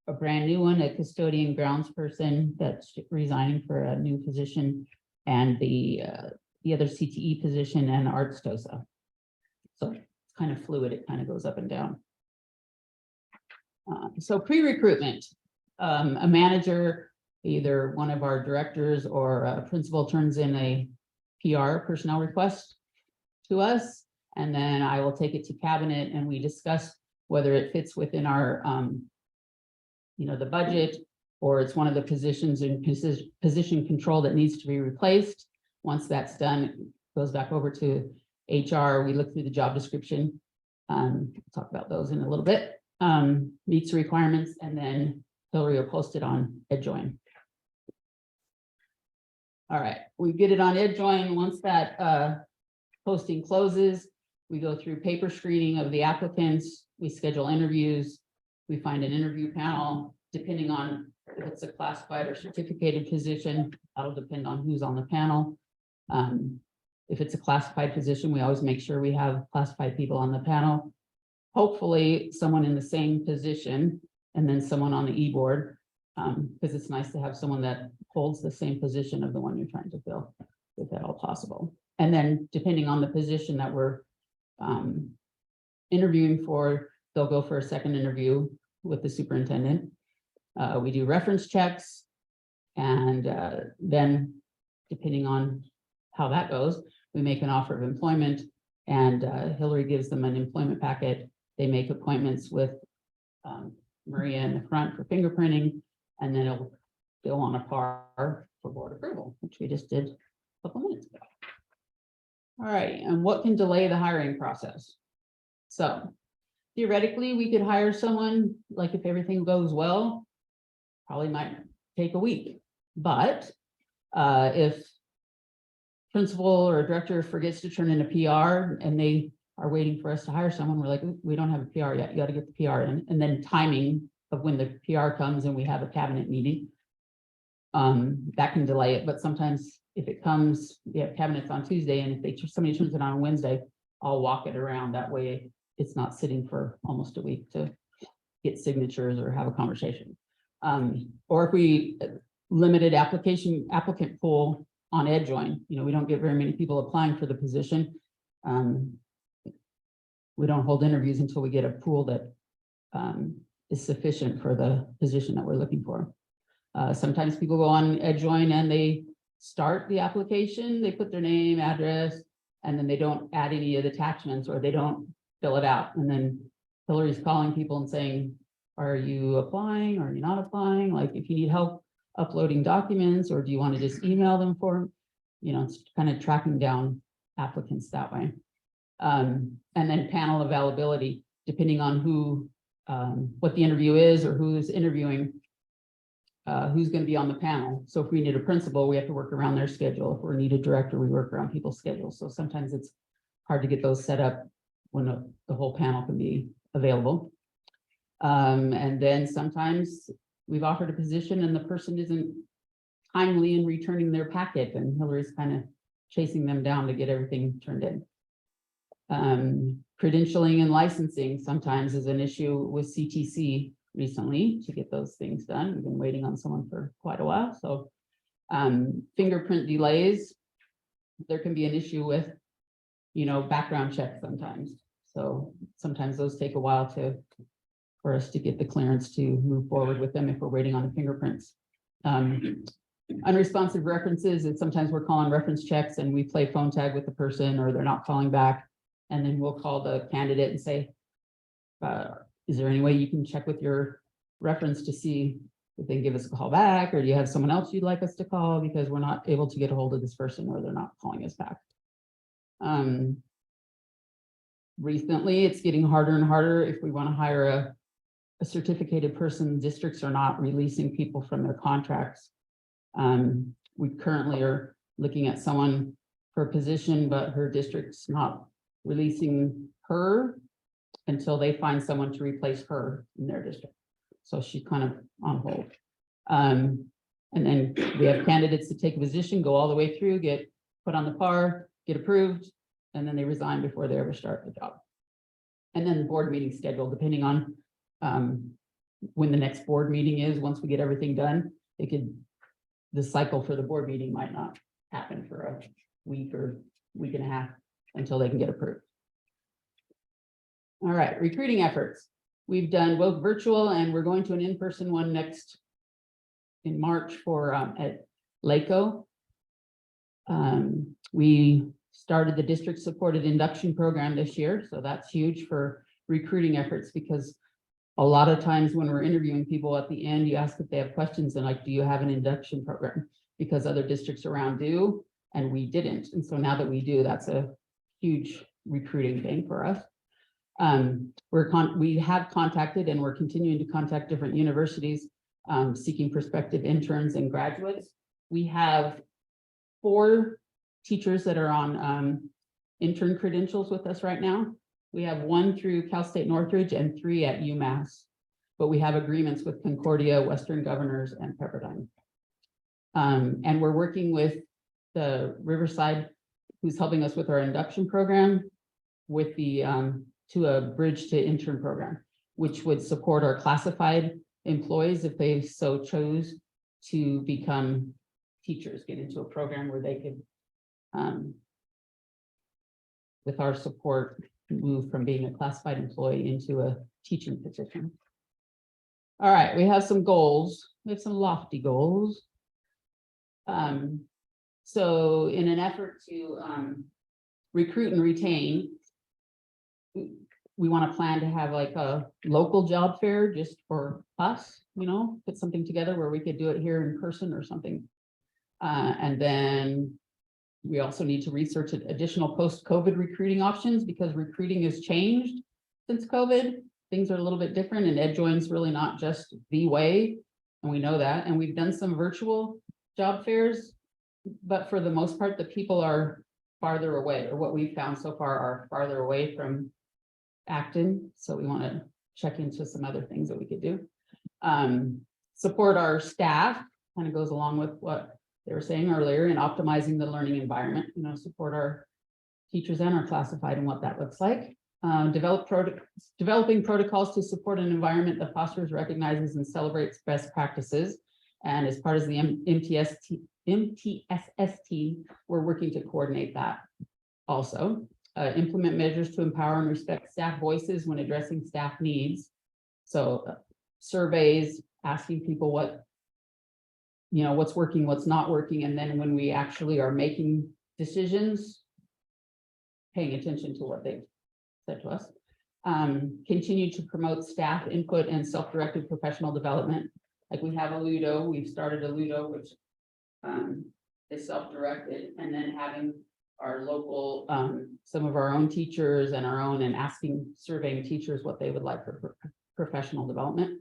a brand new one, a custodian grounds person that's resigning for a new position, and the other CTE position and arts TOSA. So it's kind of fluid, it kind of goes up and down. So pre-recruitment, a manager, either one of our directors or a principal turns in a PR personnel request to us, and then I will take it to cabinet and we discuss whether it fits within our the budget, or it's one of the positions in position control that needs to be replaced. Once that's done, it goes back over to HR. We look through the job description. Talk about those in a little bit. Meets the requirements, and then Hillary will post it on EdJoin. All right, we get it on EdJoin. Once that posting closes, we go through paper screening of the applicants. We schedule interviews. We find an interview panel, depending on if it's a classified or certificated position. That'll depend on who's on the panel. If it's a classified position, we always make sure we have classified people on the panel. Hopefully someone in the same position, and then someone on the e-board, because it's nice to have someone that holds the same position of the one you're trying to fill, if at all possible. And then depending on the position that we're interviewing for, they'll go for a second interview with the superintendent. We do reference checks, and then depending on how that goes, we make an offer of employment, and Hillary gives them an employment packet. They make appointments with Maria in the front for fingerprinting, and then it'll go on a par for board approval, which we just did a couple minutes ago. All right, and what can delay the hiring process? So theoretically, we could hire someone, like if everything goes well, probably might take a week. But if principal or director forgets to turn in a PR and they are waiting for us to hire someone, we're like, we don't have a PR yet, you got to get the PR in. And then timing of when the PR comes and we have a cabinet meeting, that can delay it. But sometimes if it comes, we have cabinets on Tuesday, and if somebody turns it on Wednesday, I'll walk it around. That way it's not sitting for almost a week to get signatures or have a conversation. Or if we limited applicant pool on EdJoin, we don't get very many people applying for the position. We don't hold interviews until we get a pool that is sufficient for the position that we're looking for. Sometimes people go on EdJoin and they start the application, they put their name, address, and then they don't add any of the attachments, or they don't fill it out. And then Hillary's calling people and saying, are you applying? Or are you not applying? Like, if you need help uploading documents, or do you want to just email them for, it's kind of tracking down applicants that way. And then panel availability, depending on who, what the interview is or who's interviewing, who's going to be on the panel. So if we need a principal, we have to work around their schedule. If we need a director, we work around people's schedules. So sometimes it's hard to get those set up when the whole panel can be available. And then sometimes we've offered a position and the person isn't timely in returning their packet, and Hillary's kind of chasing them down to get everything turned in. Credentialing and licensing sometimes is an issue with CTC recently to get those things done. We've been waiting on someone for quite a while. So fingerprint delays, there can be an issue with, you know, background checks sometimes. So sometimes those take a while for us to get the clearance to move forward with them if we're waiting on the fingerprints. Unresponsive references, and sometimes we're calling reference checks and we play phone tag with the person or they're not calling back. And then we'll call the candidate and say, is there any way you can check with your reference to see if they can give us a call back, or do you have someone else you'd like us to call because we're not able to get a hold of this person or they're not calling us back. Recently, it's getting harder and harder if we want to hire a certificated person. Districts are not releasing people from their contracts. We currently are looking at someone for a position, but her district's not releasing her until they find someone to replace her in their district. So she's kind of on hold. And then we have candidates to take a position, go all the way through, get put on the par, get approved, and then they resign before they ever start the job. And then the board meeting schedule, depending on when the next board meeting is, once we get everything done, the cycle for the board meeting might not happen for a week or week and a half until they can get approved. All right, recruiting efforts. We've done both virtual and we're going to an in-person one in March for at LACO. We started the district supported induction program this year. So that's huge for recruiting efforts, because a lot of times when we're interviewing people at the end, you ask if they have questions and like, do you have an induction program? Because other districts around do, and we didn't. And so now that we do, that's a huge recruiting thing for us. We have contacted and we're continuing to contact different universities seeking prospective interns and graduates. We have 4 teachers that are on intern credentials with us right now. We have 1 through Cal State Northridge and 3 at UMass, but we have agreements with Concordia, Western Governors, and Pepperdine. And we're working with the Riverside, who's helping us with our induction program, with the to a bridge to intern program, which would support our classified employees if they so chose to become teachers, get into a program where they could, with our support, move from being a classified employee into a teaching position. All right, we have some goals. We have some lofty goals. So in an effort to recruit and retain, we want to plan to have like a local job fair just for us, you know, put something together where we could do it here in person or something. And then we also need to research additional post-COVID recruiting options, because recruiting has changed since COVID. Things are a little bit different, and EdJoin's really not just the way, and we know that. And we've done some virtual job fairs, but for the most part, the people are farther away, or what we've found so far are farther away from Acton. So we want to check into some other things that we could do. Support our staff, kind of goes along with what they were saying earlier, in optimizing the learning environment, you know, support our teachers and our classified and what that looks like. Developing protocols to support an environment that fosters, recognizes, and celebrates best practices. And as part of the MTSS team, we're working to coordinate that also. Implement measures to empower and respect staff voices when addressing staff needs. So surveys, asking people what, you know, what's working, what's not working. And then when we actually are making decisions, paying attention to what they've said to us. Continue to promote staff input and self-directed professional development. Like we have a Ludo, we've started a Ludo, which is self-directed, and then having our local, some of our own teachers and our own, and surveying teachers what they would like for professional development.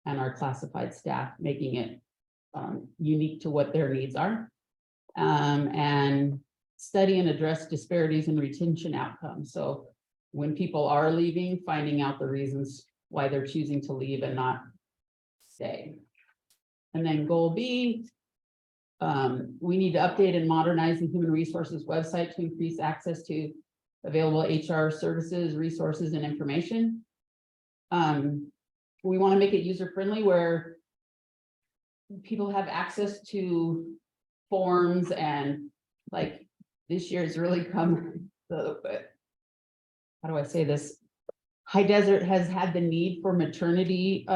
And our classified staff, making it unique to what their needs are. And study and address disparities in retention outcomes. So when people are leaving, finding out the reasons why they're choosing to leave and not stay. And then goal B, we need to update and modernize the human resources website to increase access to available HR services, resources, and information. We want to make it user-friendly where people have access to forms, and like this year has really come, how do I say this? High Desert has had the need for maternity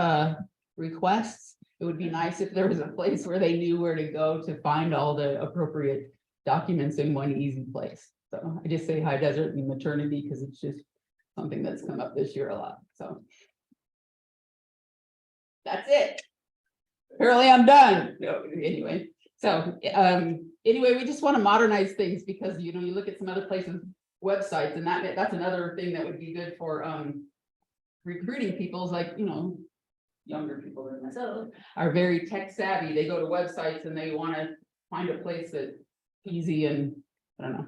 requests. It would be nice if there was a place where they knew where to go to find all the appropriate documents in one easy place. So I just say High Desert and maternity because it's just something that's come up this year a lot. So that's it. Apparently I'm done. No, anyway. So anyway, we just want to modernize things because, you know, you look at some other places, websites, and that's another thing that would be good for recruiting people is like, you know, younger people than myself are very tech savvy. They go to websites and they want to find a place that's easy, and I don't know.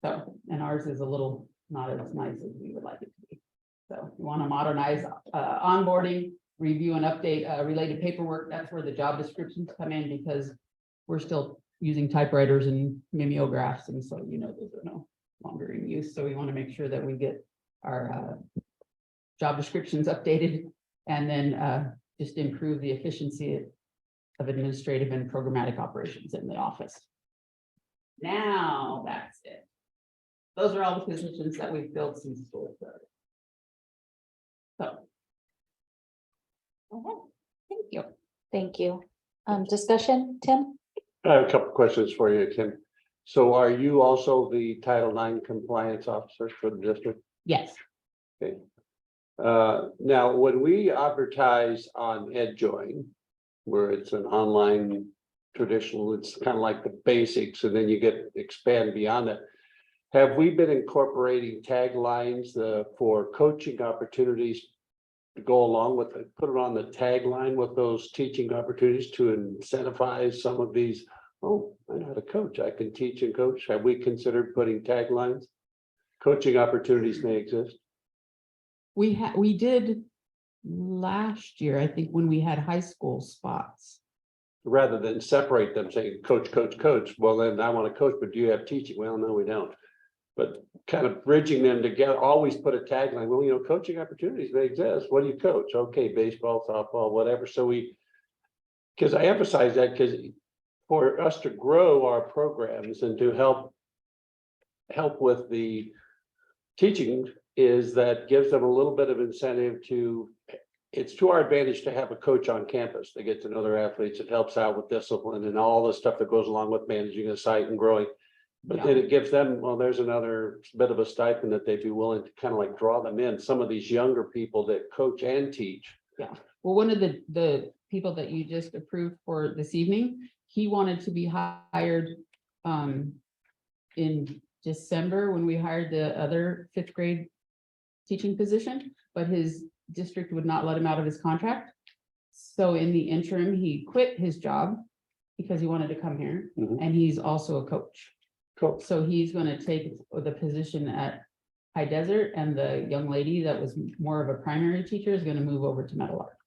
So, and ours is a little not as nice as we would like it to be. So we want to modernize onboarding, review and update related paperwork. That's where the job descriptions come in, because we're still using typewriters and mimeographs, and so, you know, those are no longer in use. So we want to make sure that we get our job descriptions updated, and then just improve the efficiency of administrative and programmatic operations in the office. Now that's it. Those are all the positions that we've filled since school started. So. Okay, thank you. Thank you. Discussion, Tim? I have a couple of questions for you, Kim. So are you also the Title IX compliance officer for the district? Yes. Okay. Now, when we advertise on EdJoin, where it's an online traditional, it's kind of like the basics, and then you expand beyond that. Have we been incorporating taglines for coaching opportunities to go along with it, put it on the tagline with those teaching opportunities to incentivize some of these? Oh, I know how to coach. I can teach and coach. Have we considered putting taglines? Coaching opportunities may exist. We did last year, I think, when we had high school spots. Rather than separate them, saying coach, coach, coach. Well, then I want to coach, but do you have teaching? Well, no, we don't. But kind of bridging them together, always put a tagline. Well, you know, coaching opportunities may exist. What do you coach? Okay, baseball, softball, whatever. So because I emphasize that because for us to grow our programs and to help with the teaching is that gives them a little bit of incentive it's to our advantage to have a coach on campus. They get to know their athletes. It helps out with discipline and all the stuff that goes along with managing a site and growing. But then it gives them, well, there's another bit of a stipend that they'd be willing to kind of like draw them in. Some of these younger people that coach and teach. Yeah. Well, one of the people that you just approved for this evening, he wanted to be hired in December when we hired the other 5th grade teaching position, but his district would not let him out of his contract. So in the interim, he quit his job because he wanted to come here, and he's also a coach. Cool. So he's going to take the position at High Desert, and the young lady that was more of a primary teacher is going to move over to Metal Arc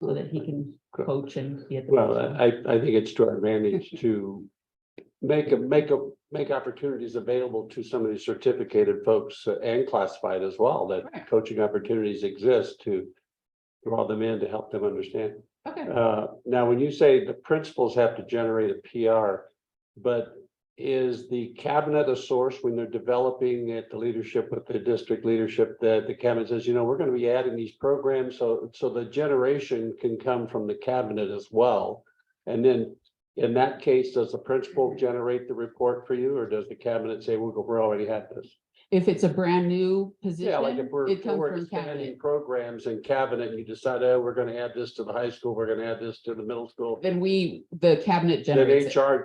so that he can coach and be at the. Well, I think it's to our advantage to make opportunities available to some of these certificated folks and classified as well, that coaching opportunities exist to draw them in to help them understand. Okay. Now, when you say the principals have to generate a PR, but is the cabinet a source when they're developing at the leadership with the district leadership that the cabinet says, you know, we're going to be adding these programs, so the generation can come from the cabinet as well? And then in that case, does the principal generate the report for you, or does the cabinet say, we already had this? If it's a brand new Yeah, like position, if we're, it comes we're from expanding cabinet. programs in cabinet, you decide, oh, we're gonna add this to the high school, we're gonna add this to the middle school. Then the cabinet Then generates it. HR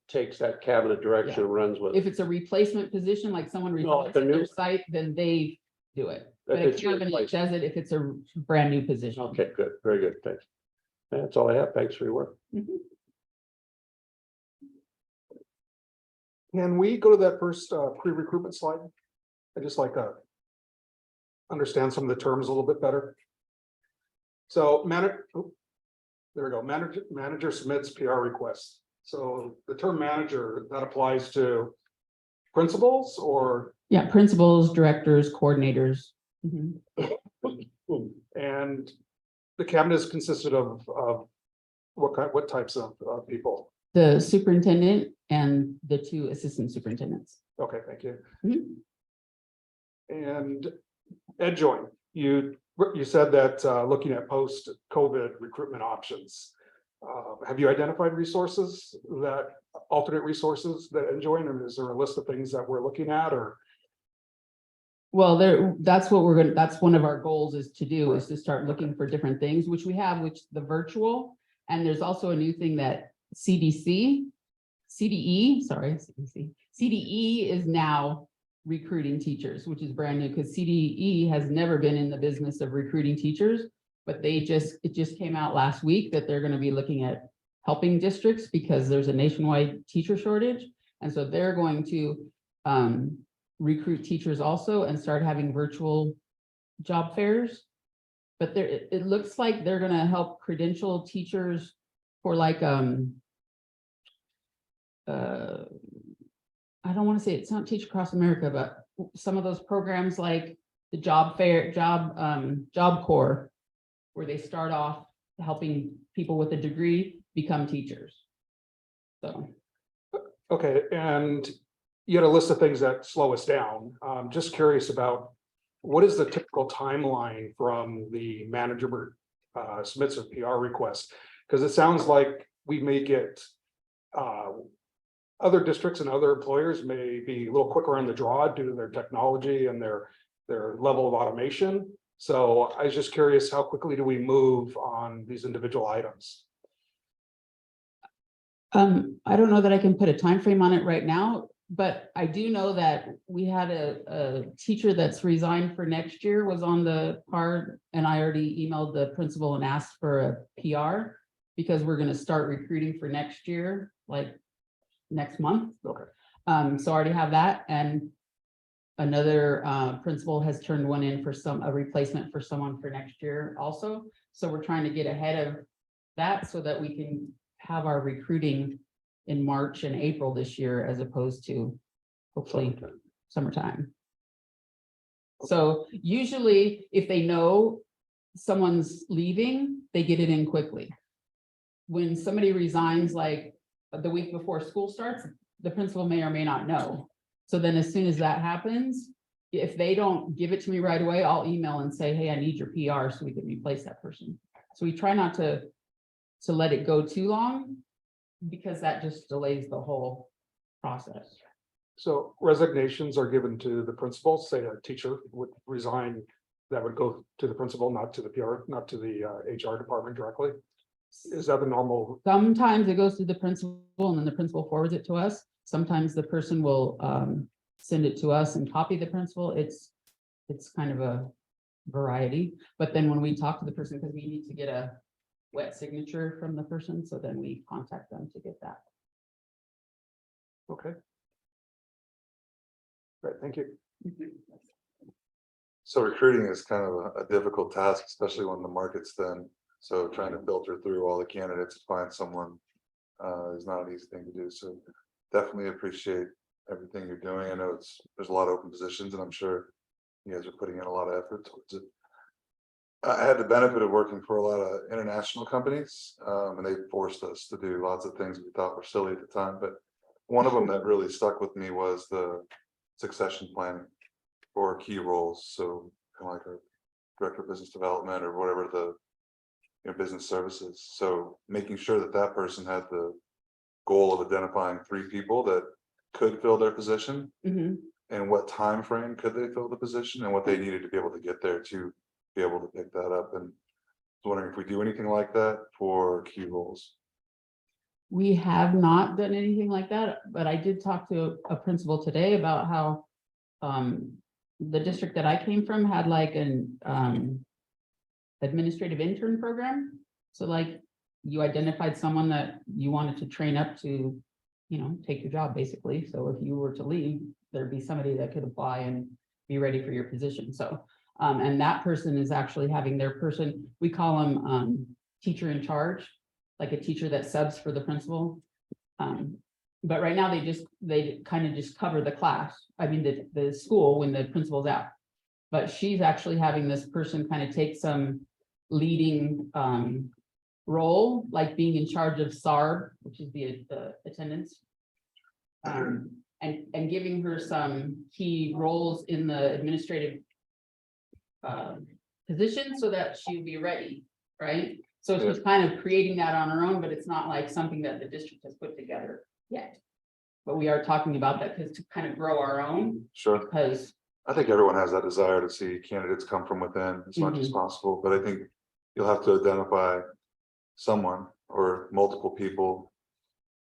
takes that cabinet direction and runs with If it. it's a replacement position, like someone No, resigns if a at their new- site, then they do it. If But a it's a cabinet replacement. does it if it's a brand new position. Okay, good, very good, thanks. That's all I have, thanks for your work. Mhm. Can we go to that first pre-recruitment slide? I just like to understand some of the terms a little bit better. So there we go, manager submits PR requests. So the term manager, that applies to principals or, Yeah, principals, directors, coordinators. Mhm. and the cabinet is consisted of what types of people? The superintendent and the 2 assistant superintendents. Okay, thank you. Mhm. And Ed Join, you said that looking at post-COVID recruitment options. Have you identified alternate resources that Ed Join, and is there a list of things that we're looking at, or? Well, that's one of our goals is to start looking for different things, which we have, which the virtual, and there's also a new thing that CDE is now recruiting teachers, which is brand new because CDE has never been in the business of recruiting teachers, but it just came out last week that they're going to be looking at helping districts because there's a nationwide teacher shortage. And so they're going to recruit teachers also and start having virtual job fairs. But it looks like they're going to help credential teachers for like I don't want to say it's not Teach Across America, but some of those programs like the job fair, Job Corps, where they start off helping people with a degree become teachers. So. Okay, and you had a list of things that slow us down. Just curious about what is the typical timeline from the manager submits a PR request? Because it sounds like we may get other districts and other employers may be a little quicker on the draw due to their technology and their level of automation. So I was just curious, how quickly do we move on these individual items? I don't know that I can put a time frame on it right now, but I do know that we had a teacher that's resigned for next year was on the card, and I already emailed the principal and asked for a PR because we're going to start recruiting for next year, like next month. Okay. So I already have that, and another principal has turned one in for a replacement for someone for next year also. So we're trying to get ahead of that so that we can have our recruiting in March and April this year, as opposed to hopefully summertime. So usually if they know someone's leaving, they get it in quickly. When somebody resigns, like the week before school starts, the principal may or may not know. So then as soon as that happens, if they don't give it to me right away, I'll email and say, hey, I need your PR so we can replace that person. So we try not to let it go too long, because that just delays the whole process. So resignations are given to the principal. Say a teacher would resign, that would go to the principal, not to the PR, not to the HR department directly. Is that the normal? Sometimes it goes to the principal and then the principal forwards it to us. Sometimes the person will send it to us and copy the principal. It's kind of a variety. But then when we talk to the person, because we need to get a wet signature from the person, so then we contact them to get that. Okay. Great, thank you. So recruiting is kind of a difficult task, especially when the market's thin. So trying to filter through all the candidates to find someone is not an easy thing to do. So definitely appreciate everything you're doing. I know there's a lot of open positions, and I'm sure you guys are putting in a lot of effort towards it. I had the benefit of working for a lot of international companies, and they forced us to do lots of things we thought were silly at the time. But one of them that really stuck with me was the succession planning for key roles. So kind of like a director of business development or whatever the business services. So making sure that that person had the goal of identifying 3 people that could fill their position, Mm-hmm. And what time frame could they fill the position and what they needed to be able to get there to be able to pick that up? And I was wondering if we do anything like that for key roles. We have not done anything like that, but I did talk to a principal today about how the district that I came from had like an administrative intern program. So like you identified someone that you wanted to train up to, you know, take your job basically. So if you were to leave, there'd be somebody that could apply and be ready for your position. So and that person is actually having their person, we call them teacher in charge, like a teacher that subs for the principal. But right now they kind of just cover the class. I mean, the school when the principal's out. But she's actually having this person kind of take some leading role, like being in charge of SARB, which is the attendance. And giving her some key roles in the administrative position so that she'll be ready, right? So she's kind of creating that on her own, but it's not like something that the district has put together yet. But we are talking about that because to kind of grow our own, Sure. because I think everyone has that desire to see candidates come from within as much as possible, but I think you'll have to identify someone or multiple people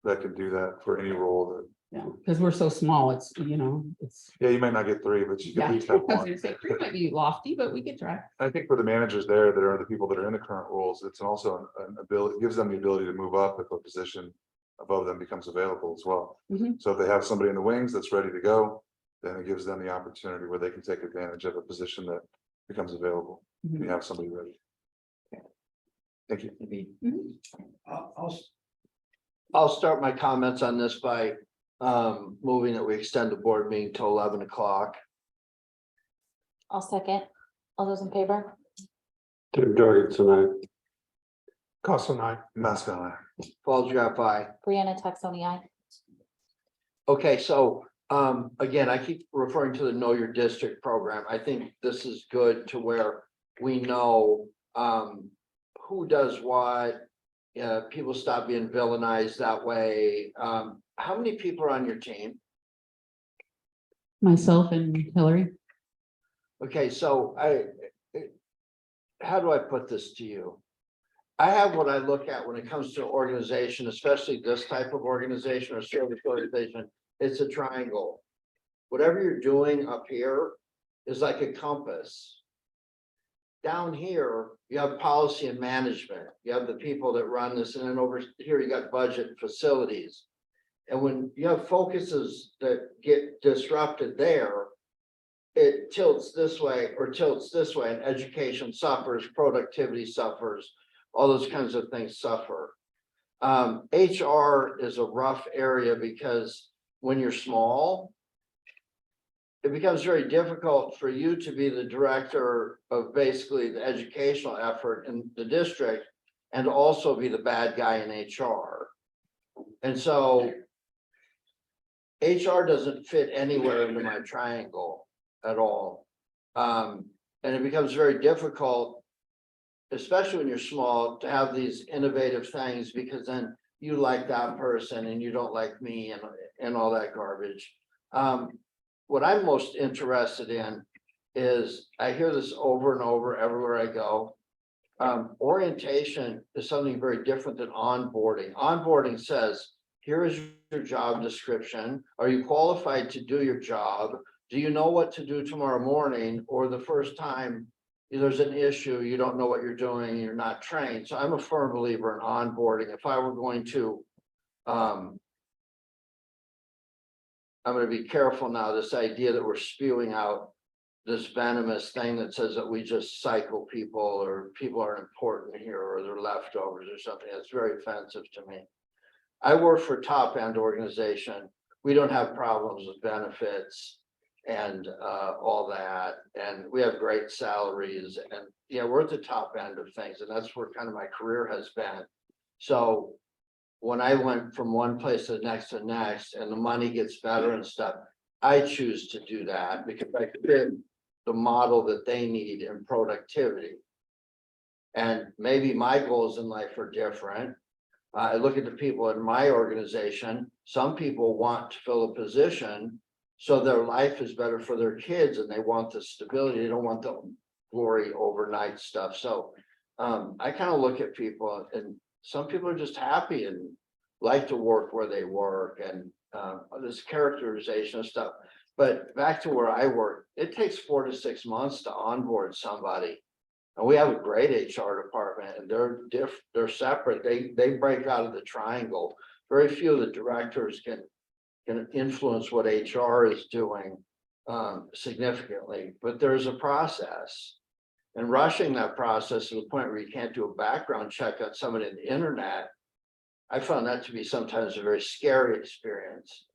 that can do that for any role that. yeah, because we're so small, it's, you know, it's. Yeah, you might not get three, but you can Yeah, at I least have was one. gonna say, three might be lofty, but we could try. I think for the managers there that are the people that are in the current roles, it's also an ability, gives them the ability to move up if a position above them becomes available as well. Mhm. So if they have somebody in the wings that's ready to go, then it gives them the opportunity where they can take advantage of a position that becomes available. Mhm. You have somebody ready. Thank you. Mhm. I'll start my comments on this by moving that we extend the board meeting till 11 o'clock. I'll second. All those in favor? Tim Jorgensen, I. Cost I. Mascot. Paul Giampi, aye. Brianna Texoni, aye. Okay, so again, I keep referring to the Know Your District program. I think this is good to where we know who does what. People stop being villainized that way. How many people are on your team? Myself and Hillary. Okay, so how do I put this to you? I have what I look at when it comes to organization, especially this type of organization or service organization, it's a triangle. Whatever you're doing up here is like a compass. Down here, you have policy and management. You have the people that run this, and then over here, you got budget and facilities. And when you have focuses that get disrupted there, it tilts this way or tilts this way, and education suffers, productivity suffers, all those kinds of things suffer. HR is a rough area because when you're small, it becomes very difficult for you to be the director of basically the educational effort in the district and also be the bad guy in HR. And so HR doesn't fit anywhere into my triangle at all. And it becomes very difficult, especially when you're small, to have these innovative things because then you like that person and you don't like me and all that garbage. What I'm most interested in is I hear this over and over everywhere I go. Orientation is something very different than onboarding. Onboarding says, here is your job description. Are you qualified to do your job? Do you know what to do tomorrow morning? Or the first time there's an issue, you don't know what you're doing, you're not trained. So I'm a firm believer in onboarding. If I were going to, I'm going to be careful now, this idea that we're spewing out this venomous thing that says that we just cycle people or people are important here or they're leftovers or something. That's very offensive to me. I work for top end organization. We don't have problems with benefits and all that. And we have great salaries and yeah, we're at the top end of things. And that's where kind of my career has been. So when I went from one place to the next and the money gets better and stuff, I choose to do that because I fit the model that they need in productivity. And maybe my goals in life are different. I look at the people in my organization. Some people want to fill a position So their life is better for their kids and they want the stability. They don't want the glory overnight stuff. So I kind of look at people and some people are just happy and like to work where they work and this characterization of stuff. But back to where I work, it takes 4 to 6 months to onboard somebody. And we have a great HR department and they're separate. They break out of the triangle. Very few of the directors can influence what HR is doing significantly, but there's a process. And rushing that process to the point where you can't do a background check on somebody on the internet, I found that to be sometimes a very scary experience.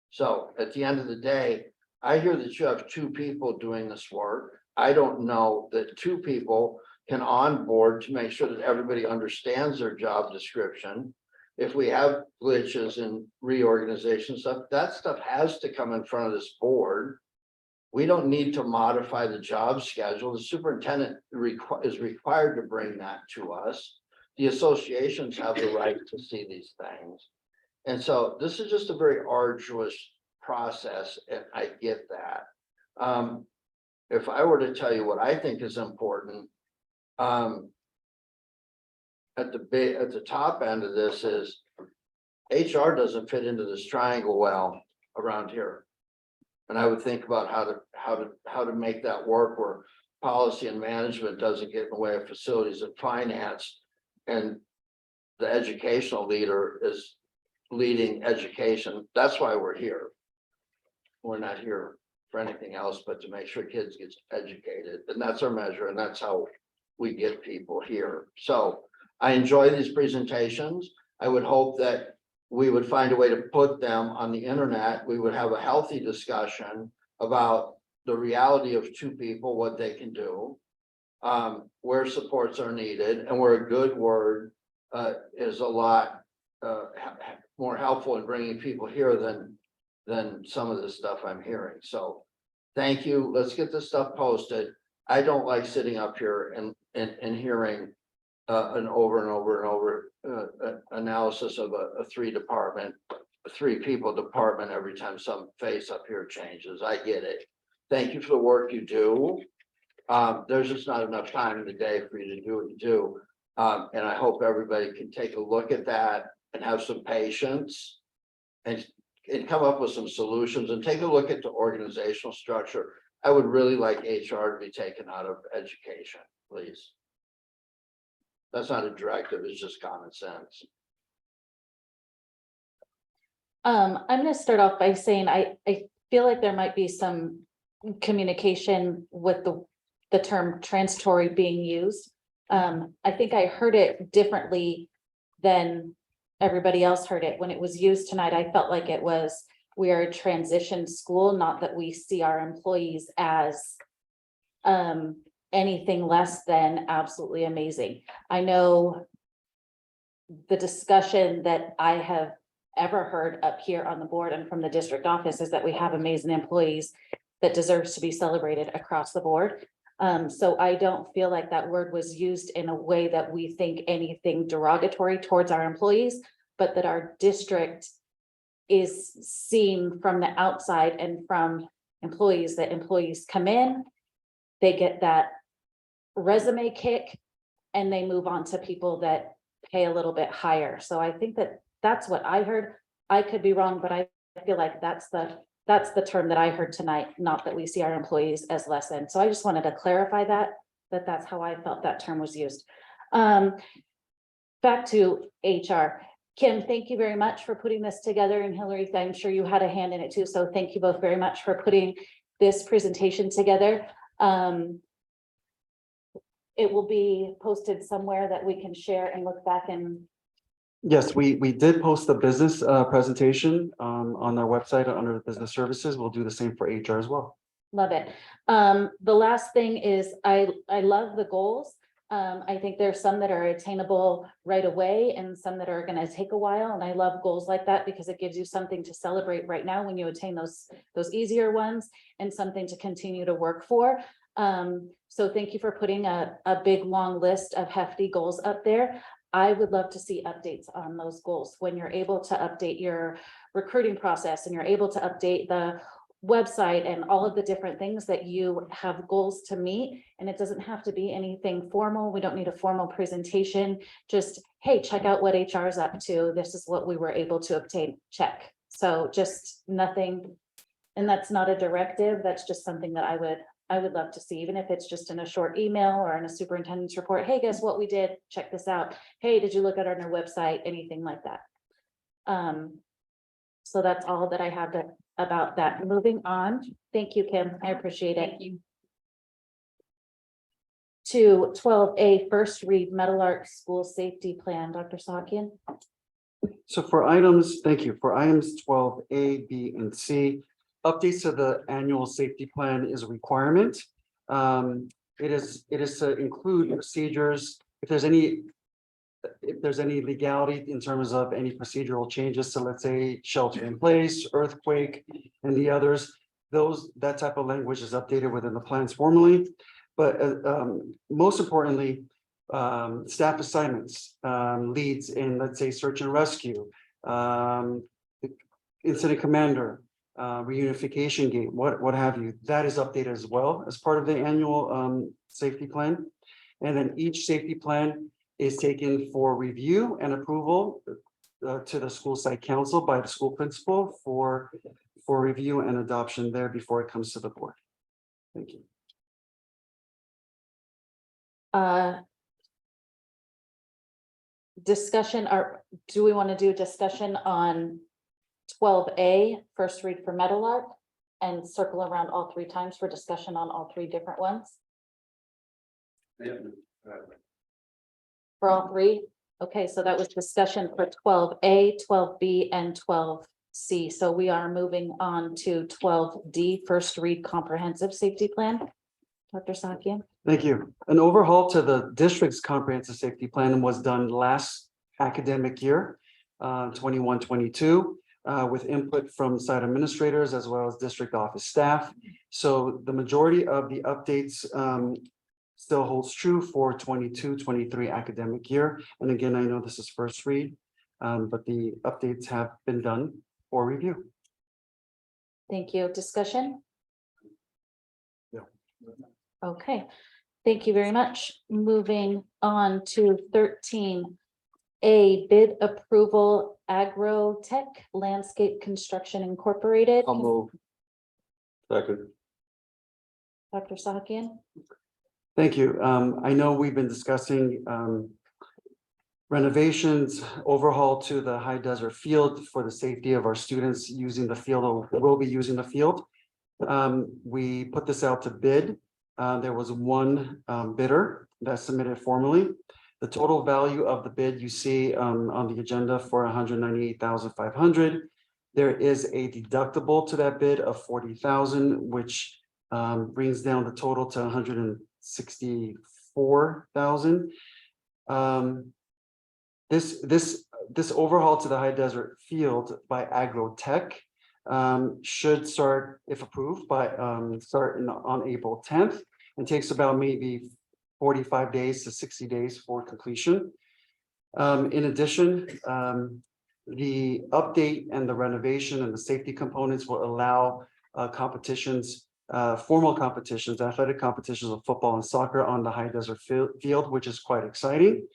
So at the end of the day, I hear that you have 2 people doing this work. I don't know that 2 people can onboard to make sure that everybody understands their job description. If we have glitches and reorganization stuff, that stuff has to come in front of this board. We don't need to modify the job schedule. The superintendent is required to bring that to us. The associations have the right to see these things. And so this is just a very arduous process, and I get that. If I were to tell you what I think is important, at the top end of this is HR doesn't fit into this triangle well around here. And I would think about how to make that work where policy and management doesn't get in the way of facilities and finance. And the educational leader is leading education. That's why we're here. We're not here for anything else but to make sure kids get educated. And that's our measure. And that's how we get people here. So I enjoy these presentations. I would hope that we would find a way to put them on the internet. We would have a healthy discussion about the reality of 2 people, what they can do, where supports are needed, and where a good word is a lot more helpful in bringing people here than some of the stuff I'm hearing. So thank you. Let's get this stuff posted. I don't like sitting up here and hearing an over and over and over analysis of a 3 people department every time some face up here changes. I get it. Thank you for the work you do. There's just not enough time in the day for you to do what you do. And I hope everybody can take a look at that and have some patience and come up with some solutions and take a look at the organizational structure. I would really like HR to be taken out of education, please. That's not a directive, it's just common sense. I'm going to start off by saying I feel like there might be some communication with the term transitory being used. I think I heard it differently than everybody else heard it. When it was used tonight, I felt like it was, we are a transition school, not that we see our employees as anything less than absolutely amazing. I know the discussion that I have ever heard up here on the board and from the district office is that we have amazing employees that deserves to be celebrated across the board. So I don't feel like that word was used in a way that we think anything derogatory towards our employees, but that our district is seen from the outside and from employees, that employees come in, they get that resume kick, and they move on to people that pay a little bit higher. So I think that that's what I heard. I could be wrong, but I feel like that's the term that I heard tonight, not that we see our employees as less than. So I just wanted to clarify that's how I felt that term was used. Back to HR. Kim, thank you very much for putting this together. And Hillary, I'm sure you had a hand in it too. So thank you both very much for putting this presentation together. It will be posted somewhere that we can share and look back and. Yes, we did post the business presentation on our website under business services. We'll do the same for HR as well. Love it. The last thing is I love the goals. I think there's some that are attainable right away and some that are going to take a while. And I love goals like that because it gives you something to celebrate right now when you attain those easier ones and something to continue to work for. So thank you for putting a big long list of hefty goals up there. I would love to see updates on those goals when you're able to update your recruiting process and you're able to update website and all of the different things that you have goals to meet. And it doesn't have to be anything formal. We don't need a formal presentation. Just, hey, check out what HR is up to. This is what we were able to obtain, check. So just nothing, and that's not a directive. That's just something that I would love to see, even if it's just in a short email or in a superintendent's report. Hey, guess what we did? Check this out. Hey, did you look at our website? Anything like that. So that's all that I have about that. Moving on. Thank you, Kim. I appreciate it. Thank you. To 12A, first read Meadowlark School Safety Plan. Dr. Sakian. So for items, thank you, for items 12A, B, and C, updates to the annual safety plan is a requirement. It is to include procedures, if there's any legality in terms of any procedural changes to, let's say, shelter in place, earthquake, and the others, that type of language is updated within the plans formally. But most importantly, staff assignments, leads in, let's say, search and rescue, incident commander, reunification gate, what have you, that is updated as well as part of the annual safety plan. And then each safety plan is taken for review and approval to the school site council by the school principal for review and adoption there before it comes to the board. Thank you. Discussion, or do we want to do discussion on 12A, first read for Meadowlark, and circle around all three times for discussion on all three different ones? For all three? Okay, so that was discussion for 12A, 12B, and 12C. So we are moving on to 12D, first read comprehensive safety plan. Dr. Sakian. Thank you. An overhaul to the district's comprehensive safety plan was done last academic year, 21-22, with input from site administrators as well as district office staff. So the majority of the updates still holds true for 22-23 academic year. And again, I know this is first read, but the updates have been done for review. Thank you. Discussion? Yeah. Okay, thank you very much. Moving on to 13A, bid approval, Agrotech Landscape Construction Incorporated. I'll move. Second. Dr. Sakian. Thank you. I know we've been discussing renovations, overhaul to the high desert field for the safety of our students using the field, or will be using the field. We put this out to bid. There was one bidder that submitted formally. The total value of the bid you see on the agenda for $198,500. There is a deductible to that bid of $40,000, which brings down the total to $164,000. This overhaul to the high desert field by Agrotech should start, if approved, on April 10th, and takes about maybe 45 days to 60 days for completion. In addition, the update and the renovation and the safety components will allow competitions, formal competitions, athletic competitions of football and soccer on the high desert field, which is quite exciting.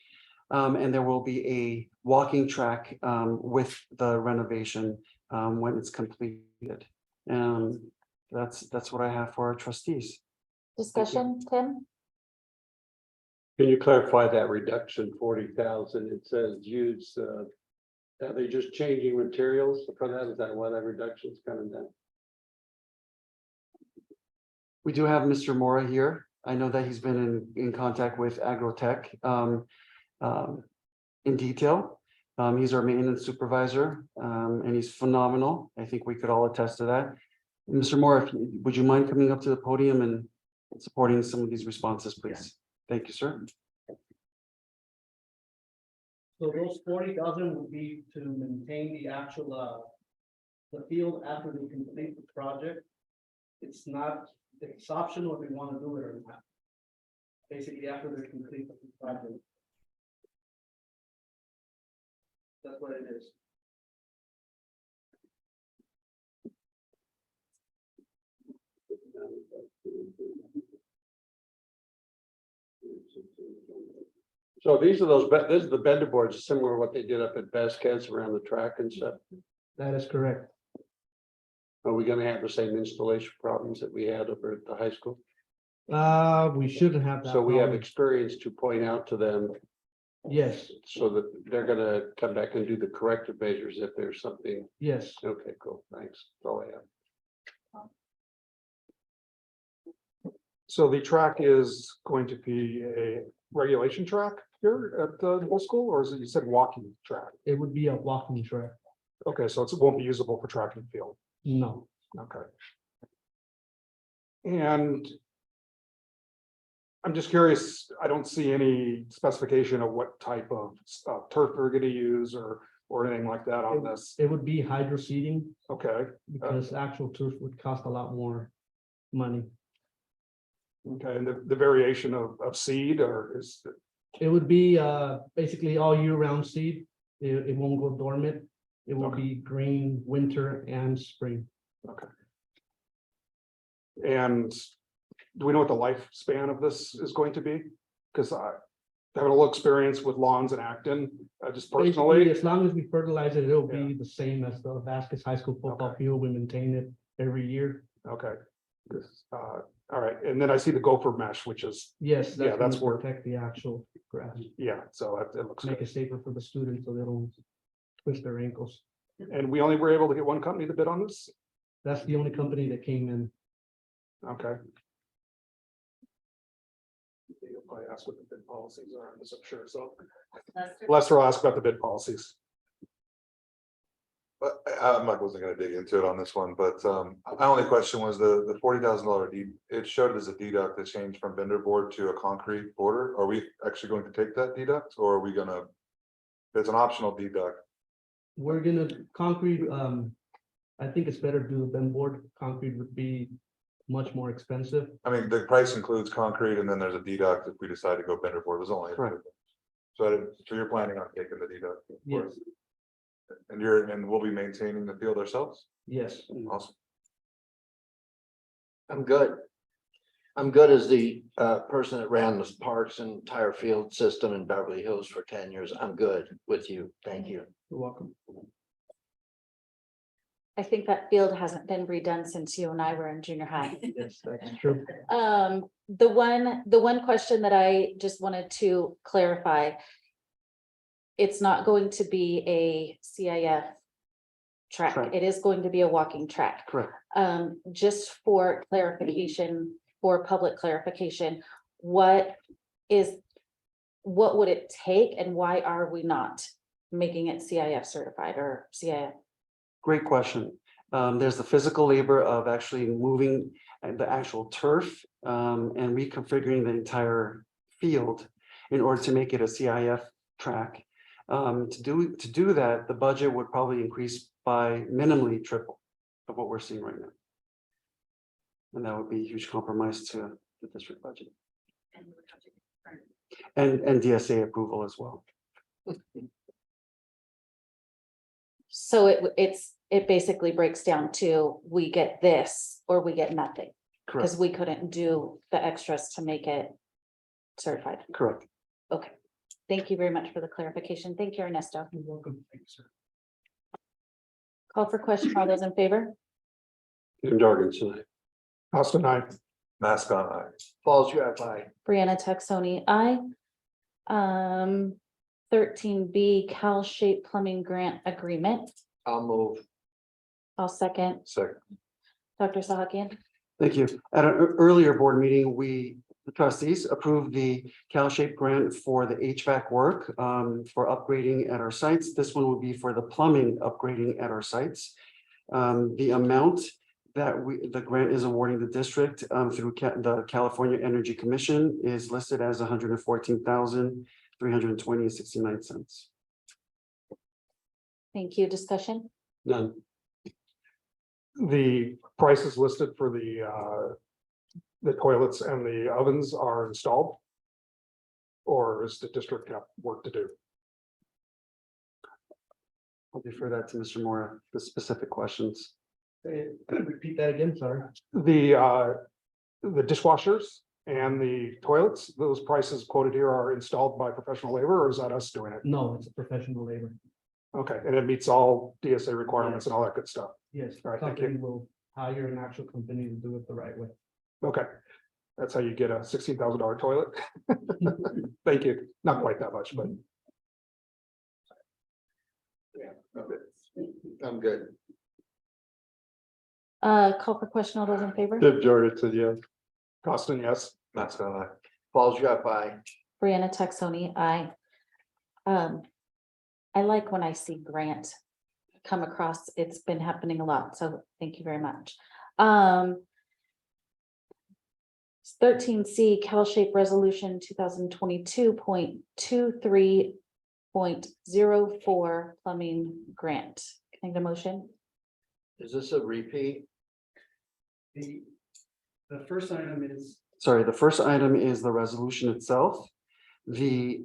And there will be a walking track with the renovation when it's completed. That's what I have for our trustees. Discussion, Tim? Can you clarify that reduction 40,000? It says use, are they just changing materials for that? Is that why that reduction is coming down? We do have Mr. Mora here. I know that he's been in contact with Agrotech in detail. He's our maintenance supervisor, and he's phenomenal. I think we could all attest to that. Mr. Mora, would you mind coming up to the podium and supporting some of these responses, please? Thank you, sir. So those 40,000 would be to maintain the actual, the field after we complete the project. It's optional if we want to do it or not. Basically, after we complete the project. That's what it is. So these are those, this is the bender boards, similar to what they did up at Vasquez around the track and stuff. That is correct. Are we gonna have the same installation problems that we had over at the high school? We shouldn't have So we have experience to point out to them Yes, so that they're gonna come back and do the corrective measures if there's something. yes. Okay, cool, thanks. That's all I have. So the track is going to be a regulation track here at the middle school, or is it, you said walking track? It would be a walking track. Okay, so it won't be usable for track and field. No. Okay. And I'm just curious, I don't see any specification of what type of turf they're gonna use or anything like that on this. It would be hydro seeding Okay, because actual turf would cost a lot more money. okay, and the variation of seed or is, It would be basically all year round seed. It won't go dormant. It will Okay. be green winter and spring. and do we know what the lifespan of this is going to be? Because I have a little experience with lawns in Acton, just Basically, personally. as long as we fertilize it, it'll be the same as the Vasquez High School football Okay. field. We maintain it every year. Okay. All right, and then I see the gopher mesh, which is, Yes, Yeah, that's that's to where- protect the actual grass, yeah, so it looks make good. it safer for the students so they don't twist their ankles. And we only were able to get one company to bid on this? That's the only company that came in. Okay. You'll probably ask what the bid policies are on this, I'm sure, so Lester will ask about the bid policies. But I'm not wasn't gonna dig into it on this one, but my only question was the $40,000 deed, it showed as a deduct that changed from vendor board to a concrete border. Are we actually going to take that deduct or are we gonna? It's an optional deduct. We're gonna concrete, I think it's better to do than board. Concrete would be much more expensive. I mean, the price includes concrete and then there's a deduct if we decide to go vendor board. It was only. Correct. So you're planning on taking the deduct? Yes, And we'll be maintaining the field ourselves? yes. Awesome. I'm good. I'm good as the person that ran the parks and tire field system in Beverly Hills for 10 years. I'm good with you. Thank you. You're welcome. I think that field hasn't been redone since you and I were in junior high. Yes, that's true. The one question that I just wanted to clarify. It's not going to be a CIF track. Track. It is going to be a walking track. Correct. Just for clarification, for public clarification, what would it take and why are we not making it CIF certified or CIF? Great question. There's the physical labor of actually moving the actual turf and reconfiguring the entire field in order to make it a CIF track. To do that, the budget would probably increase by minimally triple of what we're seeing right now. And that would be a huge compromise to the district budget. And DSA approval as well. So it basically breaks down to we get this or we get nothing. Because Correct, we couldn't do the extras to make it certified. correct. Okay, thank you very much for the clarification. Thank you, Ernesto. You're welcome. Thank you, sir. Call for question. All those in favor? Jim Jorgensen. Austin, I. Mascot eye. Falls, you have I. Brianna Texoni, aye. 13B Cal Shape Plumbing Grant Agreement. I'll move. I'll second. Second. Dr. Sahakian. Thank you. At an earlier board meeting, the trustees approved the CalShape grant for the HVAC work for upgrading at our sites. This one will be for the plumbing upgrading at our sites. The amount that the grant is awarding the district through the California Energy Commission is listed as $114,320.69. Thank you. Discussion? None. The prices listed for the toilets and the ovens are installed? Or is the district got work to do? I'll defer that to Mr. Mora, the specific questions. Repeat that again, sorry. The dishwashers And the toilets, those prices quoted here are installed by professional labor, or is that us doing it? No, it's a professional labor. Okay, and it meets all DSA requirements and all that good stuff. Yes, All right, thank you. company will hire an actual company to do it the right way. Okay, that's how you get a $16,000 toilet. Thank you. Not quite that much, but I'm good. Call for question. All those in favor? Tim Jordan said yes. Costin, yes. Matt Scott, aye. Paul Giamatti. Brianna Texoni, aye. I like when I see grant come across. It's been happening a lot, so thank you very much. 13C Cal Shape Resolution 2022.23.04 Plumbing Grant. Can I get a motion? Is this a repeat? The first item is. Sorry, the first item is the resolution itself. The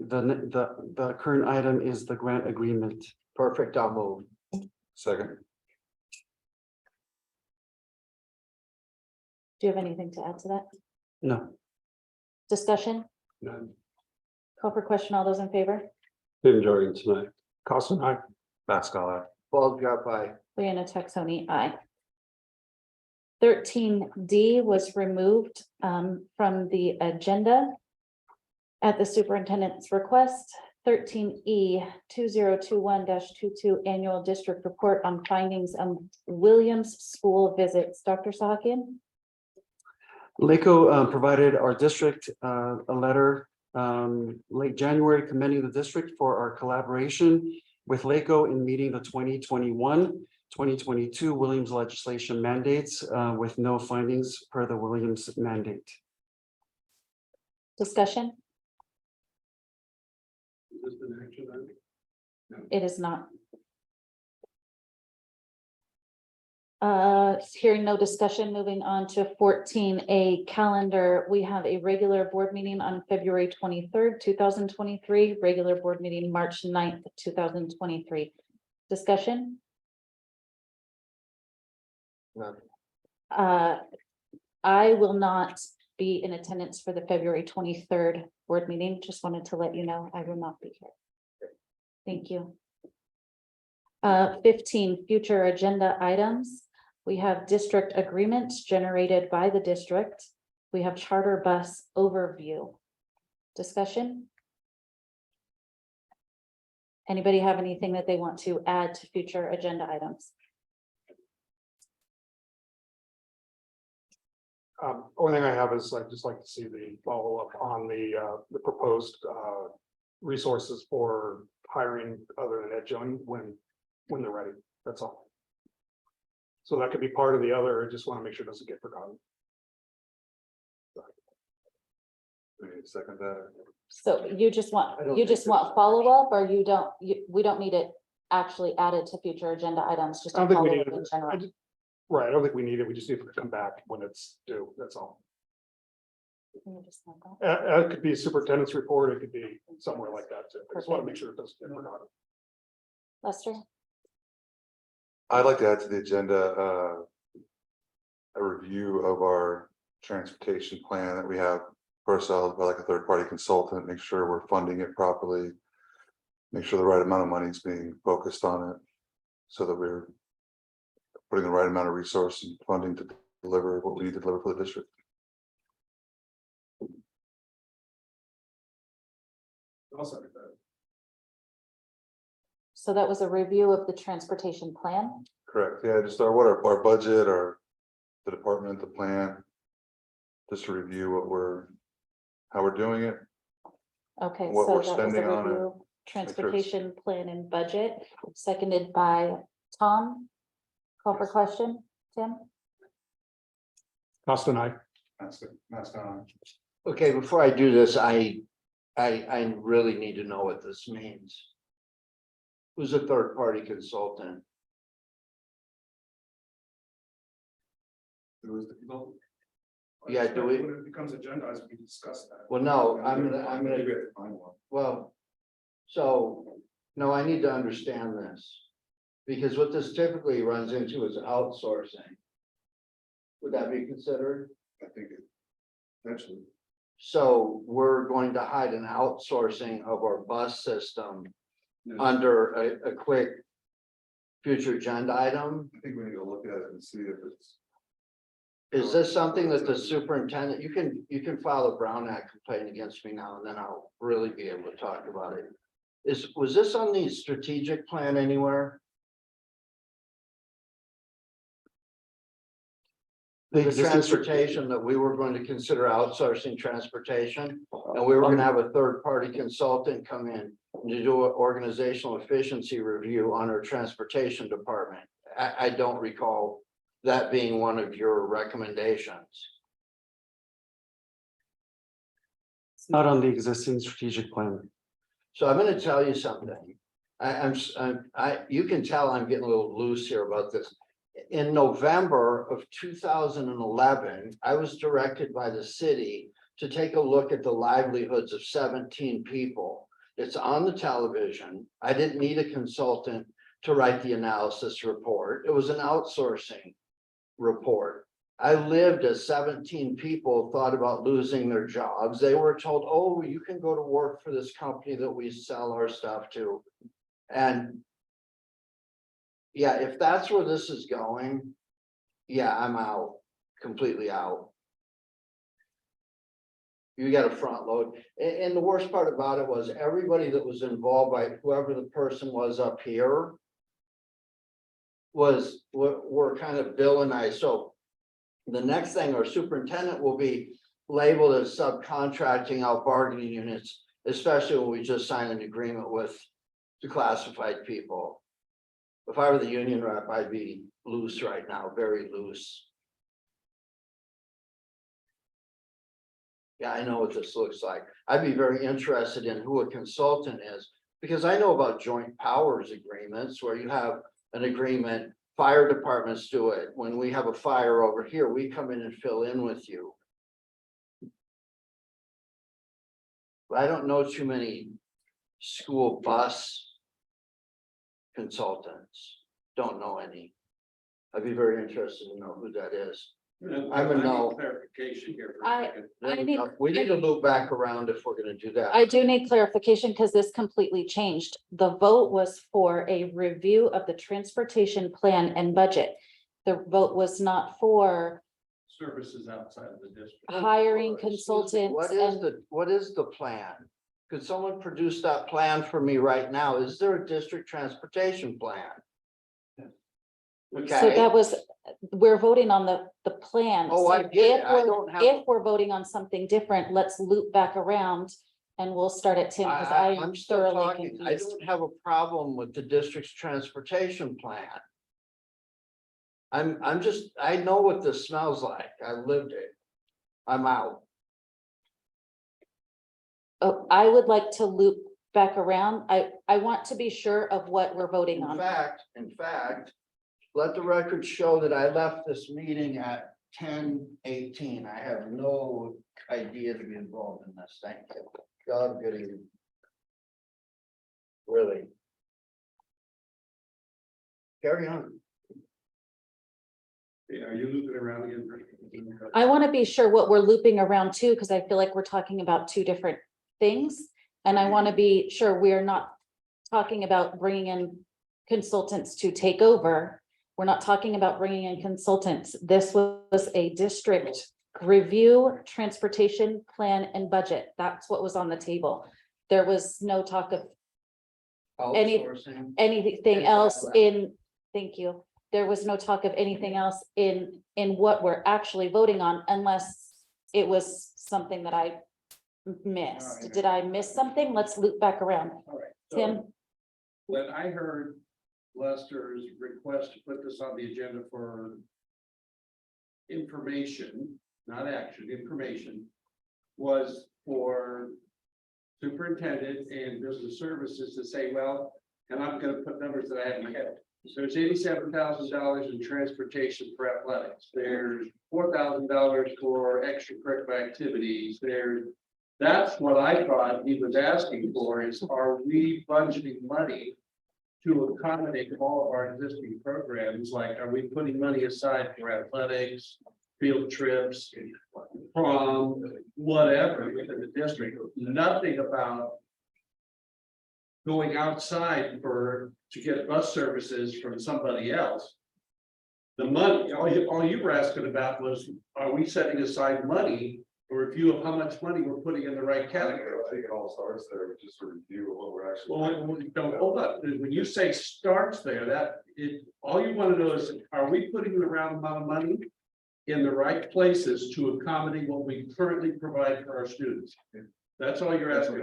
current item is the grant agreement. Perfect, I'll move. Second, Do you have anything to add to that? No, Discussion? None. Call for question. All those in favor? Tim Jordan tonight. Costin, aye. Matt Scott, aye. Paul Giamatti. Brianna Texoni, aye. 13D was removed from the agenda at the superintendent's request. 13E 2021-22 Annual District Report on Findings of Williams School Visits. Dr. Sahakian? LACO provided our district a letter late January commending the district for our collaboration with LACO in meeting the 2021-2022 Williams legislation mandates with no findings per the Williams mandate. Discussion? It is not. Hearing no discussion, moving on to 14A calendar. We have a regular board meeting on February 23rd, 2023, regular board meeting March 9th, 2023. Discussion? None. I will not be in attendance for the February 23rd board meeting. Just wanted to let you know I will not be here. Thank you. 15, future agenda items. We have district agreements generated by the district. We have charter bus overview. Discussion? Anybody have anything that they want to add to future agenda items? Only thing I have is I'd just like to see the follow-up on the proposed resources for hiring other than Ed Jones when they're ready. That's all. So that could be part of the other. I just want to make sure it doesn't get forgotten. Second that. So you just want follow-up, or we don't need it actually added to future agenda items, just I a don't think we follow-up need in it. general. Right, I don't think we need it. We just need it to come back when it's due. That's all. Can you just note that? It could be a superintendent's report. It could be somewhere like that too. I just want to make sure it doesn't get forgotten. Lester? I'd like to add to the agenda a review of our transportation plan that we have for ourselves by like a third-party consultant, make sure we're funding it properly, make sure the right amount of money is being focused on it, so that we're putting the right amount of resource and funding to deliver what we need to deliver for the district. So that was a review of the transportation plan. Correct, yeah, just our budget, the department, the plan. Just to review how we're doing it. Okay, What so we're that was a spending on it. review, transportation plan and budget, seconded by Tom. Call for question, Tim? Costin, aye. Okay, before I do this, I really need to know what this means. Who's a third-party consultant? Yeah, do we? When it becomes agendized, we can discuss that. Well, no, I'm gonna, well, so, no, I need to understand this. Because what this typically runs into is outsourcing. Would that be considered? I think it, actually, So we're going to hide an outsourcing of our bus system under a quick future agenda item. I think we need to look at it and see if it's. Is this something that the superintendent, you can file a Brown Act complaint against me now, and then I'll really be able to talk about it. Was this on the strategic plan anywhere? The transportation that we were going to consider outsourcing transportation, and we were gonna have a third-party consultant come in to do an organizational efficiency review on our transportation department. I don't recall that being one of your recommendations. It's not on the existing strategic plan. So I'm gonna tell you something. You can tell I'm getting a little loose here about this. In November of 2011, I was directed by the city to take a look at the livelihoods of 17 people. It's on the television. I didn't need a consultant to write the analysis report. It was an outsourcing report. I lived as 17 people thought about losing their jobs. They were told, oh, you can go to work for this company that we sell our stuff to. And yeah, if that's where this is going, yeah, I'm out, completely out. You got a front load. And the worst part about it was everybody that was involved, by whoever the person was up here, were kind of Bill and I. So the next thing, our superintendent will be labeled as subcontracting out bargaining units, especially when we just signed an agreement with the classified people. If I were the union rep, I'd be loose right now, very loose. Yeah, I know what this looks like. I'd be very interested in who a consultant is, because I know about joint powers agreements where you have an agreement, fire departments do it. When we have a fire over here, we come in and fill in with you. But I don't know too many school bus consultants. Don't know any. I'd be very interested to know who that is. I'm a no. Clarification here. We need to loop back around if we're gonna do that. I do need clarification because this completely changed. The vote was for a review of the transportation plan and budget. The vote was not for Services outside of the district. hiring Excuse me, consultants. what is the plan? Could someone produce that plan for me right now? Is there a district transportation plan? So Okay, that was, we're voting on the plan. Oh, So I get it. if I we're- don't have- If we're voting on something different, let's loop back around and we'll start at Tim because I am I'm still thoroughly talking. I confused. don't have a problem with the district's transportation plan. I know what this smells like. I lived it. I'm out. Oh, I would like to loop back around. I want to be sure of what we're voting In on. fact, let the record show that I left this meeting at 10:18. I have no idea to be involved in this. Thank you. God, good evening. Really. Carry on. Are you looping around again? I want to be sure what we're looping around to, because I feel like we're talking about two different things. And I want to be sure we're not talking about bringing in consultants to take over. We're not talking about bringing in consultants. This was a district review, transportation plan and budget. That's what was on the table. There was no talk of Outsourcing. anything else in, thank you. There was no talk of anything else in what we're actually voting on, unless it was something that I missed. Did I miss something? Let's loop back around. All right. Tim, When I heard Lester's request to put this on the agenda for information, not action, information, was for superintendent and business services to say, well, and I'm gonna put numbers that I have in my head. So there's $87,000 in transportation for athletics. There's $4,000 for extracurricular activities. That's what I thought he was asking for is, are we budgeting money to accommodate all of our existing programs? Like, are we putting money aside for athletics, field trips, prom, whatever within the district, nothing about going outside to get bus services from somebody else. The money, all you were asking about was, are we setting aside money for review of how much money we're putting in the right category? I think it all starts there, with just a review of what we're actually. Well, don't hold up. When you say starts there, all you want to know is, are we putting the round amount of money in the right places to accommodate what we currently provide for our students? That's all you're asking.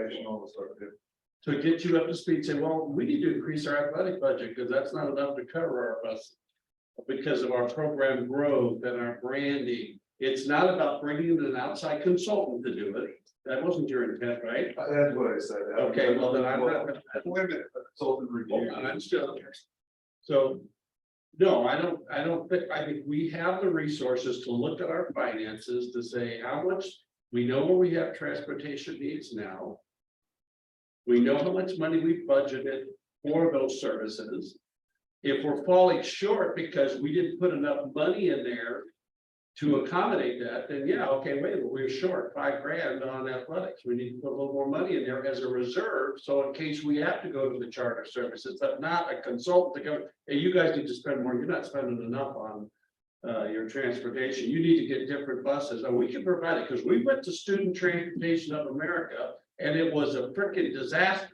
To get you up to speed, say, well, we need to increase our athletic budget because that's not enough to cover our buses. Because of our program growth and our branding. It's not about bringing in an outside consultant to do it. That wasn't your intent, right? That's what I said. Okay, well, then I'm not. Wait a minute, consultant review. I'm still. So, no, I don't think, I think we have the resources to look at our finances to say how much, we know where we have transportation needs now. We know how much money we budgeted for those services. If we're falling short because we didn't put enough money in there to accommodate that, then yeah, okay, wait, we're short $5,000 on athletics. We need to put a little more money in there as a reserve. So in case we have to go to the charter services, but not a consultant to go, hey, you guys need to spend more. You're not spending enough on your transportation. You need to get different buses. And we can provide it because we went to Student Transportation of America and it was a freaking disaster.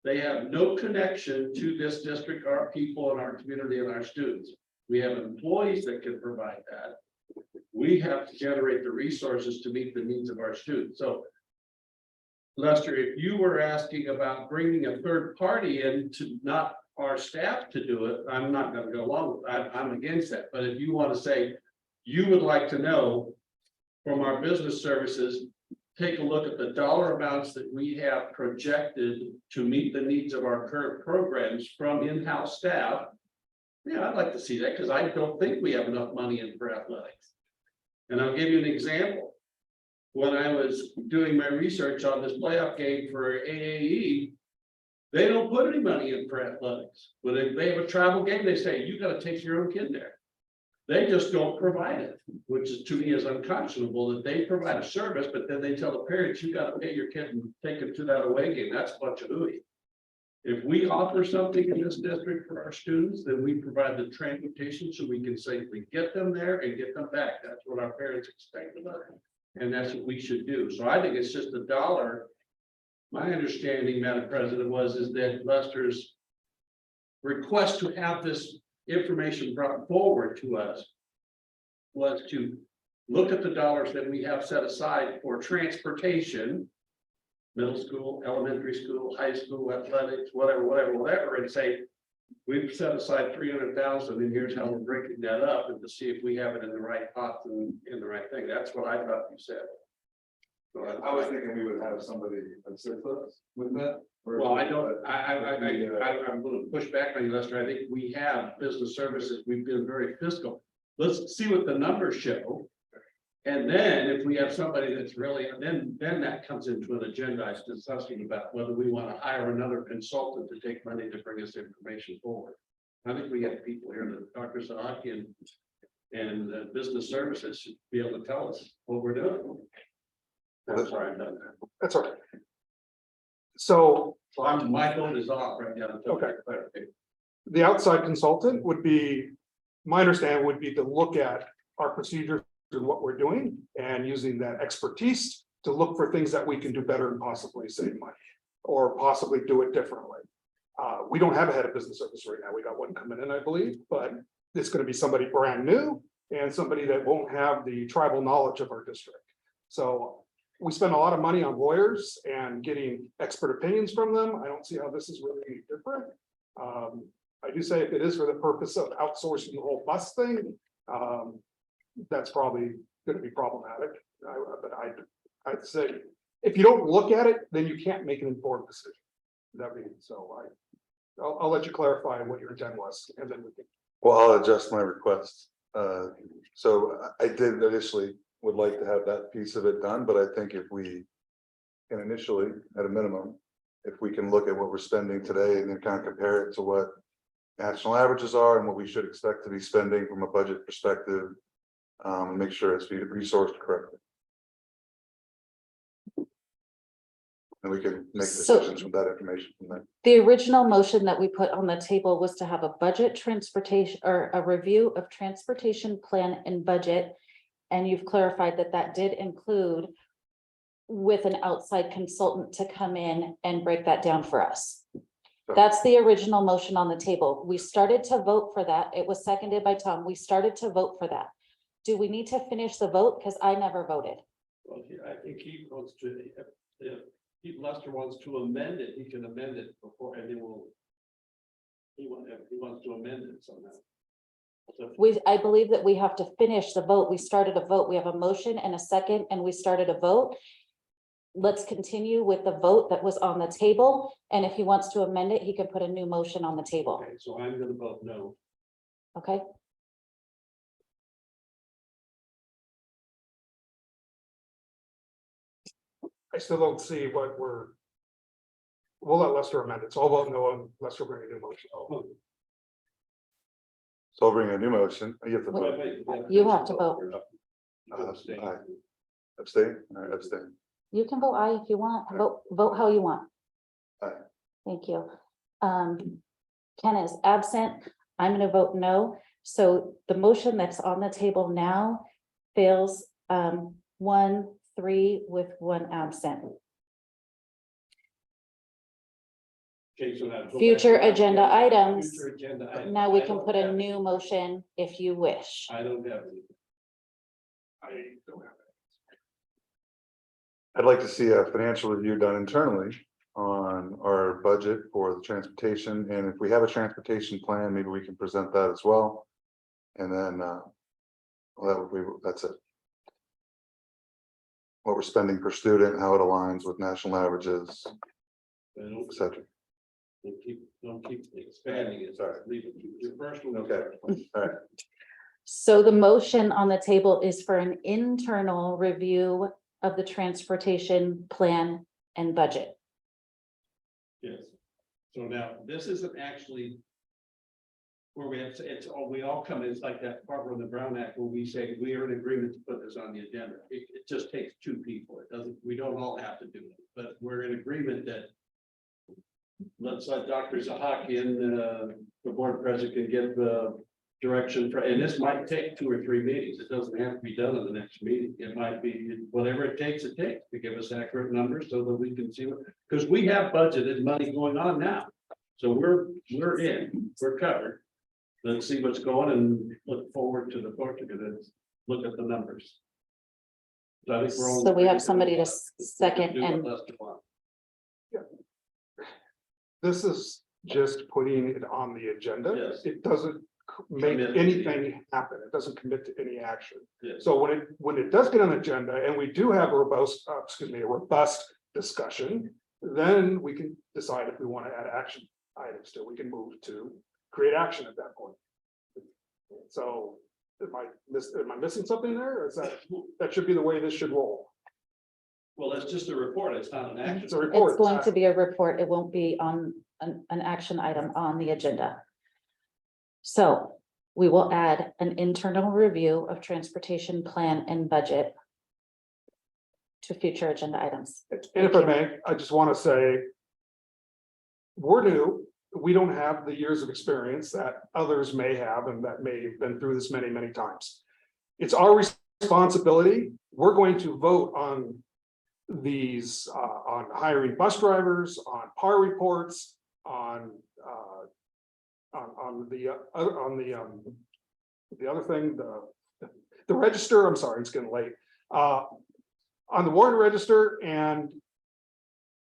They have no connection to this district, our people and our community and our students. We have employees that can provide that. We have to generate the resources to meet the needs of our students. So Lester, if you were asking about bringing a third party in to not our staff to do it, I'm not going to go along with that. I'm against that. But if you want to say you would like to know from our business services, take a look at the dollar amounts that we have projected to meet the needs of our current programs from in-house staff. Yeah, I'd like to see that because I don't think we have enough money in for athletics. And I'll give you an example. When I was doing my research on this playoff game for AAE, they don't put any money in for athletics. When they have a travel game, they say, you got to take your own kid there. They just don't provide it, which is to me is unconscionable that they provide a service, but then they tell the parents, you got to pay your kid and take them to that away game. That's a bunch of hooey. If we offer something in this district for our students, then we provide the transportation so we can safely get them there and get them back. That's what our parents expect of us. And that's what we should do. So I think it's just a dollar. My understanding, Madam President, is that Lester's request to have this information brought forward to us was to look at the dollars that we have set aside for transportation, middle school, elementary school, high school, athletics, whatever, and say, we've set aside 300,000 and here's how we're breaking that up, and to see if we have it in the right pot and in the right thing. That's what I thought you said. So I was thinking we would have somebody assist us with that. Well, I don't, I'm going to push back on you, Lester. I think we have business services. We've been very fiscal. Let's see what the numbers show. And then if we have somebody that's really, then that comes into an agendized discussion about whether we want to hire another consultant to take money to bring us information forward. I think we have people here, that Dr. Sahaki and business services should be able to tell us what we're doing. That's why I've done that. That's all right. So So my phone is off right now. Okay. The outside consultant would be, my understanding would be to look at our procedures and what we're doing and using that expertise to look for things that we can do better and possibly save money or possibly do it differently. We don't have a head of business service right now. We got one coming in, I believe, but it's going to be somebody brand new and somebody that won't have the tribal knowledge of our district. So we spend a lot of money on lawyers and getting expert opinions from them. I don't see how this is really any different. I do say if it is for the purpose of outsourcing the whole bus thing, that's probably going to be problematic. But I'd say if you don't look at it, then you can't make an informed decision. That means so. I'll let you clarify what your intent was, and then we can. Well, I'll adjust my request. So I did initially would like to have that piece of it done, but I think if we can initially, at a minimum, if we can look at what we're spending today and then kind of compare it to what national averages are and what we should expect to be spending from a budget perspective, Make sure it's resourced correctly. And we can make So- decisions with that information from there. The original motion that we put on the table was to have a budget transportation or a review of transportation plan and budget. And you've clarified that that did include with an outside consultant to come in and break that down for us. That's the original motion on the table. We started to vote for that. It was seconded by Tom. We started to vote for that. Do we need to finish the vote? Because I never voted. Well, I think he wants to, if Lester wants to amend it, he can amend it before, and he will. He wants to amend it somehow. So I believe that we have to finish the vote. We started a vote. We have a motion and a second, and we started a vote. Let's continue with the vote that was on the table. And if he wants to amend it, he can put a new motion on the table. Okay, so I'm gonna vote no. Okay? I still don't see what we'll let Lester amend it, so I'll vote no, and Lester bring a new motion. So I'll bring a new motion. You have to vote. You have to vote. Aye. Abstain? All right, abstain. You can vote aye if you want. Vote how you want. Aye. Thank you. Ken is absent. I'm gonna vote no. So the motion that's on the table now fails 1-3 with 1 absent. Okay, so now go back Future to agenda items. Future agenda items. Now we I can don't put a have new any. motion if you wish. I don't have any. I don't have I'd like to see a financial review done internally on our budget for the transportation, and if we have a transportation plan, maybe we can present that as well. And then, well, that's it. What we're spending per student, how it aligns with national averages, Don't et cetera. keep expanding it. Sorry, leave it. Your first one. Okay. All right, So the motion on the table is for an internal review of the transportation plan and budget. Yes. So now, this isn't actually where we have, we all come, it's like that Barbara and the Brown Act where we say we are in agreement to put this on the agenda. It just takes 2 people. It doesn't, we don't all have to do it, but we're in agreement that let's let Dr. Zahakian, the board president, can give the direction for, and this might take 2 or 3 meetings. It doesn't have to be done in the next meeting. It might be whatever it takes to give us accurate numbers so that we can see what, because we have budgeted money going on now. So we're covered. Let's see what's going and look forward to the budget and look at the numbers. So I think we're all. So we have somebody to second Do what and Lester wants. This is just putting it on the agenda. Yes. It doesn't make Commit. anything happen. It doesn't commit to any action. Yes. So when it does get on the agenda and we do have a robust discussion, then we can decide if we want to add action items to, we can move to create action at that point. So am I missing something there? Or is that should be the way this should roll? Well, it's just a report. It's not an action. It's a report. it's going to be a report. It won't be on an action item on the agenda. So we will add an internal review of transportation plan and budget to future agenda items. And if I may, I just want to say, we're new. We don't have the years of experience that others may have and that may have been through this many, many times. It's our responsibility. We're going to vote on these, on hiring bus drivers, on PAR reports, on the other thing, the register. I'm sorry, it's getting late. On the warrant register, and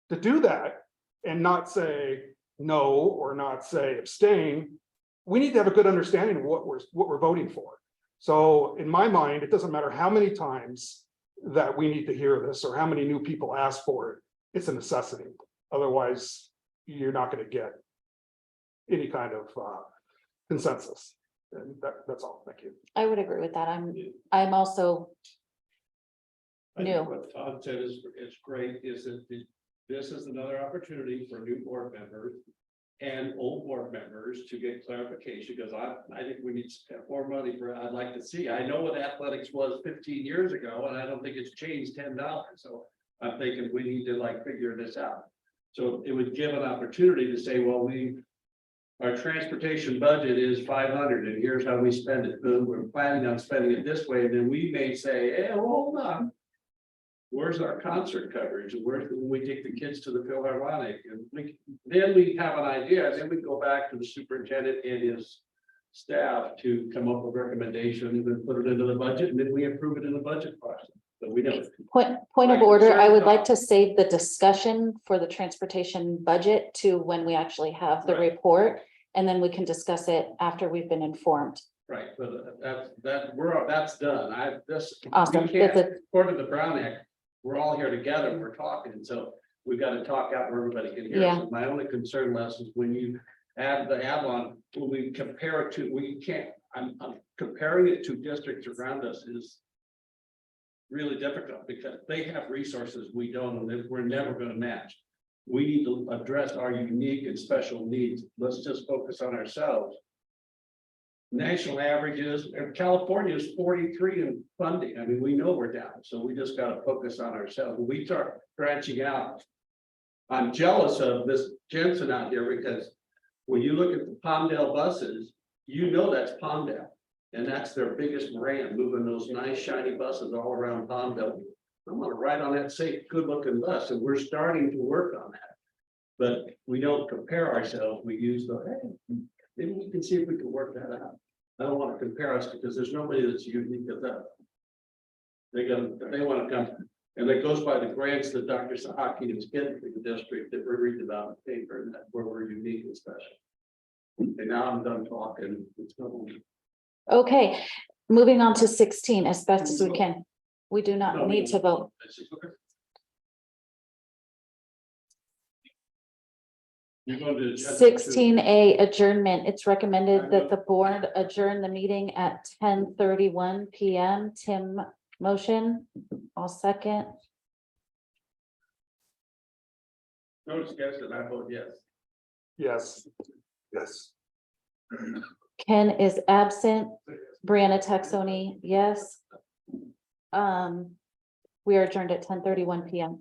to do that and not say no or not say abstain, we need to have a good understanding of what we're voting for. So in my mind, it doesn't matter how many times that we need to hear this or how many new people ask for it. It's a necessity. Otherwise, you're not going to get any kind of consensus. And that's all. Thank you. I would agree with that. I'm also I think new. what Todd said is great, is that this is another opportunity for new board members and old board members to get clarification, because I think we need to spend more money for, I'd like to see, I know what athletics was 15 years ago, and I don't think it's changed $10. So I'm thinking we need to like figure this out. So it would give an opportunity to say, well, our transportation budget is 500 and here's how we spend it. We're planning on spending it this way. And then we may say, hey, hold on. Where's our concert coverage? And where when we take the kids to the Philharmonic? And then we have an idea. Then we go back to the superintendent and his staff to come up with recommendations and put it into the budget. And then we approve it in the budget process. But we don't. Point of order, I would like to save the discussion for the transportation budget to when we actually have the Right. report. And then we can discuss it after we've been informed. Right, but that's done. Awesome. You can't, That's it. according to the Brown Act, we're all here together, we're talking, so we gotta talk out where everybody can hear. Yeah. So my only concern, Les, is when you add the Avalon, when we compare it to, I'm comparing it to districts around us is really difficult because they have resources we don't, and we're never gonna match. We need to address our unique and special needs. Let's just focus on ourselves. National averages, and California is 43 in funding. I mean, we know we're down, so we just gotta focus on ourselves. When we start branching out. I'm jealous of Miss Jensen out here because when you look at the Palmdale buses, you know that's Palmdale. And that's their biggest brand, moving those nice shiny buses all around Palmdale. I'm gonna ride on that safe, good looking bus, and we're starting to work on that. But we don't compare ourselves, we use hey, maybe we can see if we can work that out. I don't want to compare us because there's nobody that's unique as us. They want to come, and it goes by the grants that Dr. Sahaki is getting for the district that we're reading about in the paper, and that's where we're unique and special. And now I'm done talking. It's going. Okay, moving on to 16 as best as we can. We do not need to vote. You're going to 16A adjournment. It's recommended that the board adjourn the meeting at 10:31 PM. Tim, motion. I'll second. No discussion, I vote yes. Yes. Yes. Ken is absent. Brianna Taxoni, yes. We are adjourned at 10:31 PM.